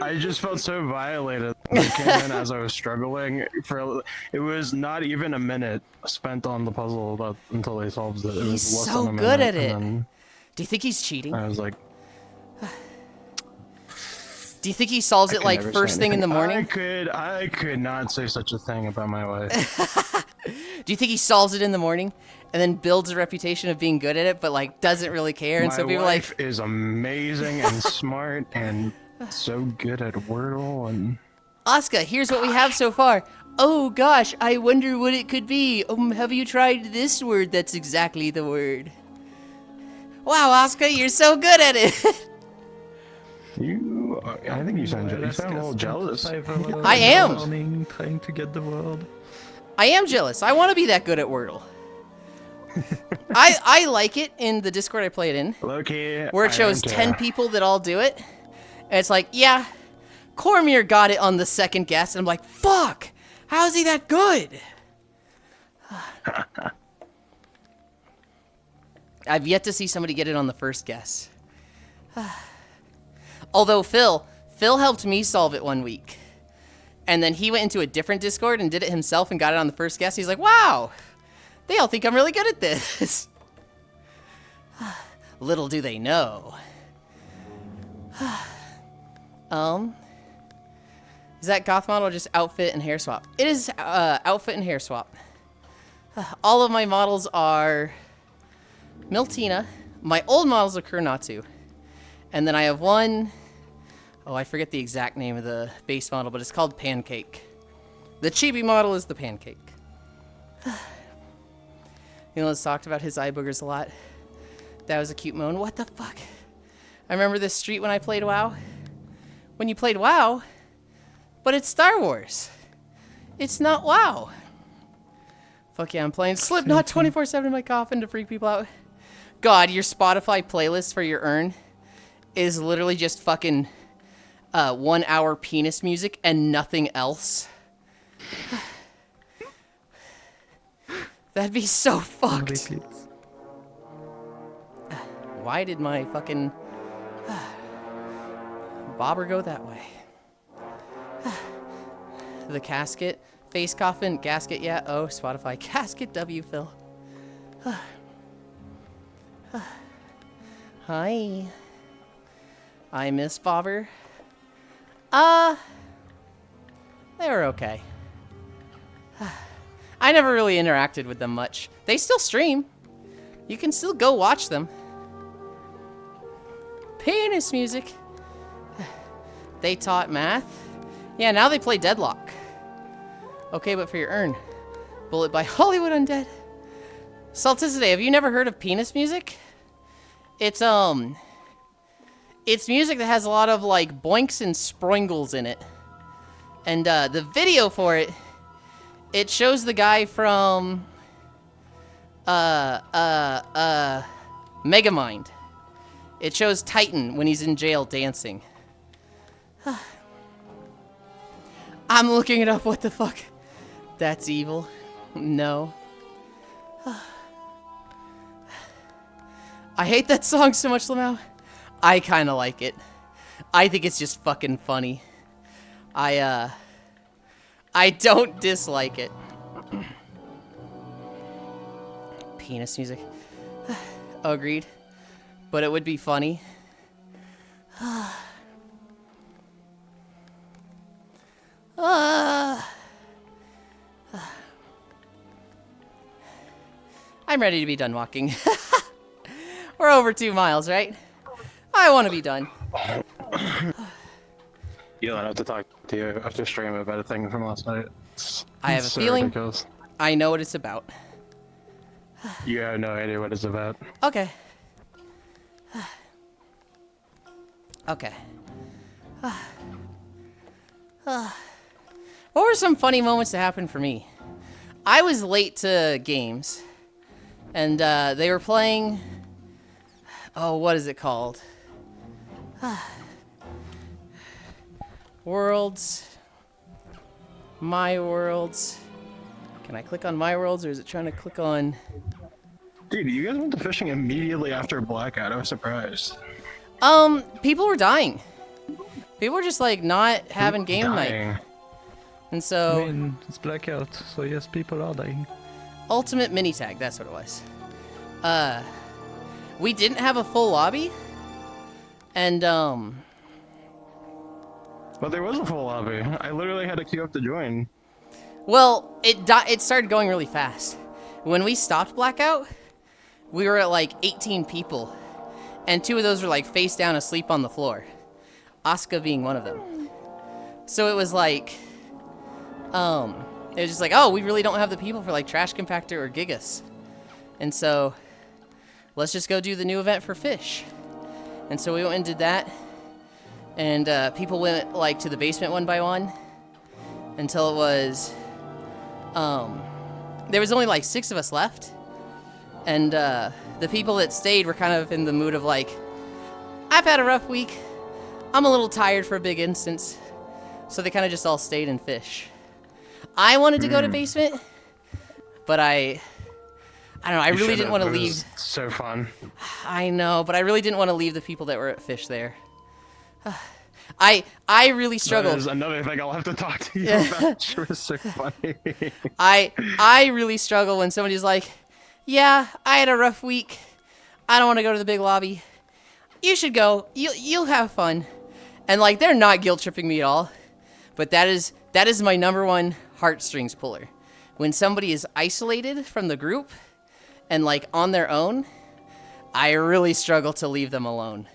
I just felt so violated. I came in as I was struggling. It was not even a minute spent on the puzzle until they solved it. It was He's less so than a good minute, at it. and then Do you think he's cheating? I was like, Do you think he solves it like never first say thing in the anything. morning? I could not say such a thing about my wife. Do you think he solves it in the morning and then builds a reputation of being good at it, but like doesn't really care? And so people My wife like, is amazing and smart and so good at Wordle and. Oscar, here's what we have so far. Oh gosh, I wonder what it could be. Have you tried this word that's exactly the word? Wow, Oscar, you're so good at it. I think you sound a little jealous. I am. Morning, trying to get the world. I am jealous. I want to be that good at Wordle. I like it in the Discord I play it in, Low-key, where it shows 10 people that all do it. And it's like, yeah, Cormier got it on the second guess. And I'm like, fuck, how is he that good? I've yet to see somebody get it on the first guess. Although Phil helped me solve it one week. And then he went into a different Discord and did it himself and got it on the first guess. He's like, wow, they all think I'm really good at this. Little do they know. Is that goth model or just outfit and hair swap? It is outfit and hair swap. All of my models are Miltina. My old models are Kuronatu. And then I have one, I forget the exact name of the base model, but it's called Pancake. The chibi model is the Pancake. Yulind talked about his eye boogers a lot. That was a cute moan. What the fuck? I remember this street when I played WoW. When you played WoW, but it's Star Wars. It's not WoW. Fuck yeah, I'm playing Slipknot 24/7 in my coffin to freak people out. God, your Spotify playlist for your urn is literally just fucking 1 hour penis music and nothing else. That'd be so fucked. Why did my fucking bobber go that way? The casket, face coffin, gasket, yeah. Oh, Spotify, casket W, Phil. Hi. I miss Bobber. They were okay. I never really interacted with them much. They still stream. You can still go watch them. Penis music. They taught math. Yeah, now they play Deadlock. Okay, but for your urn. Bullet by Hollywood Undead. Salticity, have you never heard of penis music? It's music that has a lot of like boinks and sproingles in it. And the video for it, it shows the guy from Megamind. It shows Titan when he's in jail dancing. I'm looking it up, what the fuck? That's evil. No. I hate that song so much, Lamau. I kinda like it. I think it's just fucking funny. I don't dislike it. Penis music. Agreed. But it would be funny. I'm ready to be done walking. We're over 2 miles, right? I want to be done. You'll have to talk to you after stream about a thing from last night. I have a so feeling ridiculous. I know what it's about. You have no idea what it's about. Okay. Okay. What were some funny moments that happened for me? I was late to games, and they were playing... Oh, what is it called? Worlds. My Worlds. Can I click on My Worlds, or is it trying to click on... Dude, you guys went to fishing immediately after blackout. I was surprised. People were dying. People were just, like, not having game night. Dying. And so... I mean, it's blackout, so yes, people are dying. Ultimate mini tag, that's what it was. We didn't have a full lobby, and Well, there was a full lobby. I literally had to queue up to join. well, it started going really fast. When we stopped blackout, we were at like 18 people, and 2 of those were like face down asleep on the floor. Asuka being one of them. So it was like, it was just like, oh, we really don't have the people for like Trash Compactor or Gigas, and so let's just go do the new event for fish. And so we went and did that, and people went like to the basement one by one until it was there was only like 6 of us left, and the people that stayed were kind of in the mood of like, I've had a rough week, I'm a little tired for a big instance, so they kind of just all stayed and fish. I wanted to go to basement, but I don't know, I really didn't want to leave. It was so fun. I know, but I really didn't want to leave the people that were at fish there. I really That struggled. is another thing I'll have to talk to you about. It was so funny. I really struggle when somebody's like, yeah, I had a rough week. I don't want to go to the big lobby. You should go. You'll have fun. And like, they're not guilt tripping me at all. But that is my #1 heartstrings puller. When somebody is isolated from the group and like on their own, I really struggle to leave them alone.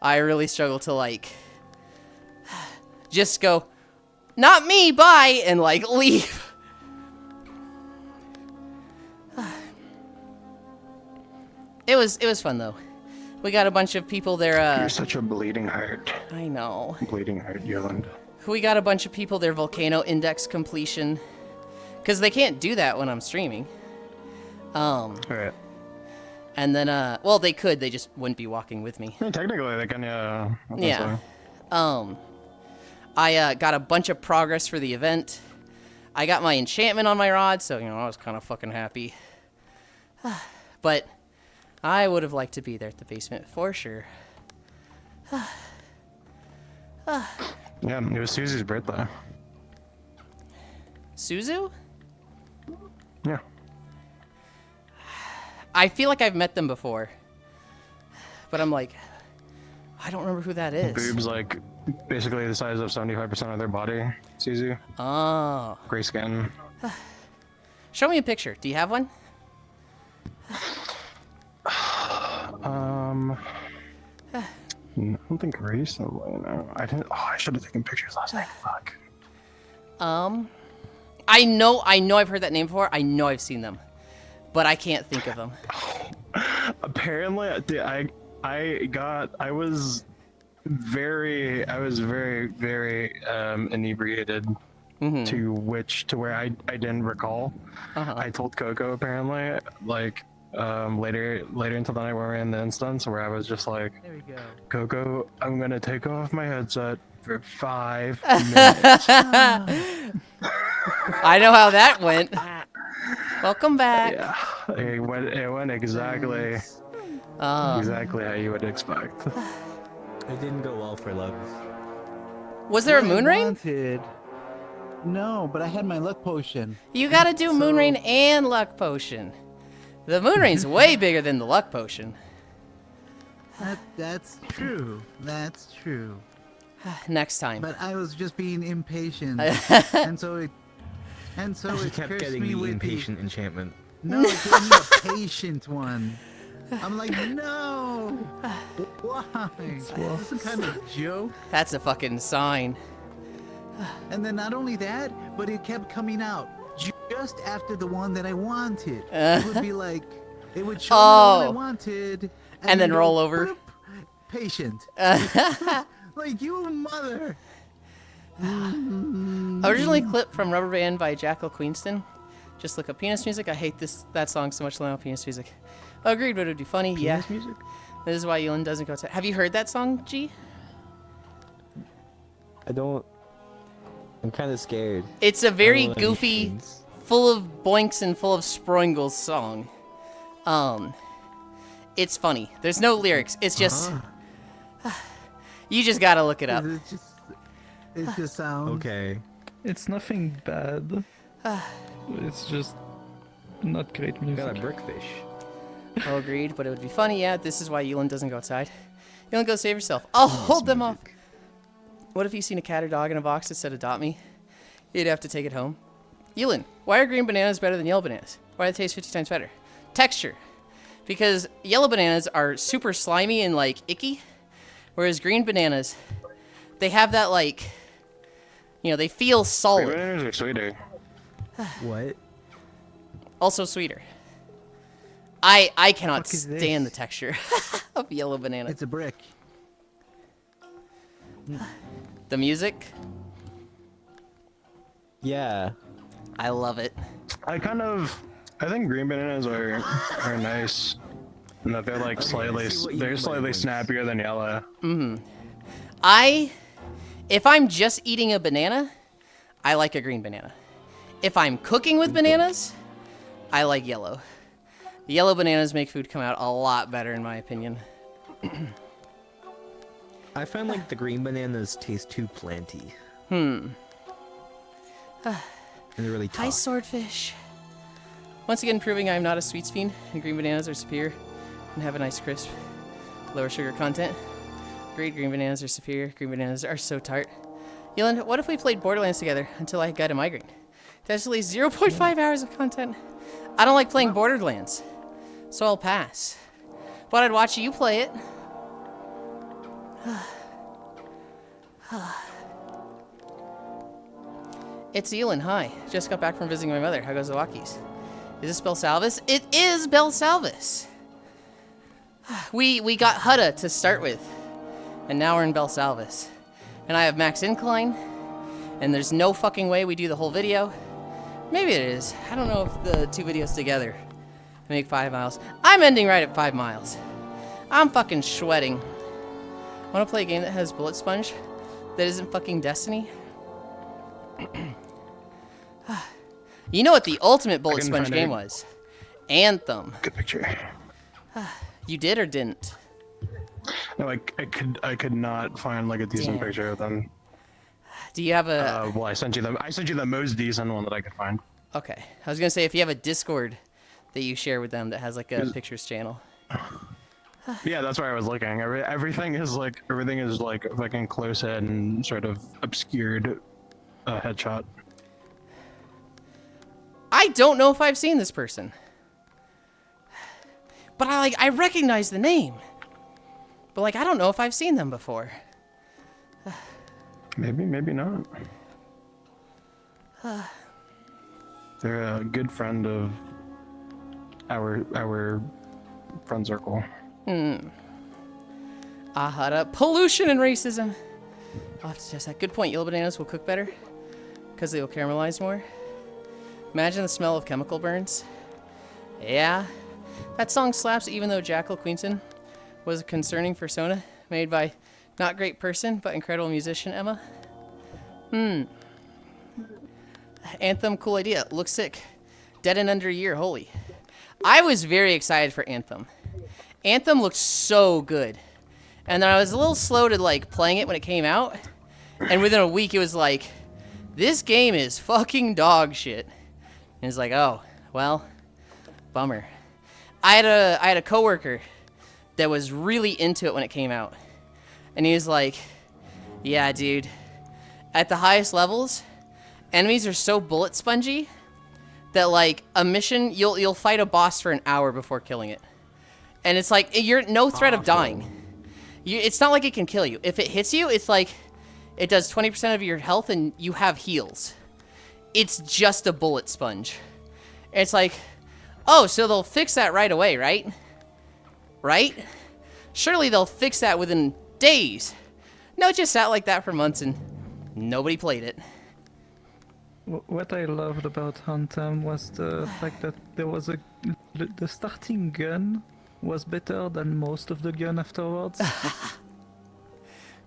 I really struggle to like just go, not me, bye, and like leave. It was fun though. We got a bunch of people there. You're such a bleeding heart. I know. Bleeding heart, Yulind. We got a bunch of people there volcano index completion, because they can't do that when I'm streaming. Alright. And then well, they could, they just wouldn't be walking with me. I mean, technically, they can, yeah. I think Yeah. so. I got a bunch of progress for the event. I got my enchantment on my rod, so you know, I was kind of fucking happy. But I would have liked to be there at the basement for sure. Yeah, it was Susie's birthday. Suzu? Yeah. I feel like I've met them before. But I'm like, I don't remember who that is. Boobs, like, basically the size of 75% of their body, Suzu. Oh. Gray skin. Show me a picture. Do you have one? I don't think recently, no. I didn't. Oh, I should have taken pictures last night. Fuck. I know I've heard that name before. I know I've seen them. but I can't think of them. Apparently, I was very inebriated to where I didn't recall. I told Coco apparently like later into the night when we were in the instance where I was just like, There we go. Coco, I'm gonna take off my headset for 5 minutes. I know how that went. Welcome back. Yeah, it went exactly exactly how you would expect. It didn't go well for Lux. Was there a What I moon rain? wanted- No, but I had my luck potion. You gotta do moon rain and luck potion. The moon rain's way bigger than the luck potion. That's true. That's true. Next time. But I was just being impatient, and so it He kept cursed getting me the with impatient enchantment. No, it gave me a patient one. I'm like, no. Why? Is this some kind of joke? That's a fucking sign. And then not only that, but it kept coming out just after the one that I wanted. Uh. It would be like, it would show me the one I Oh. wanted, And then go, roll over. "Boop, patient. Like, you mother. Originally clipped from Rubber Band by Jackal Queenston. Just look up penis music. I hate that song so much. Now penis music. Agreed, but it would be funny. Yeah. music? This is why Yulind doesn't go to. Have you heard that song, G? I don't. I'm kind of scared. It's a very I don't know any goofy, things. full of boinks and full of sproingles song. It's funny. There's no lyrics. It's just. You just gotta look it up. It just sounds. Okay. It's nothing bad. It's just not great Got a music. brickfish. Oh, agreed, but it would be funny. Yeah, this is why Yulind doesn't go outside. Yulind, go save yourself. I'll hold them off. What if you seen a cat or dog in a box that said adopt me? You'd have to take it home. Yulind, why are green bananas better than yellow bananas? Why do they taste 50 times better? Texture. Because yellow bananas are super slimy and like icky, whereas green bananas, they have that like, they feel solid. Bananas are sweeter. What? Also sweeter. I cannot fuck is this? stand the texture of yellow bananas. It's a brick. The music, Yeah. I love it. I think green bananas are nice. And that they're like I see what you mean by slightly nice. snappier than yellow. If I'm just eating a banana, I like a green banana. If I'm cooking with bananas, I like yellow. Yellow bananas make food come out a lot better, in my opinion. I find like the green bananas taste too planty. And they're really Hi, tough. swordfish. Once again, proving I'm not a sweets fiend, and green bananas are superior and have a nice crisp, lower sugar content. Great, green bananas are superior. Green bananas are so tart. Yulind, what if we played Borderlands together until I got a migraine? That's at least 0.5 hours of content. I don't like playing Borderlands, so I'll pass. But I'd watch you play it. It's Yulind, hi. Just got back from visiting my mother. How goes the walkies? Is this Belsalvis? It is Belsalvis. We got Hutta to start with, and now we're in Belsalvis. And I have max incline, and there's no fucking way we do the whole video. Maybe it is. I don't know if the two videos together make 5 miles. I'm ending right at 5 miles. I'm fucking sweating. Want to play a game that has bullet sponge that isn't fucking Destiny? You know what the ultimate bullet can sponge find game it. was? Anthem. Good picture. You did or didn't? No, I could not find like a decent Damn. picture of them. Do you have a... Well, I sent you the most decent one that I could find. Okay. I was going to say, if you have a Discord that you share with them that has like a pictures channel. Yeah, that's where I was looking. Everything is like fucking close head and sort of obscured headshot. I don't know if I've seen this person. But I recognize the name. But I don't know if I've seen them before. Maybe not. They're a good friend of our friend circle. Ahara. Pollution and racism. I'll have to test that. Good point. Yellow bananas will cook better because they will caramelize more. Imagine the smell of chemical burns. Yeah. That song slaps even though Jackal Queenson was a concerning persona made by not great person but incredible musician Emma. Anthem, cool idea. Looks sick. Dead in under a year. Holy. I was very excited for Anthem. Anthem looked so good. And then I was a little slow to like playing it when it came out. And within a week it was like, this game is fucking dog shit. And it's like, oh, well, bummer. I had a coworker that was really into it when it came out. And he was like, yeah, dude, at the highest levels, enemies are so bullet spongy that like a mission, you'll fight a boss for an hour before killing it. And it's like, you're no threat of dying. It's not like it can kill you. If it hits you, it's like, it does 20% of your health and you have heals. It's just a bullet sponge. And it's like, oh, so they'll fix that right away, right? Right? Surely they'll fix that within days. No, it just sat like that for months and nobody played it. What I loved about Anthem was the fact that there was the starting gun was better than most of the gun afterwards.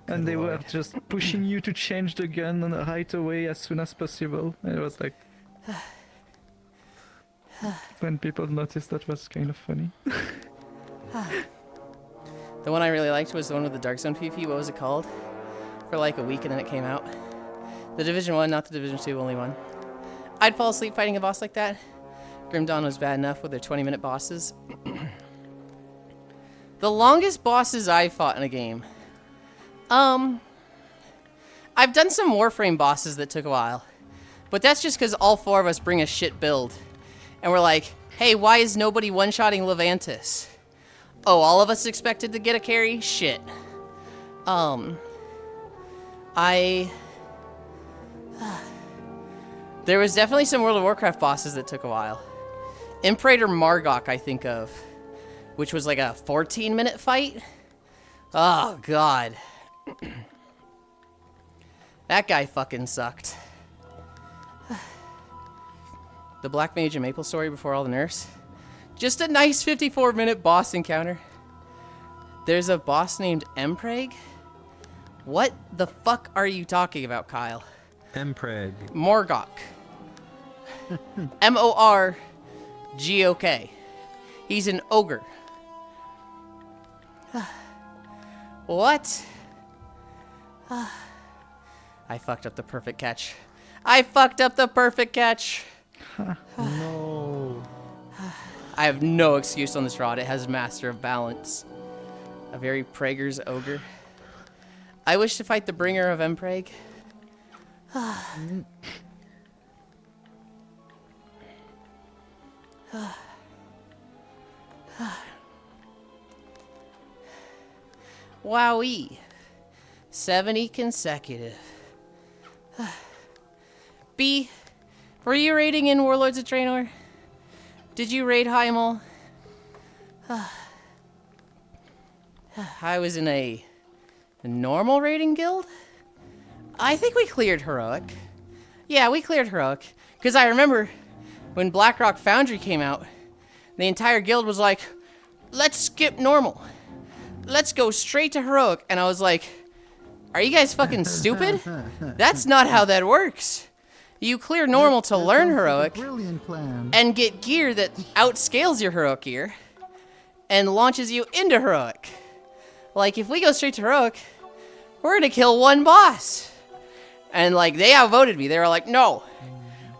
And they were just pushing you to change the gun right away as soon as possible. And it was like, when people noticed, that was kind of funny. The one I really liked was the one with the Dark Zone PvP. What was it called? For like a week and then it came out. The Division 1, not the Division 2, only one. I'd fall asleep fighting a boss like that. Grim Dawn was bad enough with their 20-minute bosses. The longest bosses I fought in a game. I've done some Warframe bosses that took a while. But that's just because all four of us bring a shit build. And we're like, hey, why is nobody one-shotting Levantis? Oh, all of us expected to get a carry? Shit. There was definitely some World of Warcraft bosses that took a while. Imperator Margok, I think of. Which was like a 14-minute fight. Oh, God. That guy fucking sucked. The Black Mage and Maple story before all the nerfs. Just a nice 54-minute boss encounter. There's a boss named Mpreg? What the fuck are you talking about, Kyle? Mpreg. Morgok. M-O-R-G-O-K. He's an ogre. What? I fucked up the perfect catch. I fucked up the perfect catch. No. I have no excuse on this rod. It has Master of Balance. A very Prager's ogre. I wish to fight the bringer of Mpreg. Wowee. 70 consecutive. B, were you raiding in Warlords of Draenor? Did you raid Heimel? I was in a normal raiding guild? I think we cleared Heroic. Yeah, we cleared Heroic. Because I remember when Blackrock Foundry came out, the entire guild was like, let's skip normal. Let's go straight to Heroic. And I was like, are you guys fucking stupid? That's not how that works. You clear normal to learn Heroic Brilliant plan. and get gear that outscales your Heroic gear and launches you into Heroic. Like, if we go straight to Heroic, we're gonna kill one boss. And, like, they outvoted me. They were like, no,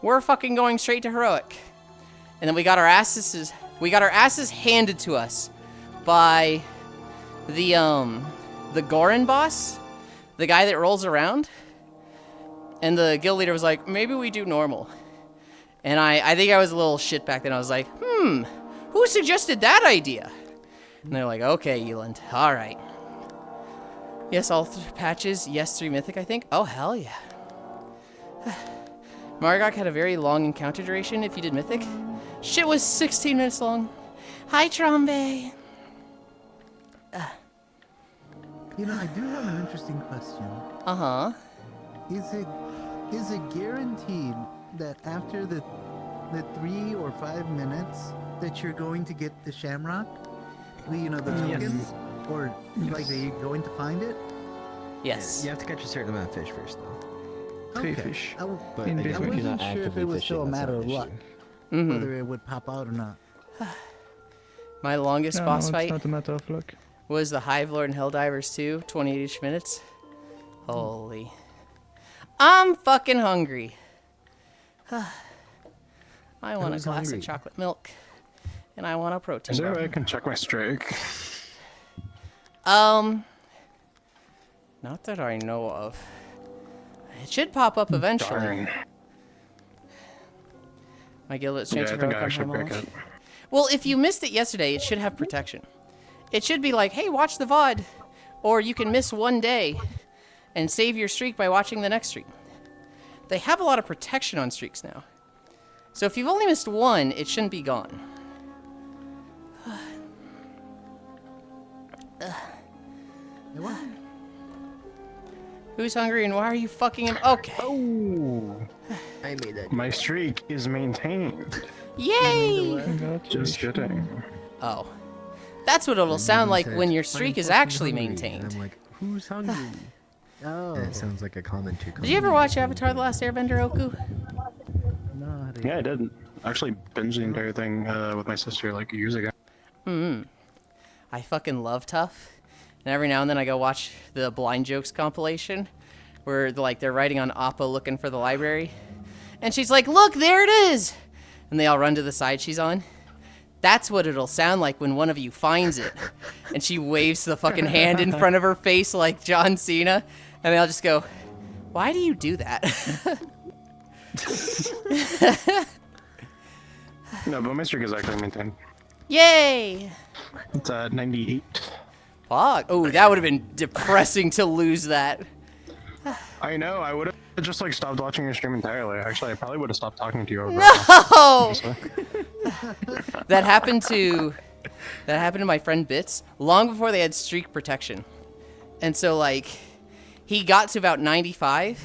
we're fucking going straight to Heroic. And then we got our asses handed to us by the Gorin boss, the guy that rolls around. And the guild leader was like, maybe we do normal. And I think I was a little shit back then. I was like, who suggested that idea? And they're like, okay, Yulind, all right. Yes, all patches. Yes, 3 Mythic, I think. Oh, hell yeah. Margok had a very long encounter duration if you did Mythic. Shit was 16 minutes long. Hi, Trombe. You know, I do have an interesting question. Uh-huh. Is it guaranteed that after the 3 or 5 minutes that you're going to get the shamrock? You know, the tokens? Or like are you going to find it? Yes. You have to catch a certain amount of fish first, though. 3 fish. But In I guess between. when you're wasn't not sure if actively it was fishing, still a that's matter not of an issue. luck, Mm-hmm. whether it would pop out or not. My longest No, boss it's fight not a matter of luck. was the Hive Lord and Helldivers 2, 28-ish minutes. Holy. I'm fucking hungry. I want a Who's glass hungry? of chocolate milk. And I want a protein Is there a bar. way I can check my streak? Not that I know of. It should pop up eventually. Darn. My guild at Yeah, I Stranger think I Heroic actually on pick it. Well, if you missed it yesterday, it should have protection. It should be like, hey, watch the VOD. Or you can miss one day and save your streak by watching the next streak. They have a lot of protection on streaks now. So if you've only missed one, it shouldn't be gone. Who's hungry and why are you fucking him? Okay. Oh, I made that. my streak is maintained. Yay! Just kidding. Oh. That's what it'll sound like when your streak is actually And maintained. I'm like, who's hungry? Oh, That sounds like a commentary. Did you ever watch Avatar The Last Airbender, Oku? no, Yeah, I did. I actually binged the entire thing with my sister like years ago. I fucking love Tough. And every now and then I go watch the Blind Jokes compilation where like they're writing on Appa looking for the library. And she's like, look, there it is! And they all run to the side she's on. That's what it'll sound like when one of you finds it. And she waves the fucking hand in front of her face like John Cena. And they'll just go, why do you do that? No, but my streak is actually maintained. Yay! It's at 98. Fuck. Oh, that would have been depressing to lose that. I know. I would have just like stopped watching your stream entirely. Actually, I probably would have stopped talking to you over. No! honestly. That happened to my friend Bits long before they had streak protection. And so like he got to about 95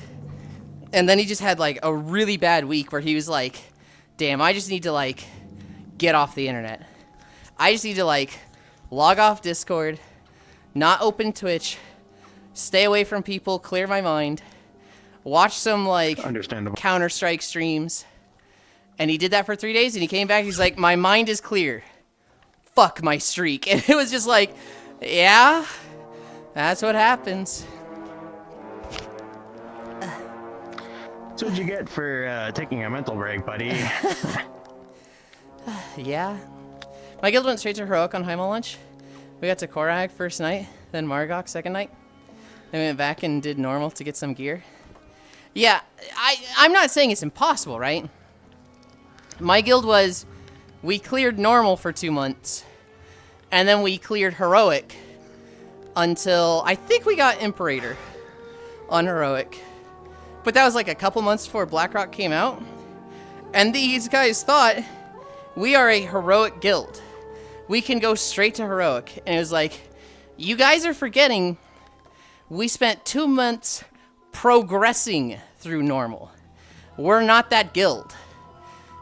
and then he just had like a really bad week where he was like, damn, I just need to like get off the internet. I just need to like log off Discord, not open Twitch, stay away from people, clear my mind, watch some like Understandable. Counter-Strike streams. And he did that for 3 days, and he came back, he's like, my mind is clear. Fuck my streak. And it was just like, yeah, that's what happens. That's what you get for taking a mental break, buddy. Yeah. My guild went straight to Heroic on Heimel lunch. We got to Korag first night, then Margok second night. Then we went back and did normal to get some gear. Yeah, I'm not saying it's impossible, right? My guild was, we cleared normal for 2 months, and then we cleared heroic until I think we got Imperator on heroic. But that was like a couple months before Blackrock came out. And these guys thought, we are a heroic guild. We can go straight to heroic. And it was like, you guys are forgetting we spent 2 months progressing through normal. We're not that guild.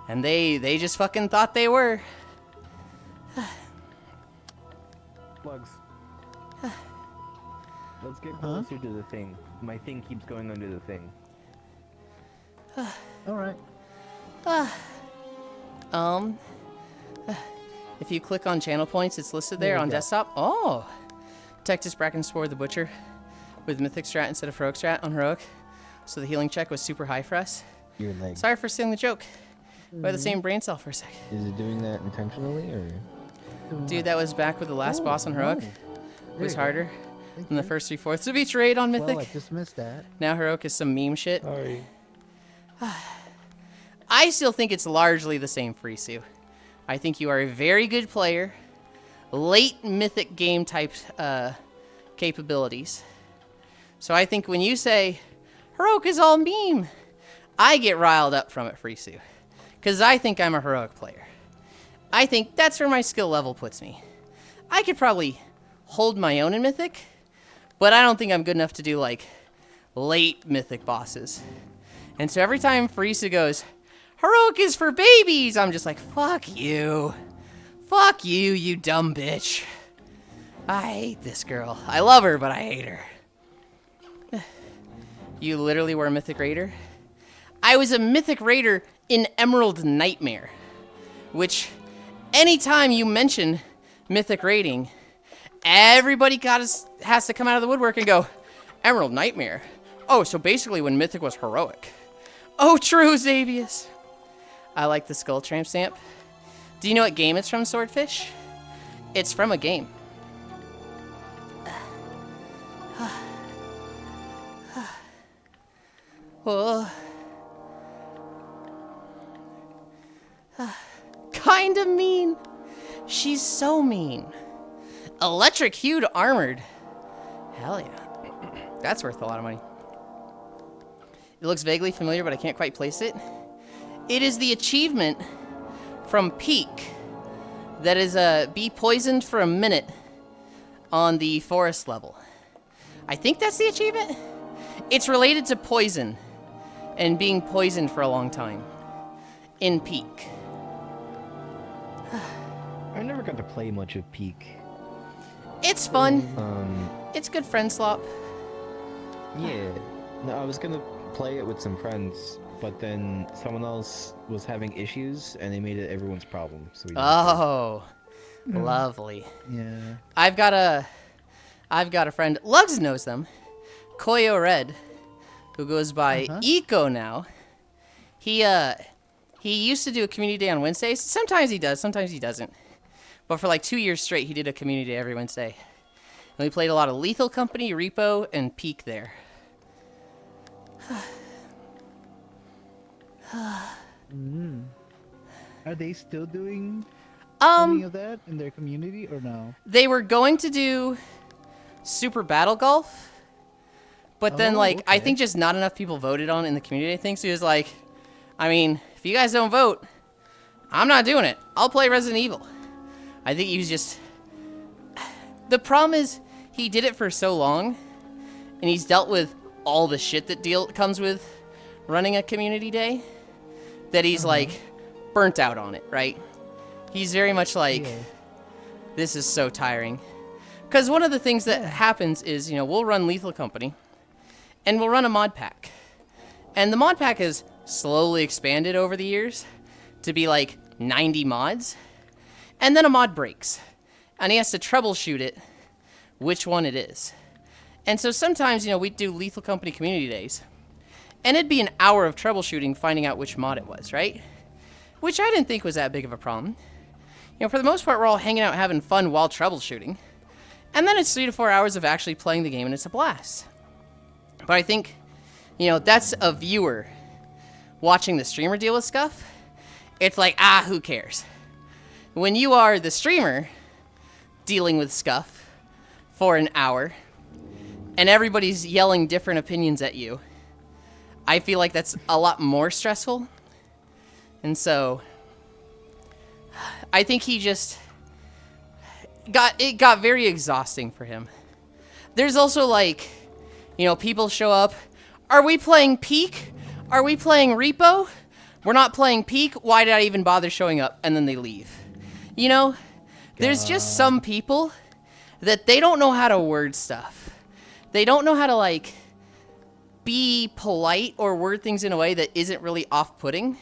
And they just fucking thought they were. Plugs. Let's get closer to the thing. My thing keeps going under the thing. all right. If you click on channel points, it's listed there on desktop. Oh! Texas Brackenspore the Butcher with Mythic Strat instead of Heroic Strat on Heroic. So the healing check was super high for us. Your leg. Sorry for stealing the joke. We had the same brain cell for a sec. Is it doing that intentionally or? Dude, that was back with the last boss on Heroic. It was you go. harder than the first 3/4 of each raid on Mythic. Well, I just missed that. Now Heroic is some meme shit. Sorry. I still think it's largely the same for Isu. I think you are a very good player. Late Mythic game type capabilities. So I think when you say, Heroic is all meme, I get riled up from it for Isu. Because I think I'm a Heroic player. I think that's where my skill level puts me. I could probably hold my own in Mythic, but I don't think I'm good enough to do, like, late Mythic bosses. And so every time Farisa goes, heroic is for babies, I'm just like, fuck you. Fuck you, you dumb bitch. I hate this girl. I love her, but I hate her. You literally were a Mythic Raider? I was a Mythic Raider in Emerald Nightmare, which anytime you mention Mythic Raiding, everybody has to come out of the woodwork and go, Emerald Nightmare? Oh, so basically when Mythic was heroic. Oh, true, Xavius. I like the Skull Tramp stamp. Do you know what game it's from, Swordfish? It's from a game. Oh. Kinda mean. She's so mean. Electric hued armored. Hell yeah. That's worth a lot of money. It looks vaguely familiar, but I can't quite place it. It is the achievement from Peak that is be poisoned for a minute on the forest level. I think that's the achievement. It's related to poison and being poisoned for a long time in Peak. I never got to play much of Peak. It's fun. It's good friend slop. Yeah. No, I was gonna play it with some friends, but then someone else was having issues, and they made it everyone's problem. So we didn't play. Oh, lovely. Yeah. I've got a friend. Lugs knows them. Koyo Red, who goes by Eco now. He used to do a community day on Wednesdays. Sometimes he does, sometimes he doesn't. But for like 2 years straight, he did a community day every Wednesday. And we played a lot of Lethal Company, Repo, and Peak there. Are they still doing Um, any of that in their community or no? They were going to do Super Battle Golf, but then, like, I okay. think just not enough people voted on it in the community thing, so he was like, I mean, if you guys don't vote, I'm not doing it. I'll play Resident Evil. I think he was just... The problem is, he did it for so long, and he's dealt with all the shit that comes with running a community day, that he's, like, burnt out on it, right? He's very much like, this is so tiring. Because one of the things that happens is, you know, we'll run Lethal Company, and we'll run a mod pack. And the mod pack has slowly expanded over the years to be like 90 mods. And then a mod breaks, and he has to troubleshoot it, which one it is. And so sometimes, you know, we'd do Lethal Company community days, and it'd be an hour of troubleshooting finding out which mod it was, right? Which I didn't think was that big of a problem. You know, for the most part, we're all hanging out having fun while troubleshooting. And then it's 3 to 4 hours of actually playing the game, and it's a blast. But I think, you know, that's a viewer watching the streamer deal with stuff. It's like, who cares? When you are the streamer dealing with stuff for an hour, and everybody's yelling different opinions at you, I feel like that's a lot more stressful. And so I think he just got very exhausting for him. There's also, like, you know, people show up. Are we playing Peak? Are we playing Repo? We're not playing Peak. Why did I even bother showing up? And then they leave. You know, there's just some people that they don't know how to word stuff. They don't know how to, like, be polite or word things in a way that isn't really off-putting.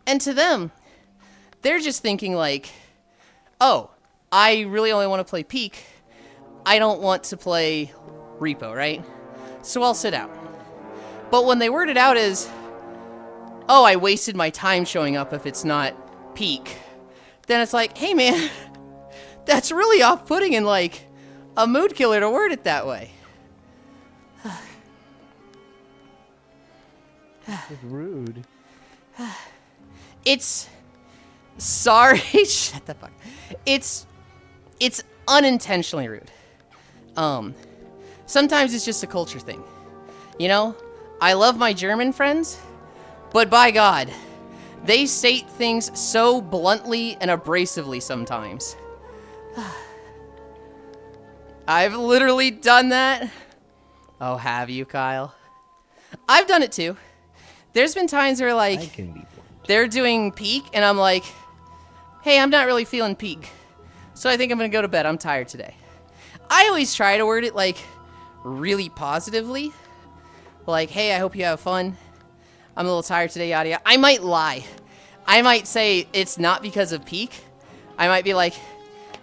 And to them, they're just thinking like, oh, I really only want to play Peak. I don't want to play Repo, right? So I'll sit out. But when they word it out as, oh, I wasted my time showing up if it's not Peak, then it's like, hey man, that's really off-putting and like a mood killer to word it that way. It's rude. It's... Sorry, shut the fuck. It's unintentionally rude. Sometimes it's just a culture thing. You know, I love my German friends, but by God, They state things so bluntly and abrasively sometimes. I've literally done that. Oh, have you, Kyle? I've done it too. There's been times where, like, I can be blunt. they're doing peak, and I'm like, hey, I'm not really feeling peak, so I think I'm gonna go to bed. I'm tired today. I always try to word it, like, really positively. Like, hey, I hope you have fun. I'm a little tired today, yada yada. I might lie. I might say it's not because of peak. I might be like,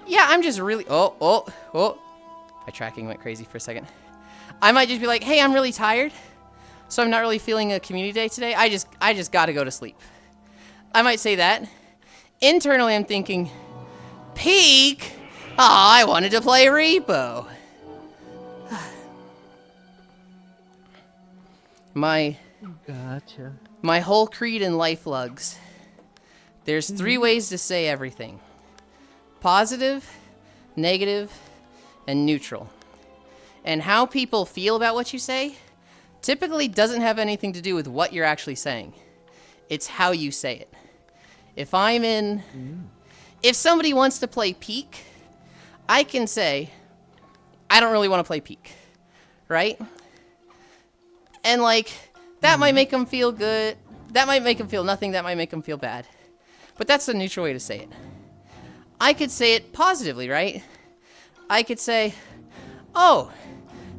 yeah, I'm just really, my tracking went crazy for a second. I might just be like, hey, I'm really tired, so I'm not really feeling a community day today. I just gotta go to sleep. I might say that. Internally, I'm thinking, peak? Aw, I wanted to play Repo. Gotcha. My whole creed in life, lugs. There's 3 ways to say everything. Positive, negative, and neutral. And how people feel about what you say typically doesn't have anything to do with what you're actually saying. It's how you say it. If I'm in... If somebody wants to play peak, I can say, I don't really want to play peak. Right? And, like, that might make them feel good. That might make them feel nothing. That might make them feel bad. But that's the neutral way to say it. I could say it positively, right? I could say, oh,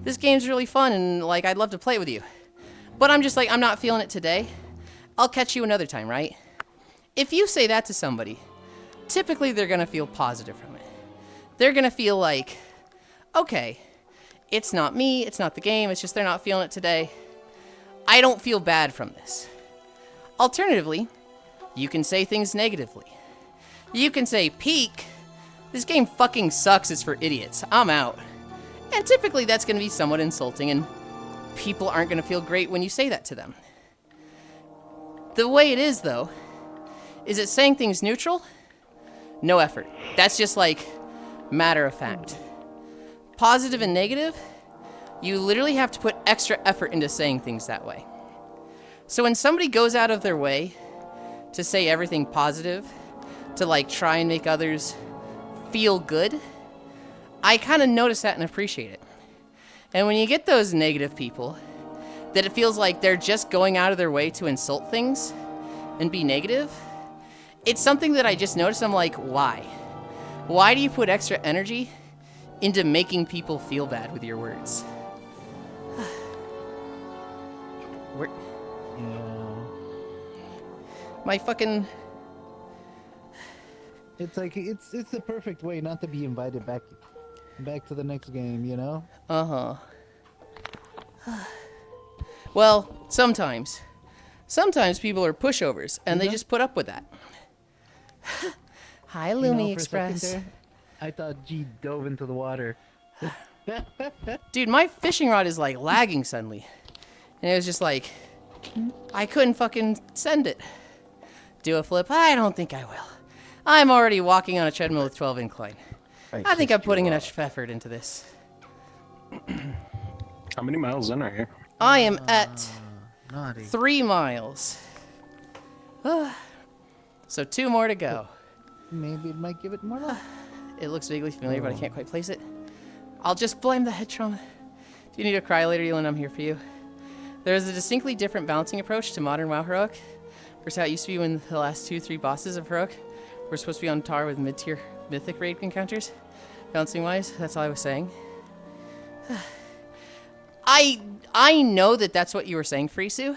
this game's really fun and, like, I'd love to play with you. But I'm just like, I'm not feeling it today. I'll catch you another time, right? If you say that to somebody, typically they're going to feel positive from it. They're going to feel like, okay, it's not me, it's not the game, it's just they're not feeling it today. I don't feel bad from this. Alternatively, you can say things negatively. You can say, peak, this game fucking sucks, it's for idiots, I'm out. And typically that's going to be somewhat insulting, and people aren't going to feel great when you say that to them. The way it is, though, is it saying things neutral? No effort. That's just like matter of fact. Positive and negative, you literally have to put extra effort into saying things that way. So when somebody goes out of their way to say everything positive, to like try and make others feel good, I kind of notice that and appreciate it. And when you get those negative people, that it feels like they're just going out of their way to insult things and be negative, it's something that I just noticed. I'm like, why? Why do you put extra energy into making people feel bad with your words? Where? Yeah. My fucking... It's like it's the perfect way not to be invited back to the next game, you know? Uh-huh. Well, sometimes. Sometimes people are pushovers, and they just put up with that. Hi, You Lumi know, for a second Express. there, I thought G dove into the water. Dude, my fishing rod is like lagging suddenly. And it was just like, I couldn't fucking send it. Do a flip? I don't think I will. I'm already walking on a treadmill with 12 incline. I think I'm putting enough effort into this. How many miles in are you? I am at Naughty. 3 miles. So 2 more to go. Maybe it might give it more luck. It looks vaguely familiar, but I can't quite place it. I'll just blame the head trauma. If you need to cry later, Yulind, I'm here for you. There is a distinctly different balancing approach to modern WoW Heroic versus how it used to be when the last 2-3 bosses of Heroic were supposed to be on par with mid-tier Mythic raid encounters. Balancing-wise, that's all I was saying. I know that that's what you were saying, Frisu,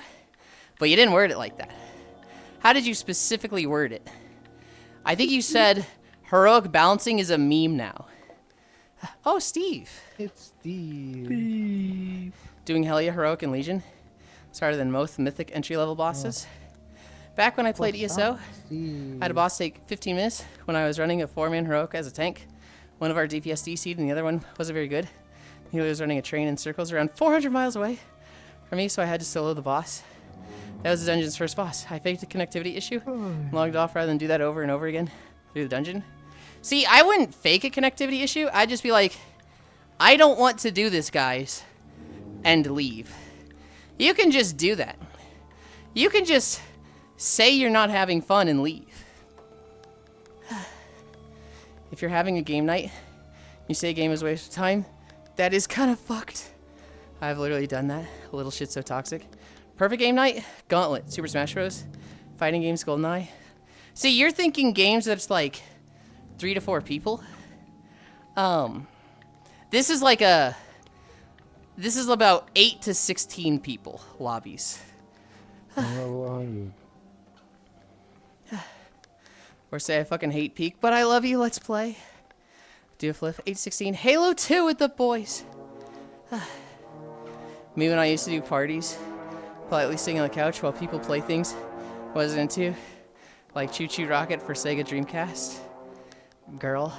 but you didn't word it like that. How did you specifically word it? I think you said heroic balancing is a meme now. Oh, Steve. It's Steve. Doing hell yeah heroic and Legion. It's harder than most mythic entry-level bosses. Back when I played ESO, I had a boss take 15 minutes when I was running a 4-man heroic as a tank. One of our DPS DC'd and the other one wasn't very good. He was running a train in circles around 400 miles away from me, so I had to solo the boss. That was the dungeon's first boss. I faked a connectivity issue, logged off rather than do that over and over again through the dungeon. See, I wouldn't fake a connectivity issue. I'd just be like, I don't want to do this, guys, and leave. You can just do that. You can just say you're not having fun and leave. If you're having a game night, you say a game is a waste of time, that is kind of fucked. I've literally done that. A little shit so toxic. Perfect game night, Gauntlet, Super Smash Bros. Fighting games, GoldenEye. See, you're thinking games that's like 3 to 4 people. This is like this is about 8 to 16 people lobbies. Or say I fucking hate Peak, but I love you, let's play. Do a flip, 816. Halo 2 with the boys. Me when I used to do parties, politely sitting on the couch while people play things I wasn't into, like Choo Choo Rocket for Sega Dreamcast. Girl.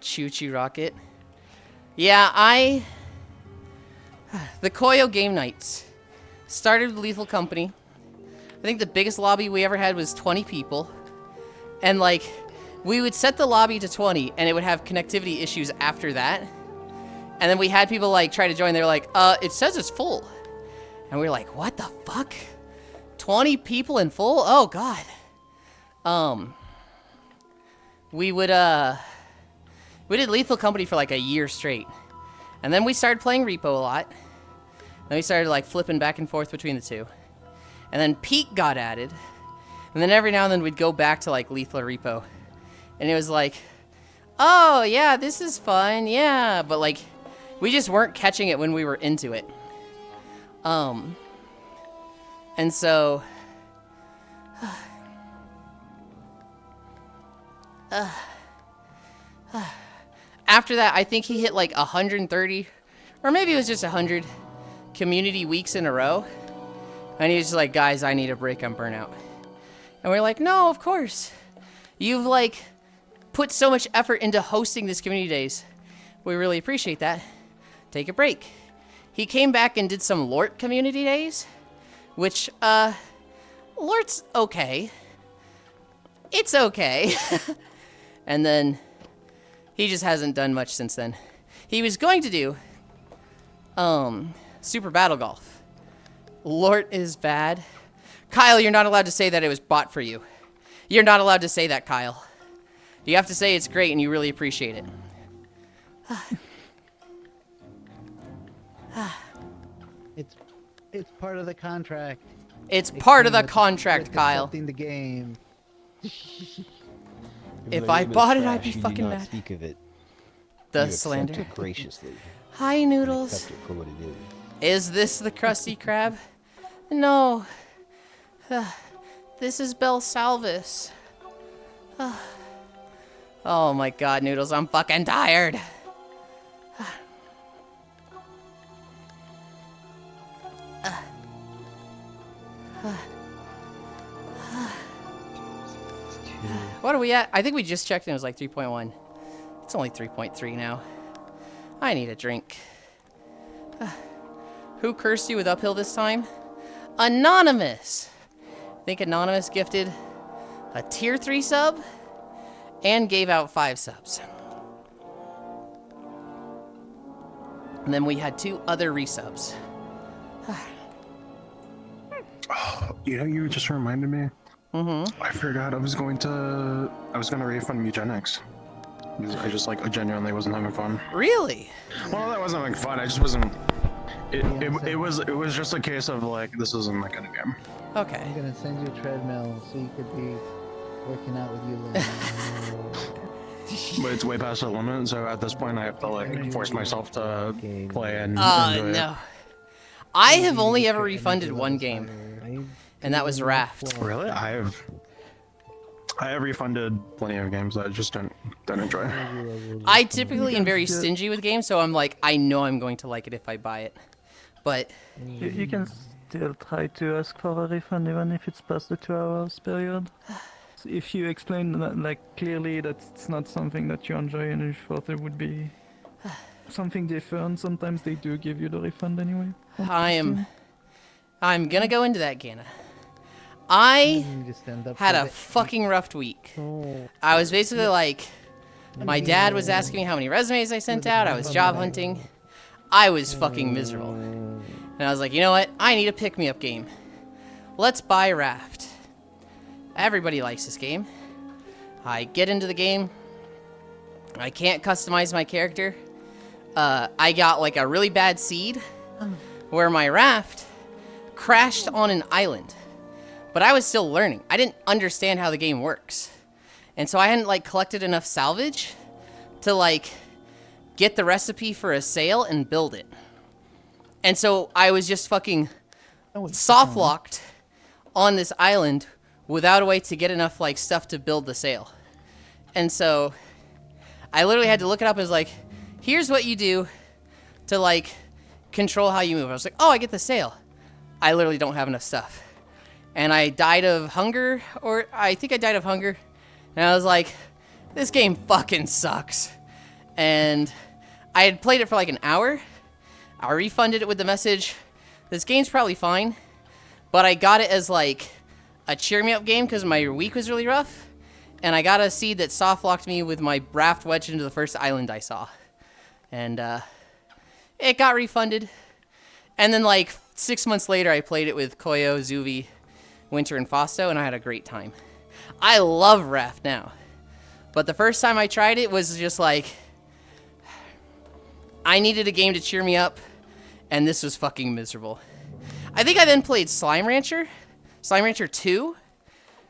Choo Choo Rocket. Yeah, the Koyo Game Nights started with Lethal Company. I think the biggest lobby we ever had was 20 people. And like, we would set the lobby to 20 and it would have connectivity issues after that. And then we had people like try to join, they're like, it says it's full. And we were like, what the fuck? 20 people in full? Oh god. We did Lethal Company for like a year straight. And then we started playing Repo a lot. Then we started like flipping back and forth between the two. And then Peak got added. And then every now and then we'd go back to like Lethal or Repo. And it was like, oh yeah, this is fun, yeah. But like, we just weren't catching it when we were into it. And so... after that, I think he hit like 130, or maybe it was just 100 community weeks in a row. And he was just like, guys, I need a break, I'm burnout. And we're like, no, of course. You've like put so much effort into hosting this community days. We really appreciate that. Take a break. He came back and did some Lort community days, which, Lort's okay. It's okay. And then he just hasn't done much since then. He was going to do Super Battle Golf. Lort is bad. Kyle, you're not allowed to say that it was bought for you. You're not allowed to say that, Kyle. You have to say it's great and you really appreciate it. It's part of the contract. It's part of the contract, Kyle. Accepting the game. If I bought it, I'd be fucking mad. Speak of it. The You slander. accept it graciously. Hi, Noodles. Accept it for what it is. Is this the Krusty Krab? No. This is Bel Salvis. Oh my god, Noodles, I'm fucking tired. What are we at? I think we just checked and it was like 3.1. It's only 3.3 now. I need a drink. Who cursed you with uphill this time? Anonymous! I think Anonymous gifted a tier 3 sub and gave out 5 subs. And then we had 2 other resubs. You know, you just reminded me. I forgot I was gonna refund Eugenics. Because I just like genuinely wasn't having fun. Really? Well, that wasn't like fun. I just wasn't. It was just a case of like this isn't my kind of game. Okay. I'm gonna send you a treadmill so you could be working out with Yulind. But it's way past the limit, so at this point I have to like force myself to play and enjoy no. I have only ever refunded one game, and that was Raft. it. Really? I have refunded plenty of games that I just don't enjoy. I typically am very stingy with games, so I'm like, I know I'm going to like it if I buy it. But You can still try to ask for a refund even if it's past the 2 hours period. If you explain that, like clearly that it's not something that you enjoy and you thought there would be something different, sometimes they do give you the refund anyway. I'm gonna go into that, Gana. I You just end up had a with it. fucking rough week. I was basically like My dad was asking me how many resumes I sent out. I was job hunting. I was fucking miserable. And I was like, you know what? I need a pick-me-up game. Let's buy Raft. Everybody likes this game. I get into the game. I can't customize my character. I got like a really bad seed where my raft crashed on an island. But I was still learning. I didn't understand how the game works. And so I hadn't like collected enough salvage to like get the recipe for a sail and build it. And so I was just fucking soft locked on this island without a way to get enough like stuff to build the sail. And so I literally had to look it up and was like, here's what you do to like control how you move. I was like, oh, I get the sail. I literally don't have enough stuff. And I died of hunger, or I think I died of hunger. And I was like, this game fucking sucks. And I had played it for like an hour. I refunded it with the message, this game's probably fine. But I got it as like a cheer me up game because my week was really rough. And I got a seed that soft locked me with my raft wedged into the first island I saw. And it got refunded. And then like 6 months later, I played it with Koyo, Zuvi, Winter, and Fausto, and I had a great time. I love Raft now. But the first time I tried it was just like, I needed a game to cheer me up, and this was fucking miserable. I think I then played Slime Rancher 2,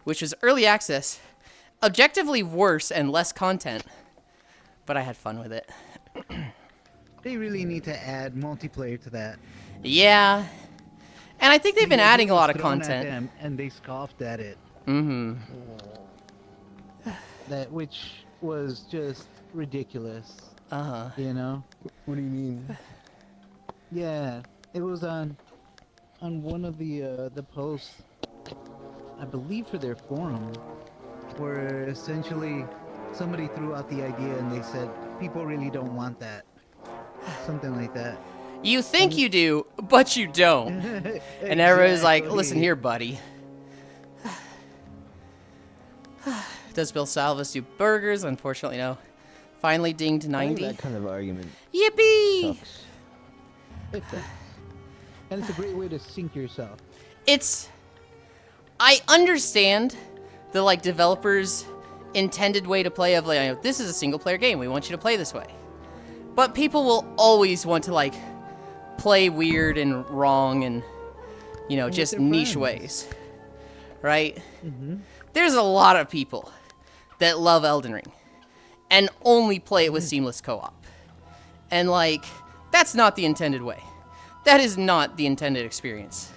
which was early access. Objectively worse and less content, but I had fun with it. They really need to add multiplayer to that. Yeah. And I think they've been adding a lot of Thrown at content. them, and they scoffed at it. Mm-hmm. That which was just ridiculous. Uh-huh. You know? What do you mean? Yeah, it was on one of the posts, I believe for their forum, where essentially somebody threw out the idea and they said people really don't want that, something like that. You think you do, but you don't. And everybody's like, listen here, buddy. Does Bill Salvas do burgers? Unfortunately, no. Finally dinged 90. That kind of argument Yippee! sucks. And it's a great way to sink yourself. I understand the like developers' intended way to play of like, this is a single player game. We want you to play this way. But people will always want to like play weird and wrong and, you know, just niche ways. Right? Mm-hmm. There's a lot of people that love Elden Ring and only play it with seamless co-op. And like, that's not the intended way. That is not the intended experience.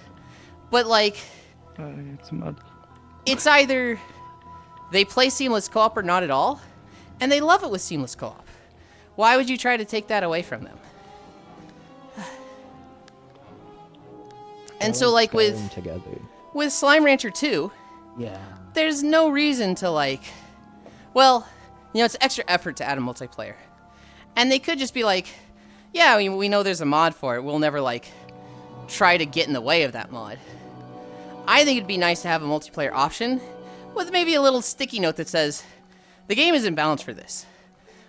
But like, It's mud. it's either they play seamless co-op or not at all, and they love it with seamless co-op. Why would you try to take that away from them? And so like with Slime Rancher 2, Yeah. there's no reason to like, well, you know, it's extra effort to add a multiplayer. And they could just be like, yeah, we know there's a mod for it. We'll never like try to get in the way of that mod. I think it'd be nice to have a multiplayer option with maybe a little sticky note that says, the game isn't balanced for this.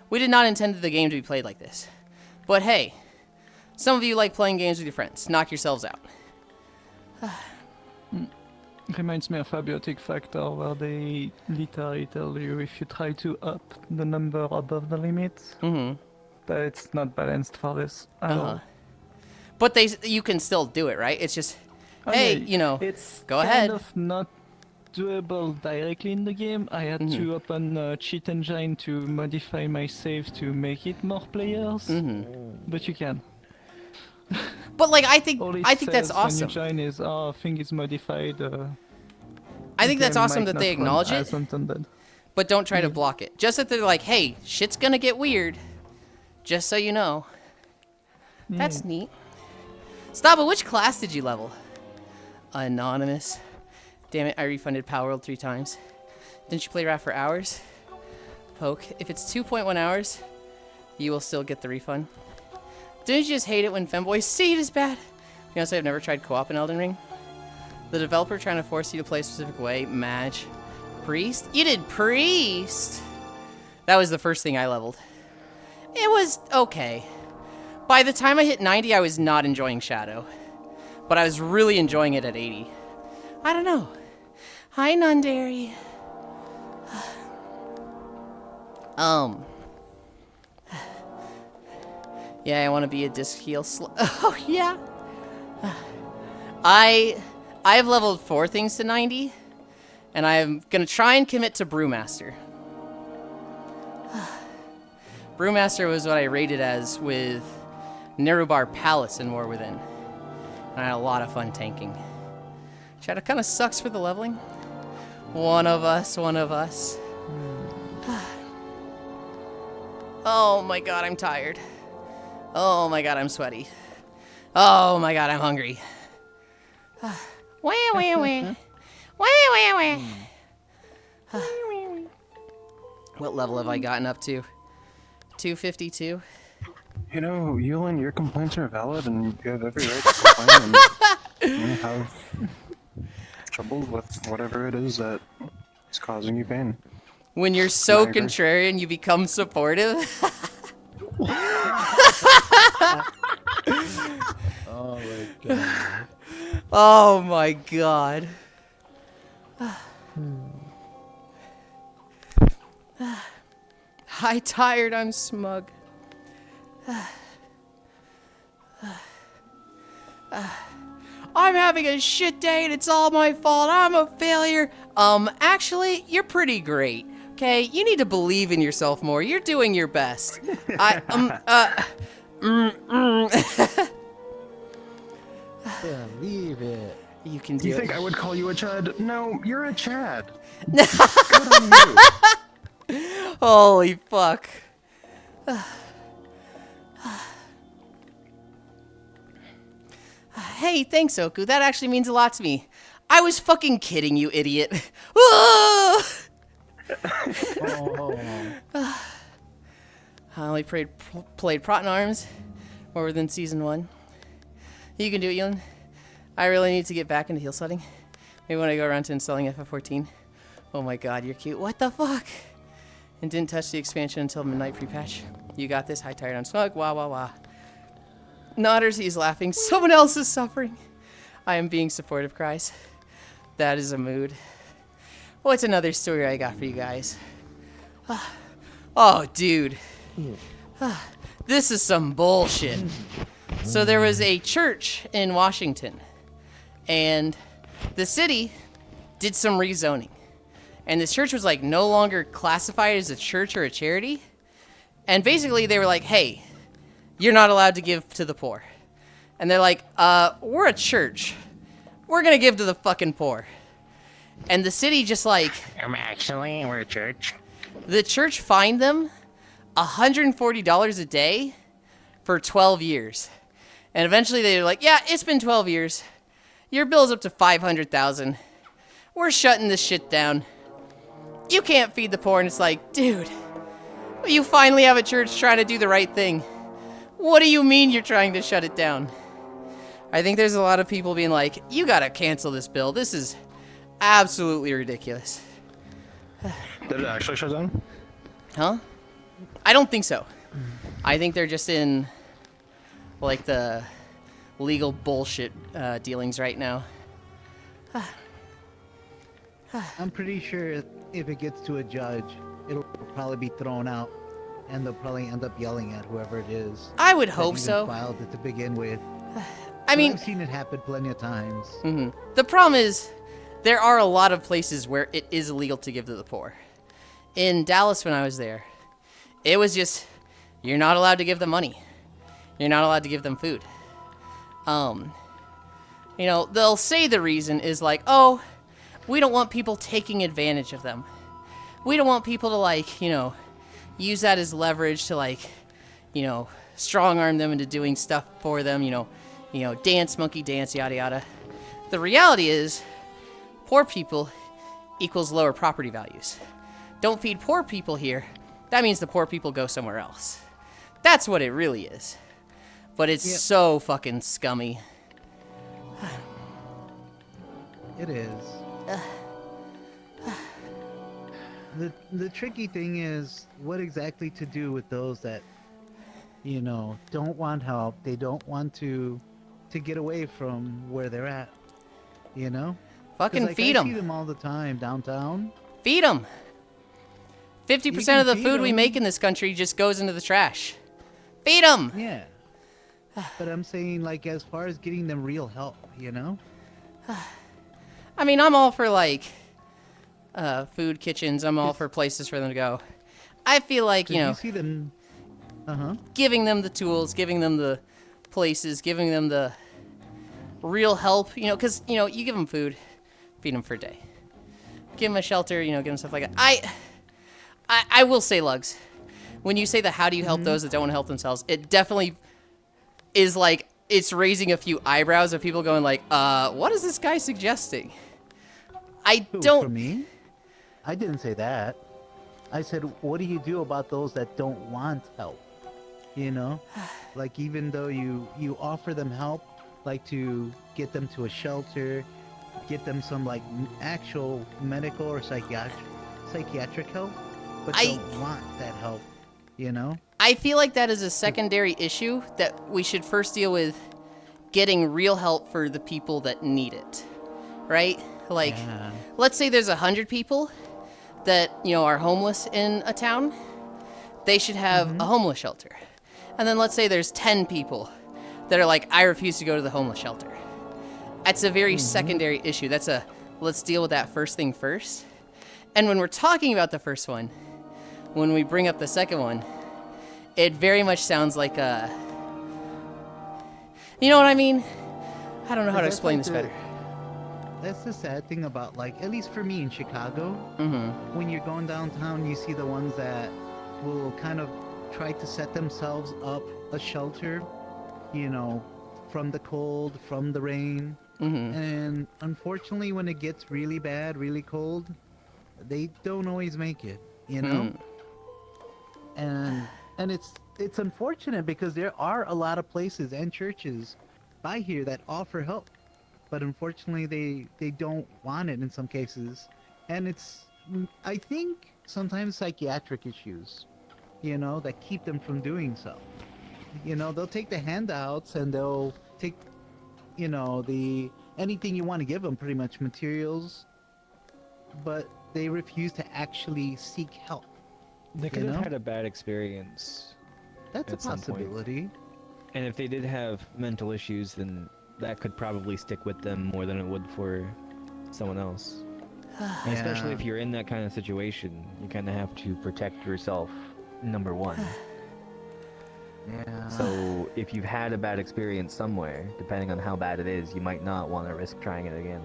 We did not intend the game to be played like this. But hey, some of you like playing games with your friends. Knock yourselves out. Reminds me of Abiotic Factor, where they literally tell you if you try to up the number above the limit, that it's not balanced for this at all. But you can still do it, right? It's just, hey, Okay, you know, it's go ahead. kind of not doable directly in the game. I had to open a cheat engine to modify my save to make it more players, but you can. But like, I think All it that's says awesome. when you join is, thing is modified. I think that's game awesome might that they not run acknowledge it, as intended. but don't try to block it. Just that they're like, hey, shit's gonna get weird. Just so you know. That's neat. Stop it, which class did you level? Anonymous. Damn it, I refunded Power World 3 times. Didn't you play Raft for hours? Poke. If it's 2.1 hours, you will still get the refund. Didn't you just hate it when femboys seed is bad? You know, say I've never tried co-op in Elden Ring. The developer trying to force you to play a specific way. Mage. Priest? You did Priest! That was the first thing I leveled. It was okay. By the time I hit 90, I was not enjoying Shadow. But I was really enjoying it at 80. I don't know. Hi, Nundary. Yeah, I want to be a disc heal oh, yeah. I've leveled 4 things to 90, and I'm gonna try and commit to Brewmaster. Brewmaster was what I rated as with Nerubar Palace in War Within. And I had a lot of fun tanking. Shadow kind of sucks for the leveling. One of us. Oh my god, I'm tired. Oh my god, I'm sweaty. Oh my god, I'm hungry. Wah, wah, wah. Wah, wah, wah. What level have I gotten up to? 252? You know, Yulind, your complaints are valid, and you have every right to complain and have trouble with whatever it is that is causing you pain. When you're so I agree. contrarian, you become supportive. Oh my god. Oh my god. I'm tired, I'm smug. I'm having a shit day and it's all my fault. I'm a failure. Actually, you're pretty great. Okay, you need to believe in yourself more. You're doing your best. Believe it. You can Do you do think it. I would call you a Chad? No, you're a Chad. Good on you. Holy fuck. Hey, thanks, Oku. That actually means a lot to me. I was fucking kidding, you idiot. Ah! I only played Proton Arms more than Season 1. You can do it, Yulind. I really need to get back into heal setting. Maybe when I go around to installing FF14. Oh my god, you're cute. What the fuck? And didn't touch the expansion until midnight free patch. You got this. High tired, I'm smug. Wah wah wah. Nodders, he's laughing. Someone else is suffering. I am being supportive, cries. That is a mood. What's another story I got for you guys? Oh, dude. This is some bullshit. So there was a church in Washington, and the city did some rezoning. And this church was like no longer classified as a church or a charity. And basically they were like, hey, you're not allowed to give to the poor. And they're like, we're a church. We're gonna give to the fucking poor. And the city just like... We're a church. The church fined them $140 a day for 12 years. And eventually they were like, yeah, it's been 12 years. Your bill's up to $500,000. We're shutting this shit down. You can't feed the poor. And it's like, dude, you finally have a church trying to do the right thing. What do you mean you're trying to shut it down? I think there's a lot of people being like, you gotta cancel this bill. This is absolutely ridiculous. Did it actually shut down? Huh? I don't think so. I think they're just in, like, the legal bullshit dealings right now. I'm pretty sure if it gets to a judge, it'll probably be thrown out, and they'll probably end up yelling at whoever it is. I would that hope even so. Filed it to begin with. I mean, I've seen it happen plenty of times. the problem is there are a lot of places where it is illegal to give to the poor. In Dallas when I was there, it was just, you're not allowed to give them money. You're not allowed to give them food. You know, they'll say the reason is like, oh, we don't want people taking advantage of them. We don't want people to, like, you know, use that as leverage to, like, you know, strong arm them into doing stuff for them, you know, dance, monkey dance, yada yada. The reality is, poor people equals lower property values. Don't feed poor people here. That means the poor people go somewhere else. That's what it really is. But it's so fucking scummy. It is. the tricky thing is what exactly to do with those that, you know, don't want help. They don't want to get away from where they're at. You know? 'Cause, Fucking like, feed I see them. them all the time downtown. Feed them. 50% of the feed food we 'em. make in this country just goes into the trash. Feed them. Yeah. But I'm saying, like, as far as getting them real help, you know? I mean, I'm all for like food kitchens. I'm all for places for them to go. I feel like, you 'Cause know, you see them. giving them the tools, giving them the places, giving them the real help, you know, because, you know, you give them food, feed them for a day. Give them a shelter, you know, give them stuff like that. I will say, Lugs, when you say that how do you help those that don't want to help themselves, it definitely is like, it's raising a few eyebrows of people going like, what is this guy suggesting? I Who, don't... For me? I didn't say that. I said, what do you do about those that don't want help? You know? Like, even though you offer them help, like to get them to a shelter, get them some, like, actual medical or psychiatric help, but don't want that help, you know? I feel like that is a secondary issue that we should first deal with getting real help for the people that need it, right? Like, Yeah. let's say there's 100 people that, you know, are homeless in a town. They should have a homeless shelter. And then let's say there's 10 people that are like, I refuse to go to the homeless shelter. That's a very secondary issue. That's a, let's deal with that first thing first. And when we're talking about the first one, when we bring up the second one, it very much sounds like a, you know what I mean? I don't know how to That's explain like this better. That's the sad thing about, like, at least for me in Chicago, when you're going downtown, you see the ones that will kind of try to set themselves up a shelter, you know, from the cold, from the rain. And unfortunately, when it gets really bad, really cold, they don't always make it, you know? And it's unfortunate because there are a lot of places and churches by here that offer help, but unfortunately they don't want it in some cases, and it's, I think, sometimes psychiatric issues, you know, that keep them from doing so. You know, they'll take the handouts and they'll take, you know, the anything you want to give them, pretty much materials, but they refuse to actually seek help. They could You have know? had a bad experience. That's a At some point. possibility. And if they did have mental issues, then that could probably stick with them more than it would for someone else. And especially Yeah. if you're in that kind of situation, you kind of have to protect yourself, number one. Yeah. So if you've had a bad experience somewhere, depending on how bad it is, you might not want to risk trying it again.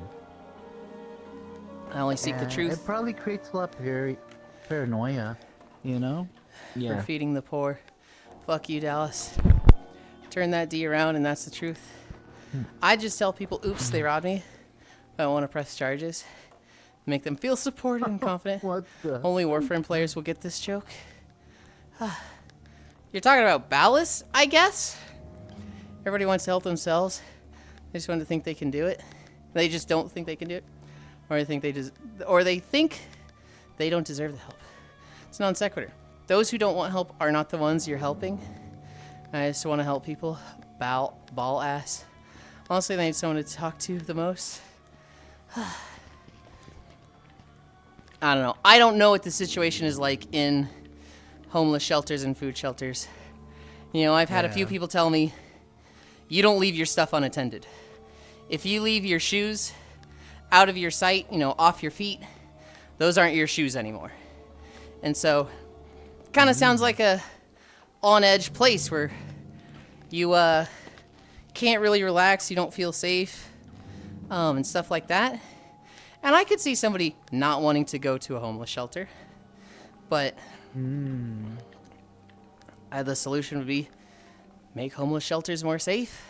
I only seek the It truth probably creates a lot of paranoia, you know? for feeding the poor. Fuck you, Dallas. Turn that D around and that's the truth. I just tell people, oops, they robbed me. I don't want to press charges. Make them feel supported and confident. What the? Only Warframe players will get this joke. You're talking about ballast, I guess? Everybody wants to help themselves. They just want to think they can do it. They just don't think they can do it. Or they think they don't deserve the help. It's non sequitur. Those who don't want help are not the ones you're helping. I just want to help people. Ball ass. Honestly, they need someone to talk to the most. I don't know. I don't know what the situation is like in homeless shelters and food shelters. You know, I've had a few Yeah. people tell me, you don't leave your stuff unattended. If you leave your shoes out of your sight, you know, off your feet, those aren't your shoes anymore. And so, kind of sounds like a on-edge place where you can't really relax, you don't feel safe, and stuff like that. And I could see somebody not wanting to go to a homeless shelter, but the solution would be make homeless shelters more safe.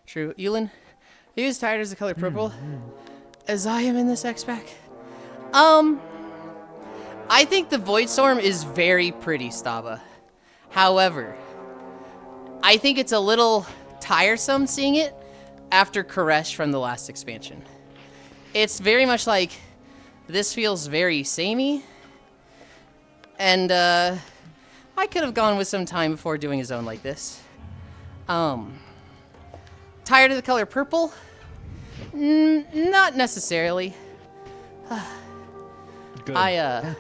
True. Yulind, are you as tired as the color purple as I am in this X-Pack? I think the Void Storm is very pretty, Stava. However, I think it's a little tiresome seeing it after Koresh from the last expansion. it's very much like this feels very samey, and I could have gone with some time before doing a zone like this. Tired of the color purple? Not necessarily. Good. I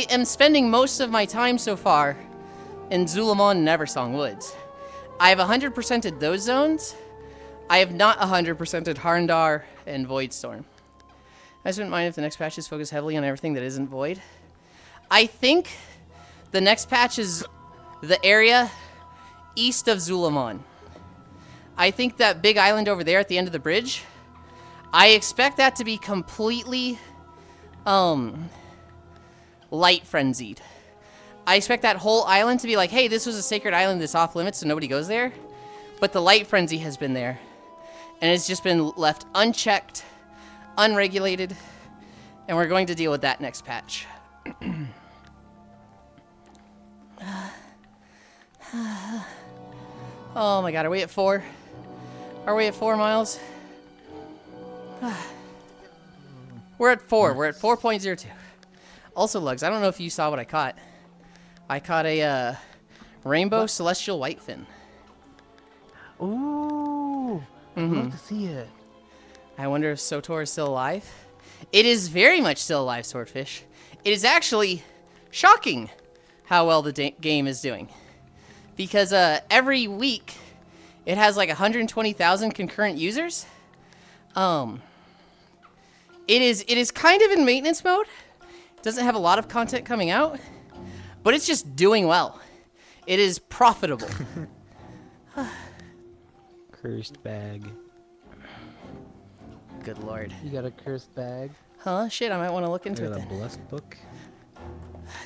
am spending most of my time so far in Zulamon and Eversong Woods. I have 100%ed those zones. I have not 100%ed Harndar and Voidstorm. I just wouldn't mind if the next patches focus heavily on everything that isn't Void. I think the next patch is the area east of Zulamon. I think that big island over there at the end of the bridge, I expect that to be completely light frenzied. I expect that whole island to be like, hey, this was a sacred island that's off limits, so nobody goes there. But the light frenzy has been there, and it's just been left unchecked, unregulated, and we're going to deal with that next patch. Oh my god, are we at 4? Are we at 4 miles? We're at 4. We're at 4.02. Also, Lugs, I don't know if you saw what I caught. I caught a rainbow celestial whitefin. Ooh, I'd love to see it. I wonder if Sotor is still alive. It is very much still alive, Swordfish. It is actually shocking how well the game is doing. Because every week, it has like 120,000 concurrent users. It is kind of in maintenance mode. It doesn't have a lot of content coming out, but it's just doing well. It is profitable. Cursed bag. Good lord. You got a cursed bag? Huh? Shit, I might want to look I into it got a then. blessed book.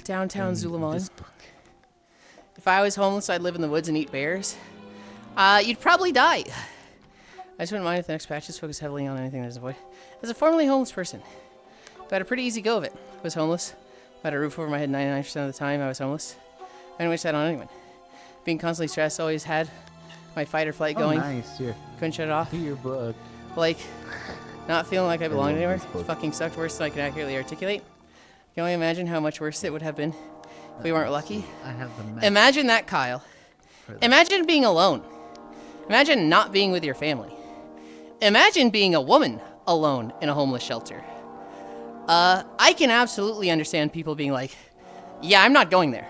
Downtown Zulamon. This book. If I was homeless, I'd live in the woods and eat bears. You'd probably die. I just wouldn't mind if the next patches focus heavily on anything that is void. As a formerly homeless person, I had a pretty easy go of it. I was homeless. I had a roof over my head 99% of the time I was homeless. I didn't wish that on anyone. Being constantly stressed, always had my fight or flight going. Oh, nice. Couldn't shut it off. Your book. Like, not feeling like I belonged love anywhere. this book. Fucking sucked worse than I can accurately articulate. You can only imagine how much worse it would have been if we weren't lucky. I have the map. Imagine that, Kyle. Imagine being alone. Imagine not being with your family. Imagine being a woman alone in a homeless shelter. I can absolutely understand people being like, yeah, I'm not going there.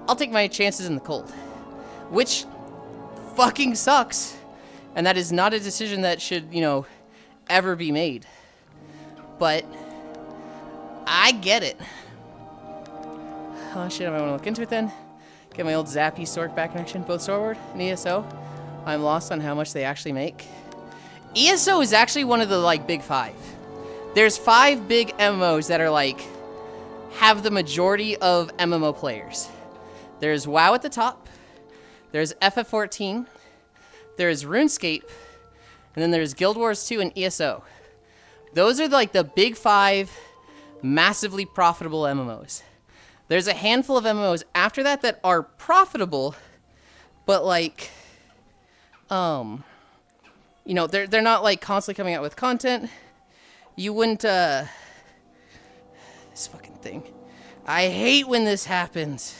I'll take my chances in the cold. Which fucking sucks. And that is not a decision that should, ever be made. But I get it. Oh shit, I might want to look into it then. Get my old Zappy Stork back in action. Both Sword and ESO. I'm lost on how much they actually make. ESO is actually one of the, big 5. There's 5 big MMOs that are, have the majority of MMO players. There's WoW at the top. There's FF14. There's RuneScape. And then there's Guild Wars 2 and ESO. Those are, the big 5 massively profitable MMOs. There's a handful of MMOs after that that are profitable, but, they're not, constantly coming out with content. You wouldn't, this fucking thing. I hate when this happens.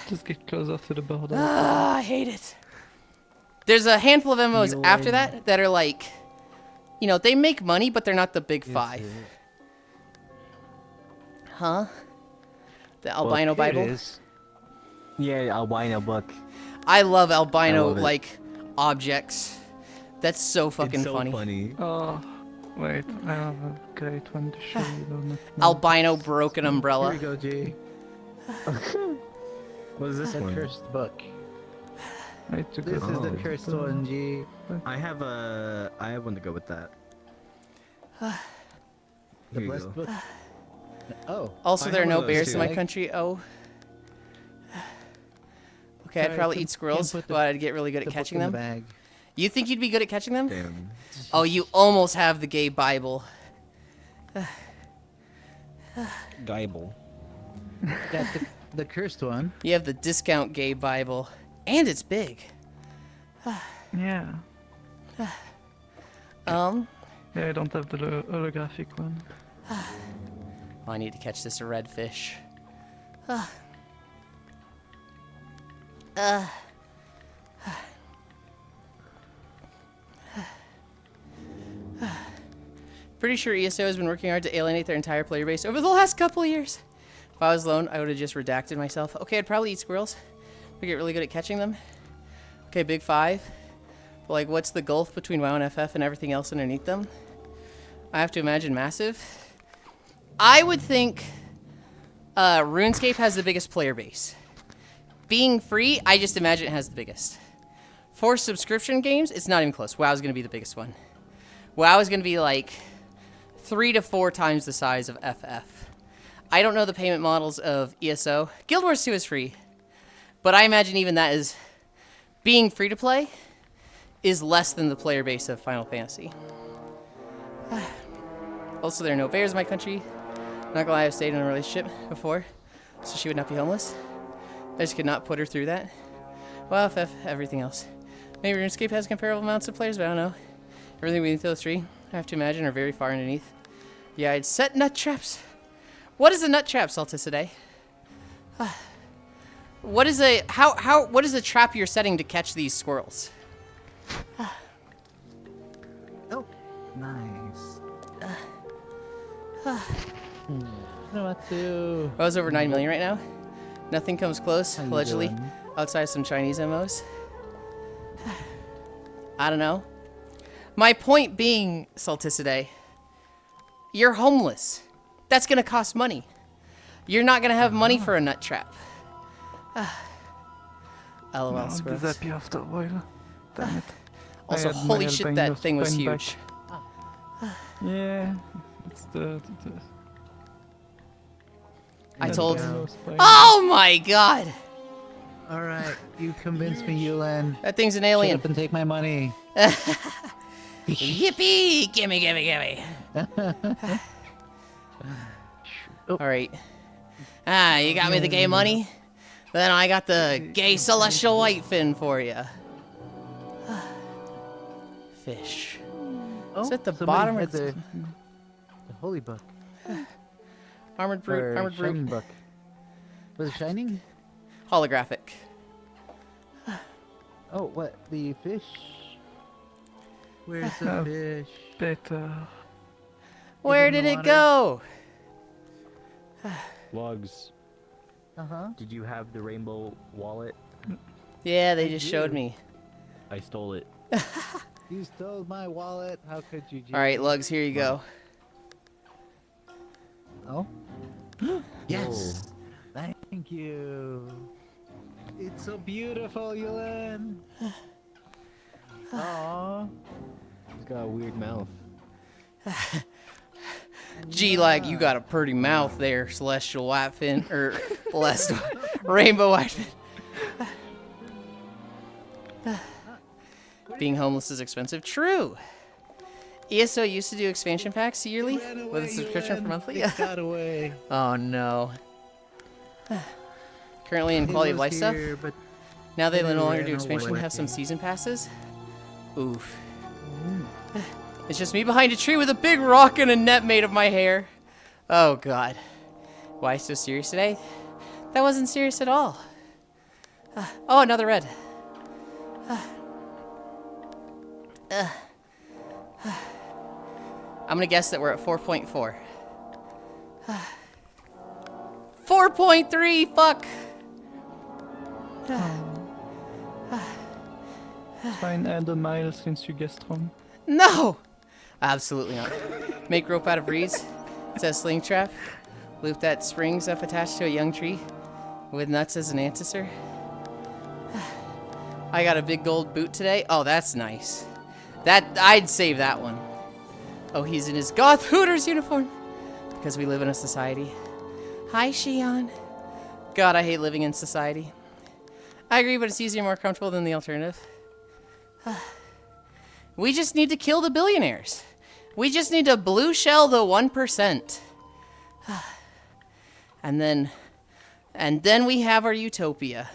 Just get closer to the border. I hate it. There's a handful of MMOs after that that are, they make money, but they're not the big 5. Huh? The Albino Here it Bible? is. Yeah, albino book. I love albino, I love it. objects. That's so fucking It's so funny. Oh, wait, I have a great one to show you. On the Albino broken umbrella. Here we go, G. What is this The one? cursed book. I took This it. is the cursed one, G. I have one to go with that. The Here you blessed go. book. Oh. Also, I there are have no one of those bears in too. my country. Oh. Okay, I'd Sorry, probably can't- eat squirrels, can't put the- but I'd get really good at The catching book in them. the bag. You think you'd be good at catching them? Damn. Oh, you almost have the gay Bible. Geibel. That's the cursed one. You have the discount gay Bible. And it's big. Yeah. Um, Yeah, I don't have the holographic one. oh, I need to catch this redfish. Pretty sure ESO has been working hard to alienate their entire player base over the last couple of years. If I was alone, I would have just redacted myself. Okay, I'd probably eat squirrels. We get really good at catching them. Okay, big 5. But like, what's the gulf between WoW and FF and everything else underneath them? I have to imagine massive. I would think RuneScape has the biggest player base. Being free, I just imagine it has the biggest. For subscription games, it's not even close. WoW is going to be the biggest one. WoW is going to be like 3 to 4 times the size of FF. I don't know the payment models of ESO. Guild Wars 2 is free. But I imagine even that is being free to play is less than the player base of Final Fantasy. Also, there are no bears in my country. Not gonna lie, I've stayed in a relationship before, so she would not be homeless. I just could not put her through that. Well, FF, everything else. Maybe RuneScape has comparable amounts of players, but I don't know. Everything beneath those 3, I have to imagine, are very far underneath. Yeah, I'd set nut traps. What is a nut trap, Salticidae? What is a what is the trap you're setting to catch these squirrels? Oh, nice. What to? I was over 9 million right now. Nothing comes close, How you allegedly, doing? outside some Chinese MOs. I don't know. My point being, Salticidae, you're homeless. That's gonna cost money. You're not gonna have money for a nut trap. LOL, No, squirrels. disappear after a while. Damn it. Also, I had holy my shit, Elbang that just thing was bang back. huge. Yeah, it's the I There told. we go. Oh my god! All right, you convinced me, Yulind. That thing's an Shut alien. up and take my money. Yippee! Gimme, gimme, gimme. Alright. Ah, you got me the gay money? Then I got the gay celestial white fin for you. Fish. Oh, Is it the somebody bottom or had the holy book Armored brute, or armored shining brute. book? Was it shining? Holographic. Oh, what? The fish? Where's the Oh. fish? better. Where in the did it water? go? Lugs, Uh huh. did you have the rainbow wallet? Yeah, they just showed me. I stole it. You stole my wallet. How could you? Alright, Lugs, here you go. Oh. Yes. Thank you. It's so beautiful, Yulind. Aww. He's got a weird mouth. Gee, like, you got a pretty mouth there, celestial white fin, or celestial rainbow white fin. Being homeless is expensive. True. ESO used to do expansion packs yearly with a subscription for monthly. It got away. Oh no. Currently in It quality of was life stuff. here, but Now they it no longer ran do expansion, away. have some season passes. Oof. It's just me behind a tree with a big rock and a net made of my hair. Oh god. Why so serious today? That wasn't serious at all. Oh, another red. I'm gonna guess that we're at 4.4. 4.3, fuck! Fine, add a mile since you guessed wrong. No! Absolutely not. Make rope out of reeds. It says sling trap. Loop that spring stuff attached to a young tree with nuts as an ancestor. I got a big gold boot today. Oh, that's nice. I'd save that one. Oh, he's in his Goth Hooters uniform. Because we live in a society. Hi, Shion. God, I hate living in society. I agree, but it's easier and more comfortable than the alternative. We just need to kill the billionaires. We just need to blue shell the 1%. And then we have our utopia.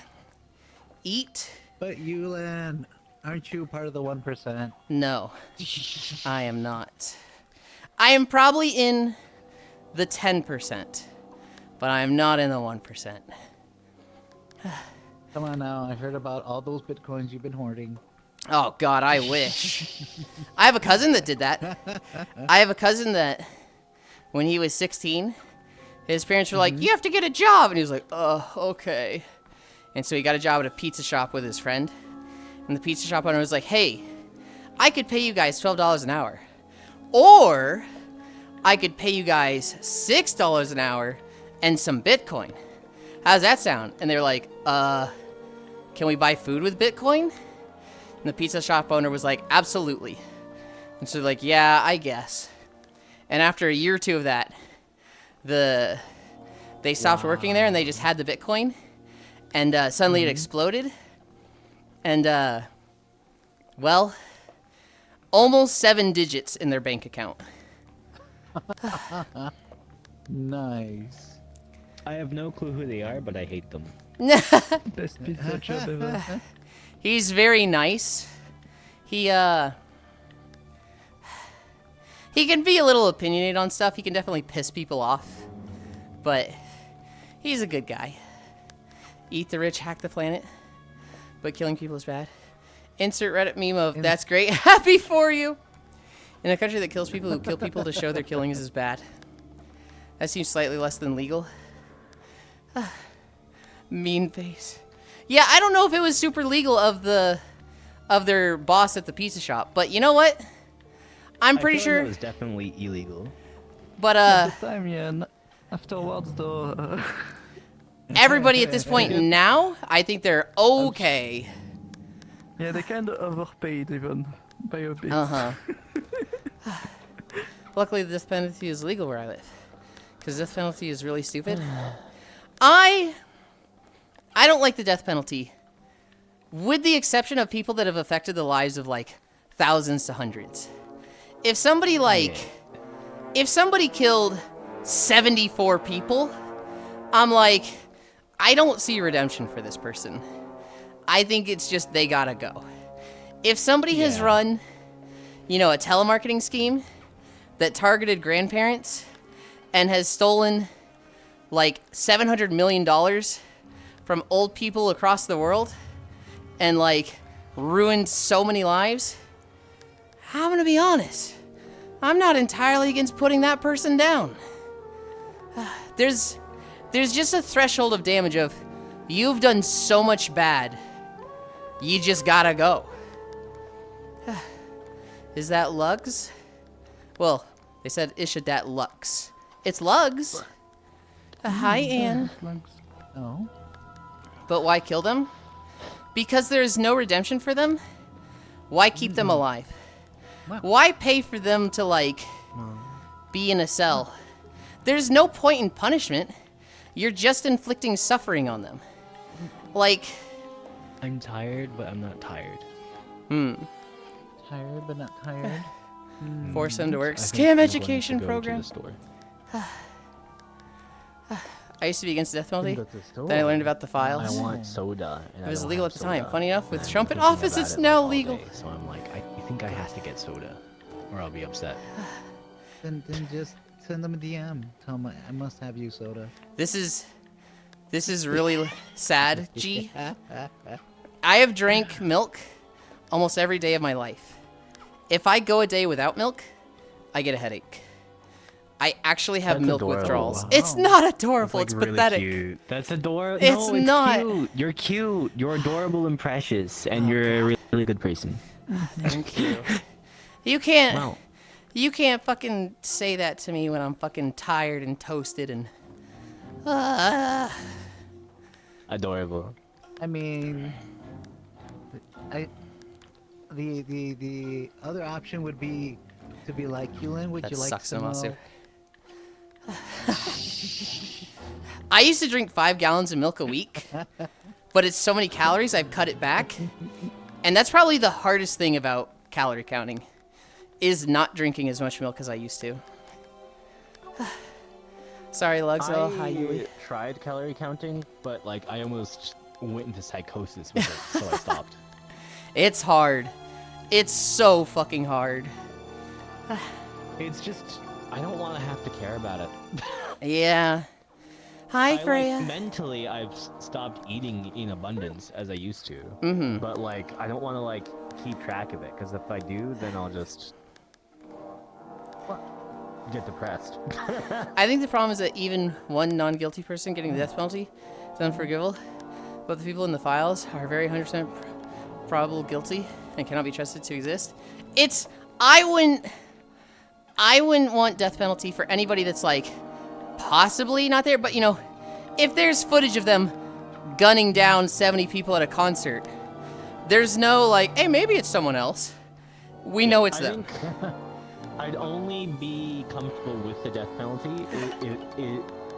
Eat. But Yulind, Aren't you part of the 1%? No, I am not. I am probably in the 10%, but I am not in the 1%. Come on now, I heard about all those bitcoins you've been hoarding. Oh God, I wish. I have a cousin that did that. I have a cousin that, when he was 16, his parents were like, "You have to get a job," and he was like, okay." And so he got a job at a pizza shop with his friend, and the pizza shop owner was like, "Hey, I could pay you guys $12 an hour, or I could pay you guys $6 an hour and some Bitcoin. How's that sound?" And they're like, "Can we buy food with Bitcoin?" And the pizza shop owner was like, "Absolutely." And so they're like, "Yeah, I guess." And after a year or two of that, they stopped working there and they just had the Bitcoin. And suddenly it exploded. And, well, almost 7 digits in their bank account. Nice. I have no clue who they are, but I hate them. Best pizza job ever. He's very nice. He can be a little opinionated on stuff. He can definitely piss people off. But he's a good guy. Eat the rich, hack the planet. But killing people is bad. Insert Reddit meme of, "That's great. Happy for you." In a country that kills people who kill people to show their killings is bad. That seems slightly less than legal. Mean face. Yeah, I don't know if it was super legal of their boss at the pizza shop, but you know what? I'm pretty sure it was definitely illegal. But At the time, yeah. Afterwards, though. everybody at this point now, I think they're okay. Yeah, they kind of overpaid even by a bit. Luckily, the death penalty is legal where I live, because death penalty is really stupid. I don't like the death penalty, with the exception of people that have affected the lives of like thousands to hundreds. If somebody if somebody killed 74 people, I'm like, I don't see redemption for this person. I think it's just they gotta go. If somebody has run, a telemarketing scheme that targeted grandparents and has stolen like $700 million from old people across the world and like ruined so many lives, I'm gonna be honest, I'm not entirely against putting that person down. There's just a threshold of damage of, you've done so much bad, you just gotta go. Is that Lugs? Well, they said Isha dat Lux. It's Lugs. Hi, Anne. Oh. But why kill them? Because there's no redemption for them? Why keep them alive? Why pay for them to, like, be in a cell? There's no point in punishment. You're just inflicting suffering on them. Like... I'm tired, but I'm not tired. Tired but not tired. Force them to work. I think Scam I'm going education to go to program. the store. I used to be against the death penalty. Go to the store. Then I learned about the I files. want soda. And It I was don't legal have at the time. soda. Funny enough, with And Trump in thinking office, about it's it, now all legal. day, so I'm like, I think I have to get soda, or I'll be upset. Then just send them a DM. Tell them I must have you soda. This is really sad, G. I have drank milk almost every day of my life. If I go a day without milk, I get a headache. I actually have That's milk adorable. withdrawals. Wow. It's not adorable. It's It's like really pathetic. cute. That's adorable. It's No, it's not. cute. You're cute. You're adorable and precious, and you're a really, really good person. Thank you. You can't. Wow. You can't fucking say that to me when I'm fucking tired and toasted and. Adorable. I mean, the other option would be to be like, Yulind, would That you like sucks, some Amasu. I used to drink 5 gallons of milk a week, but it's so many calories I've cut it back. And that's probably the hardest thing about calorie counting, is not drinking as much milk as I used to. Sorry, Lugs. Oh, hi, Yuli. tried calorie counting, but like I almost went into psychosis with it, so I stopped. It's hard. It's so fucking hard. It's just I don't want to have to care about it. Yeah. Hi, Freya. Like, mentally, I've stopped eating in abundance as I used to. Mm-hmm. But like, I don't want to like keep track of it because if I do, then I'll just get depressed. I think the problem is that even one non-guilty person getting the death penalty is unforgivable, but the people in the files are very 100% probable guilty and cannot be trusted to exist. I wouldn't want death penalty for anybody that's like possibly not there, but you know, if there's footage of them gunning down 70 people at a concert, there's no like, hey, maybe it's someone else. We know it's them. I'd only be comfortable with the death penalty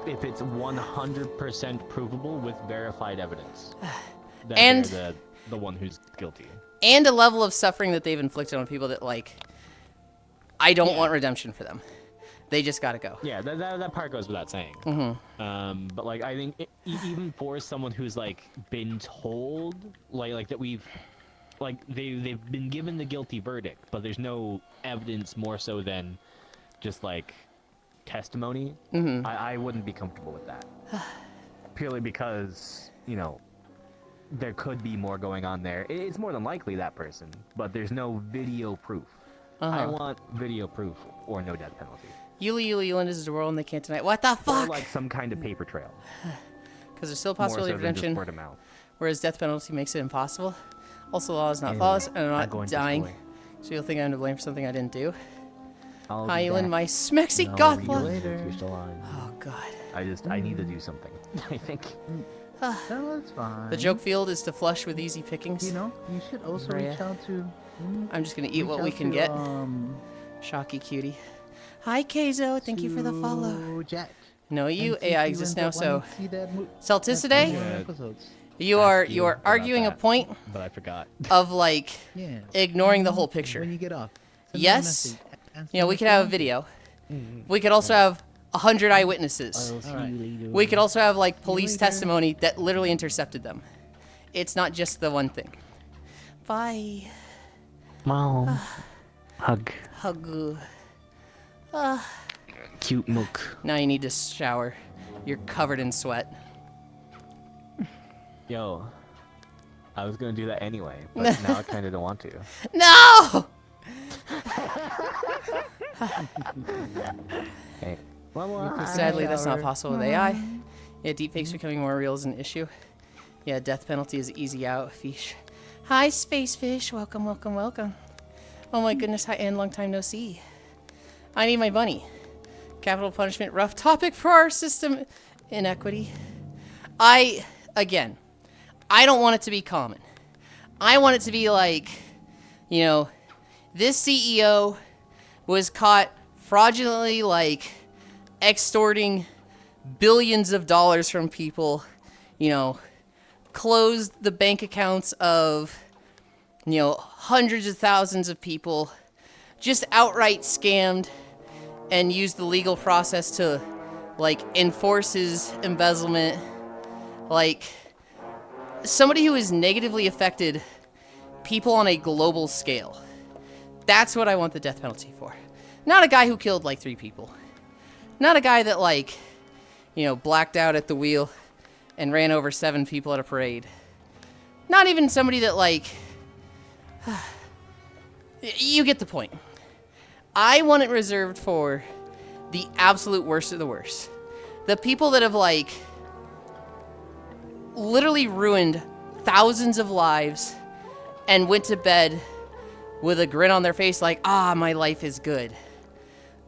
if it's 100% provable with verified evidence that And- they're the one who's guilty. And a level of suffering that they've inflicted on people that like, I don't want redemption for them. They just gotta go. Yeah, that part goes without saying. Mm-hmm. But like, I think even for someone who's like been told, like that we've, like they've been given the guilty verdict, but there's no evidence more so than just like testimony. Mm-hmm. I wouldn't be comfortable with that. Purely because, you know, there could be more going on there. It's more than likely that person, but there's no video proof. I want video proof or no death penalty. Yulind is the world and they can't deny it. What the Or fuck? like some kind of paper trail. Because there's still a More possibility so of than just redemption, word of mouth. whereas death penalty makes it impossible. Also, the law is not Anyway, flawless, and I'm I'm not going to dying, school. so you'll think I'm to blame for something I didn't do. I'll Hi, be Yulind, back. my smexy No, goth you blood. later. If you're still on. Oh, God. I need to do something. I think. No, that's fine. The joke field is to flush with easy pickings. You know, you should also Freya. reach out to. I'm just gonna eat reach what we out can to, get. Shocky cutie. Hi, Keizo. Thank you for the follow. to Jack. No, you and see if AI he exists ends now, up so wanting to see that Salticidae, Yeah. episodes. you Ask are about arguing a that. point But I forgot. of like Yeah. ignoring the whole picture. When you get off. Send me a Yes, message. Ask you know, me we if could you have a want. video. We could also have 100 eyewitnesses. We could also have like police later. testimony that literally intercepted them. It's not just the one thing. Bye. Mom. Hug. Hug. Cute milk. Now you need to shower. You're covered in sweat. Yo. I was gonna do that anyway, but now I kinda don't want to. No! Hey. Sadly, that's not possible with AI. Yeah, deepfake's becoming more real as an issue. Yeah, death penalty is easy out. Fish. Hi, Space Fish. Welcome, welcome, welcome. Oh my goodness, hi, and long time no see. I need my bunny. Capital punishment, rough topic for our system. Inequity. Again, I don't want it to be common. I want it to be like, you know, this CEO was caught fraudulently, like, extorting billions of dollars from people, you know, closed the bank accounts of, you know, hundreds of thousands of people, just outright scammed and used the legal process to, like, enforce his embezzlement. Like, somebody who has negatively affected people on a global scale. That's what I want the death penalty for. Not a guy who killed, like, 3 people. Not a guy that, like, you know, blacked out at the wheel and ran over 7 people at a parade. Not even somebody that, like... You get the point. I want it reserved for the absolute worst of the worst. The people that have, like, literally ruined thousands of lives and went to bed with a grin on their face like, ah, my life is good.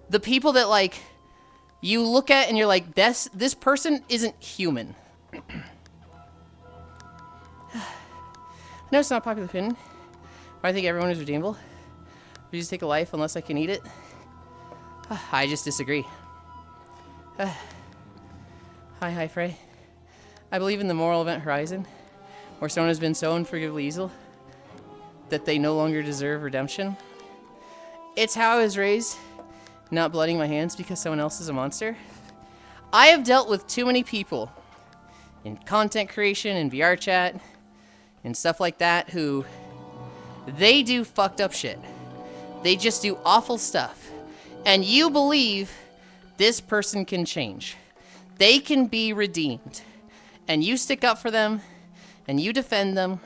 The people that, like, you look at and you're like, this person isn't human. No, it's not a popular opinion. I think everyone is redeemable. We just take a life unless I can eat it. I just disagree. Hi, Frey. I believe in the moral event horizon, where someone has been so unforgivably evil that they no longer deserve redemption. It's how I was raised, not blooding my hands because someone else is a monster. I have dealt with too many people in content creation and VR chat and stuff like that who They do fucked up shit. They just do awful stuff. And you believe this person can change. They can be redeemed. And you stick up for them, and you defend them,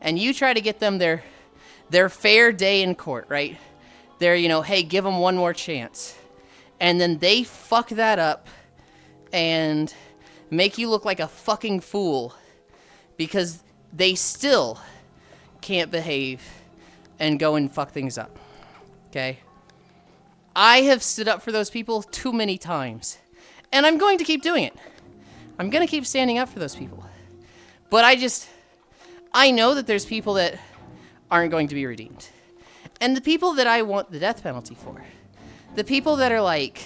and you try to get them their fair day in court, right? Their, hey, give them one more chance. And then they fuck that up and make you look like a fucking fool because they still can't behave and go and fuck things up. Okay? I have stood up for those people too many times. And I'm going to keep doing it. I'm going to keep standing up for those people. But I know that there's people that aren't going to be redeemed. And the people that I want the death penalty for, the people that are like,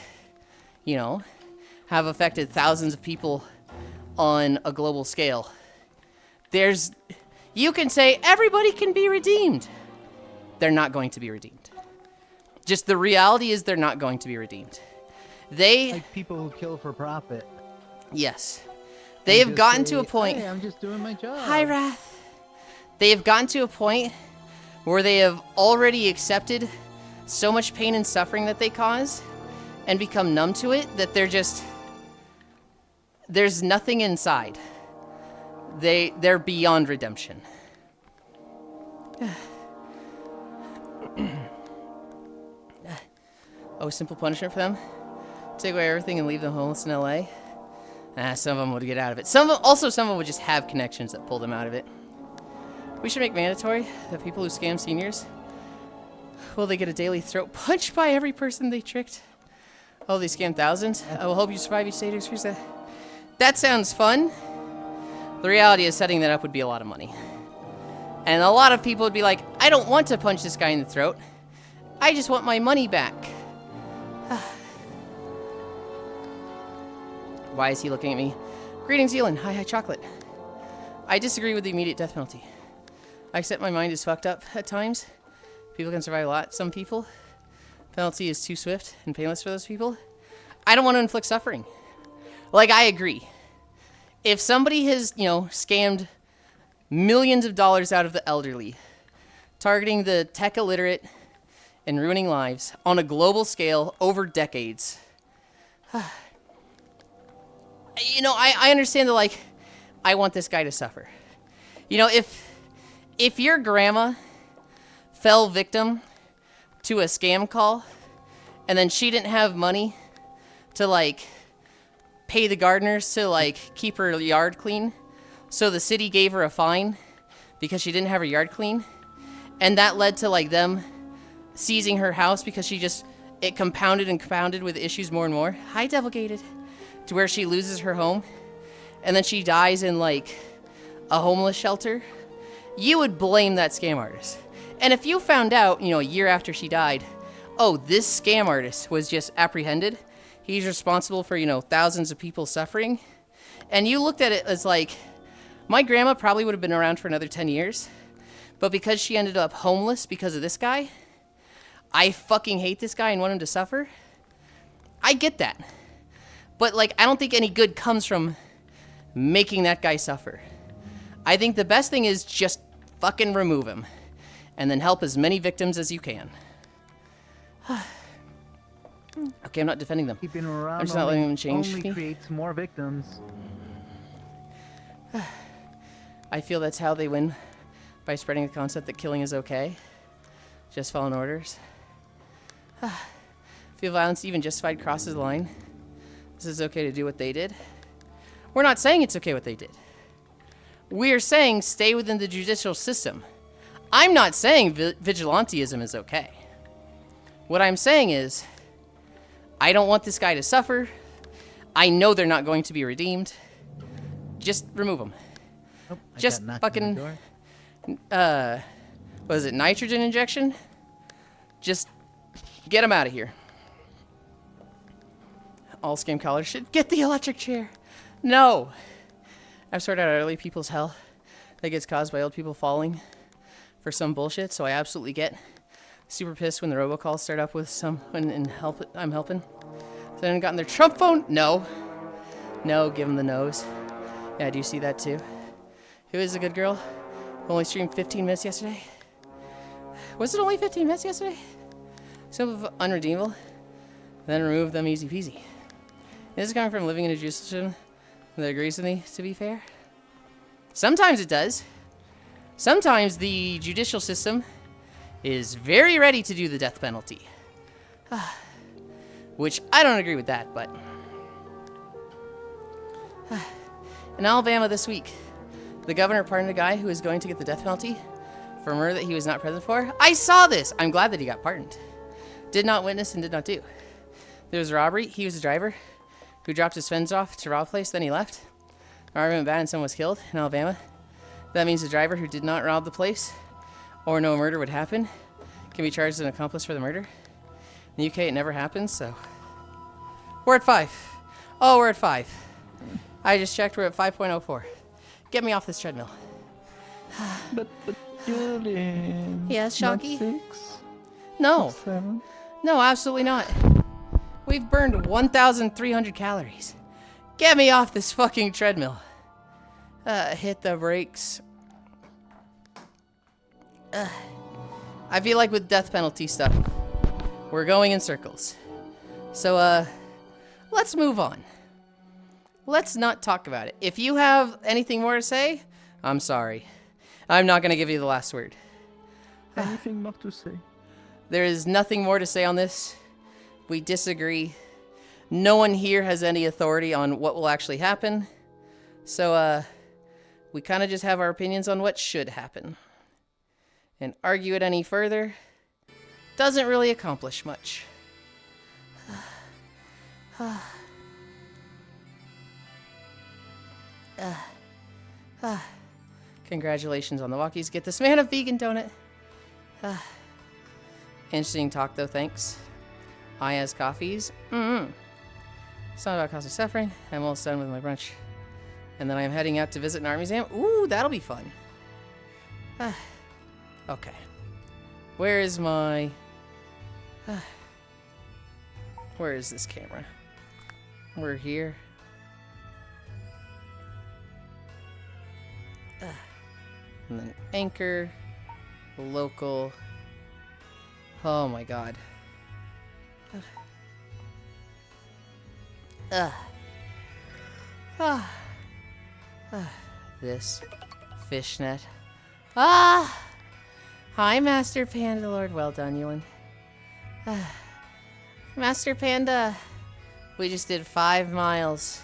have affected thousands of people on a global scale, you can say everybody can be redeemed. They're not going to be redeemed. Just the reality is they're not going to be redeemed. Like people who kill for profit. Yes. They have gotten to a point. Hey, I'm just doing my job. Hi, Wrath. They have gotten to a point where they have already accepted so much pain and suffering that they cause and become numb to it that there's nothing inside. They're beyond redemption. Oh, simple punishment for them? Take away everything and leave them homeless in LA? Some of them would get out of it. Some of them would just have connections that pull them out of it. We should make mandatory that people who scam seniors, will they get a daily throat punch by every person they tricked? Oh, they scam thousands? I will hope you survive each day to experience that. That sounds fun. The reality is setting that up would be a lot of money. And a lot of people would be like, I don't want to punch this guy in the throat. I just want my money back. Why is he looking at me? Greetings, Yulind. Hi, chocolate. I disagree with the immediate death penalty. I accept my mind is fucked up at times. People can survive a lot. Some people. Penalty is too swift and painless for those people. I don't want to inflict suffering. Like, I agree. If somebody has, scammed millions of dollars out of the elderly, targeting the tech illiterate and ruining lives on a global scale over decades, I understand that, like, I want this guy to suffer. If your grandma fell victim to a scam call and then she didn't have money to, like, pay the gardeners to, like, keep her yard clean, so the city gave her a fine because she didn't have her yard clean, and that led to, like, them seizing her house because it compounded and compounded with issues more and more. Hi, Devil Gated. To where she loses her home, and then she dies in, like, a homeless shelter. You would blame that scam artist. And if you found out, a year after she died, oh, this scam artist was just apprehended, he's responsible for, thousands of people suffering, and you looked at it as like, my grandma probably would have been around for another 10 years, but because she ended up homeless because of this guy, I fucking hate this guy and want him to suffer. I get that. But, like, I don't think any good comes from making that guy suffer. I think the best thing is just fucking remove him. And then help as many victims as you can. Okay, I'm not defending them. Keeping around I'm just not letting them change only me. creates more victims. I feel that's how they win. By spreading the concept that killing is okay. Just following orders. Feel violence even justified crosses the line. This is okay to do what they did. We're not saying it's okay what they did. We're saying stay within the judicial system. I'm not saying vigilantism is okay. What I'm saying is, I don't want this guy to suffer. I know they're not going to be redeemed. Just remove them. Oh, I Just got knocked on fucking, the door. what is it, nitrogen injection? Just get them out of here. All scam callers should get the electric chair. No. I've sorted out early people's hell that gets caused by old people falling for some bullshit, so I absolutely get super pissed when the robocalls start up with someone and I'm helping. So they haven't gotten their Trump phone? No. No, give them the nose. Yeah, I do see that too. Who is a good girl? Only streamed 15 minutes yesterday. Was it only 15 minutes yesterday? So unredeemable. Then remove them easy peasy. This is coming from living in a judicial system that agrees with me, to be fair. Sometimes it does. Sometimes the judicial system is very ready to do the death penalty. Which I don't agree with that, but... In Alabama this week, the governor pardoned a guy who was going to get the death penalty for murder that he was not present for. I saw this! I'm glad that he got pardoned. Did not witness and did not do. There was a robbery. He was a driver who dropped his friends off to rob a place, then he left. The robbery went bad and someone was killed in Alabama. That means the driver who did not rob the place or no murder would happen can be charged as an accomplice for the murder. In the UK, it never happens, so... We're at 5. Oh, we're at 5. I just checked, we're at 5.04. Get me off this treadmill. But Yulind. Yes, not Shocky? 6? No. 7? No, absolutely not. We've burned 1,300 calories. Get me off this fucking treadmill. Hit the brakes. I feel like with death penalty stuff, we're going in circles. So, let's move on. Let's not talk about it. If you have anything more to say, I'm sorry. I'm not going to give you the last word. Anything more to say? There is nothing more to say on this. We disagree. No one here has any authority on what will actually happen. So, we kind of just have our opinions on what should happen. And argue it any further doesn't really accomplish much. Congratulations on the walkies. Get this man a vegan donut. Interesting talk, though, thanks. Aya's coffees. It's not about cosmic suffering. I'm almost done with my brunch. And then I'm heading out to visit an art museum. Ooh, that'll be fun. Okay. Where is my... Where is this camera? We're here. And then anchor. Local. Oh my god. This fishnet. Hi, Master Panda Lord. Well done, Yulind. Master Panda. We just did 5 miles,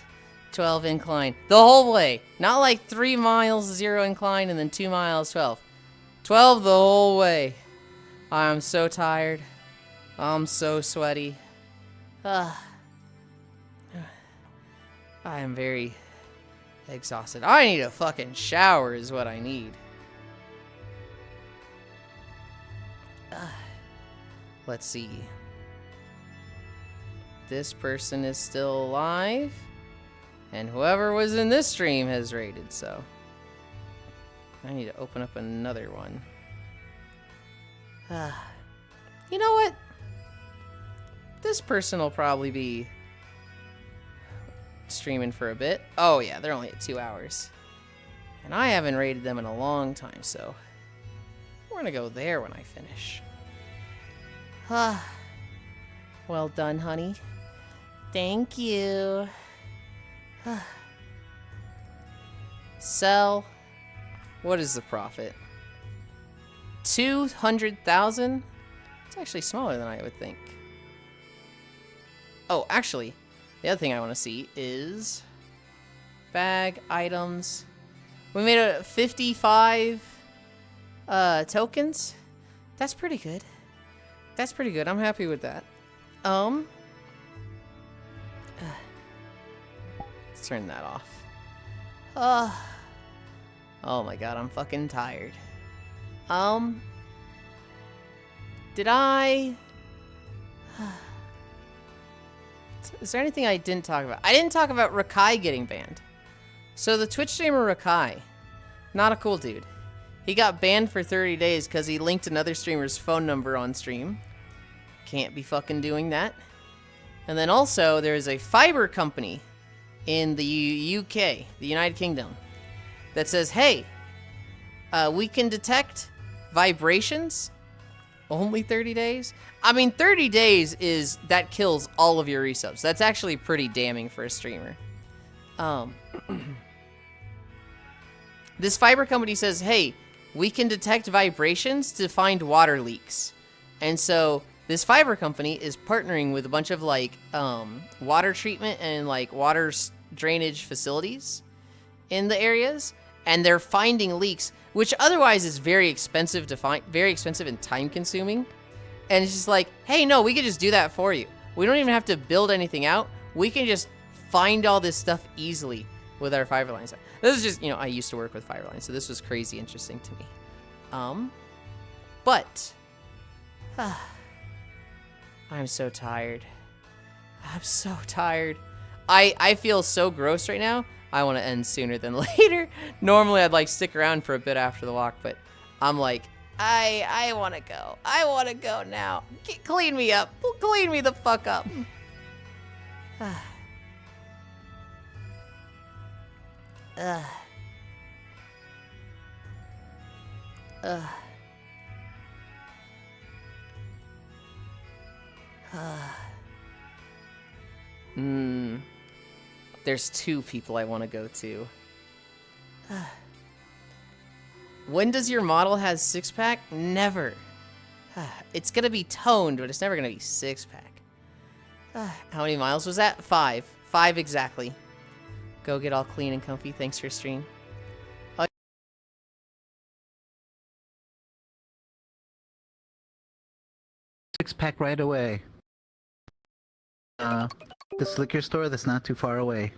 12 incline. The whole way. Not like 3 miles, 0 incline, and then 2 miles, 12. 12 the whole way. I'm so tired. I'm so sweaty. I am very exhausted. I need a fucking shower is what I need. Let's see. This person is still alive. And whoever was in this stream has raided, so. I need to open up another one. You know what? This person will probably be streaming for a bit. Oh yeah, they're only at 2 hours. And I haven't raided them in a long time, so we're gonna go there when I finish. Well done, honey. Thank you. Sell. What is the profit? 200,000? It's actually smaller than I would think. Oh, actually, the other thing I want to see is bag items. We made a 55 tokens. That's pretty good. That's pretty good. I'm happy with that. Let's turn that off. Oh my god, I'm fucking tired. Did I... Is there anything I didn't talk about? I didn't talk about Rakai getting banned. So the Twitch streamer Rakai, not a cool dude. He got banned for 30 days because he linked another streamer's phone number on stream. Can't be fucking doing that. And then also, there is a fiber company in the UK, the United Kingdom, that says, hey, we can detect vibrations Only 30 days? I mean, 30 days that kills all of your resubs. That's actually pretty damning for a streamer. This fiber company says, hey, we can detect vibrations to find water leaks. And so this fiber company is partnering with a bunch of like water treatment and like water drainage facilities in the areas, and they're finding leaks, which otherwise is very expensive to find, very expensive and time consuming. And it's just like, hey, no, we can just do that for you. We don't even have to build anything out. We can just find all this stuff easily with our fiber lines. This is just, I used to work with fiber lines, so this was crazy interesting to me. But I'm so tired. I'm so tired. I feel so gross right now. I want to end sooner than later. Normally I'd like stick around for a bit after the walk, but I'm like, I want to go. I want to go now. Clean me up. Clean me the fuck up. There's 2 people I want to go to. When does your model has 6-pack? Never. It's gonna be toned, but it's never gonna be 6-pack. How many miles was that? 5. 5 exactly. Go get all clean and comfy. Thanks for stream. 6-pack right away. This liquor store that's not too far away.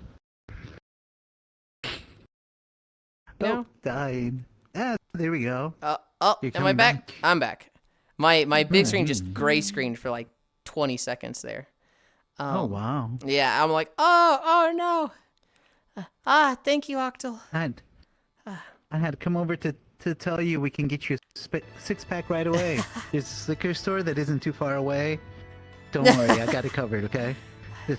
No. Oh, died. Ah, there we go. Am I coming back? back. I'm back. My big screen just gray screened for like 20 seconds there. Oh wow. Yeah, I'm like, oh no. Thank you, Octal. I had to come over to tell you we can get you a 6-pack right away. There's this liquor store that isn't too far away. Don't worry, I got it covered, okay? Do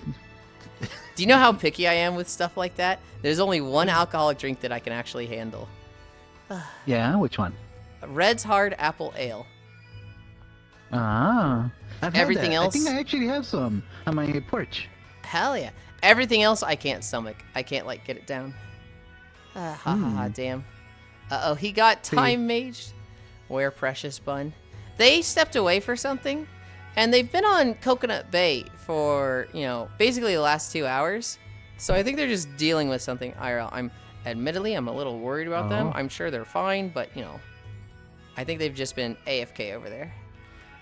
you know how picky I am with stuff like that? There's only one alcoholic drink that I can actually handle. Yeah, which one? Red's Hard Apple Ale. I've had Everything that. else- I think I actually have some on my porch. Hell yeah. Everything else I can't stomach. I can't, like, get it down. Damn. Uh-oh, he got time maged. Where Precious Bun? They stepped away for something, and they've been on Coconut Bay for, basically the last 2 hours. So I think they're just dealing with something IRL. Admittedly, I'm a little worried about them. I'm sure they're fine, but, I think they've just been AFK over there.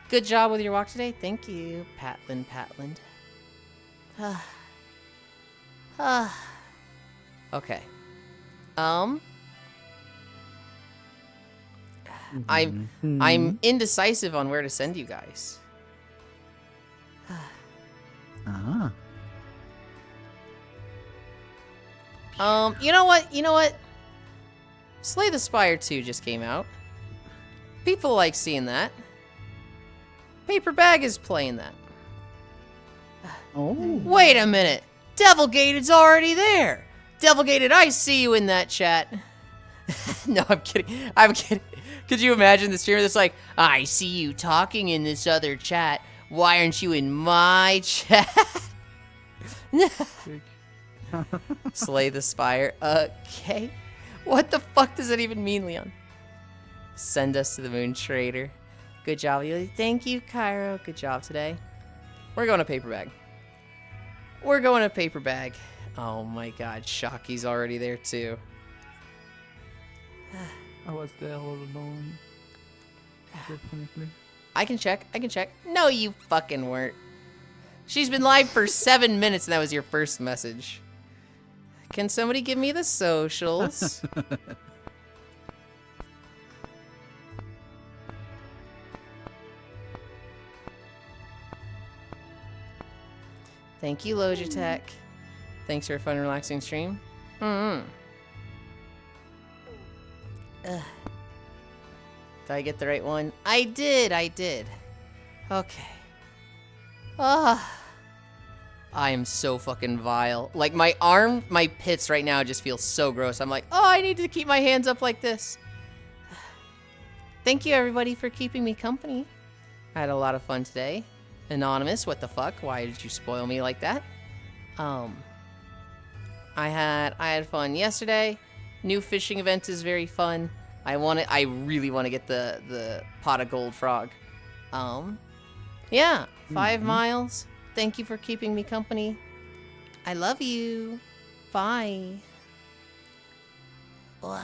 Good job with your walk today. Thank you, Patland. Okay. I'm indecisive on where to send you guys. You know what? Slay the Spire 2 just came out. People like seeing that. Paper Bag is playing that. Oh. Wait a minute. Devilgated's already there. Devilgated, I see you in that chat. No, I'm kidding. Could you imagine the streamer that's like, I see you talking in this other chat. Why aren't you in my chat? Slay the Spire. Okay. What the fuck does that even mean, Leon? Send us to the moon, Trader. Good job, Yuli. Thank you, Cairo. Good job today. We're going to Paper Bag. Oh my god, Shocky's already there too. I was there all alone. Definitely. I can check. No, you fucking weren't. She's been live for 7 minutes and that was your first message. Can somebody give me the socials? Thank you, Logitech. Thanks for a fun, relaxing stream. Did I get the right one? I did. Okay. I am so fucking vile. Like, my pits right now just feel so gross. I'm like, I need to keep my hands up like this. Thank you, everybody, for keeping me company. I had a lot of fun today. Anonymous, what the fuck? Why did you spoil me like that? I had fun yesterday. New fishing event is very fun. I really want to get the pot of gold frog. Yeah, 5 miles. Thank you for keeping me company. I love you. Bye. Ugh.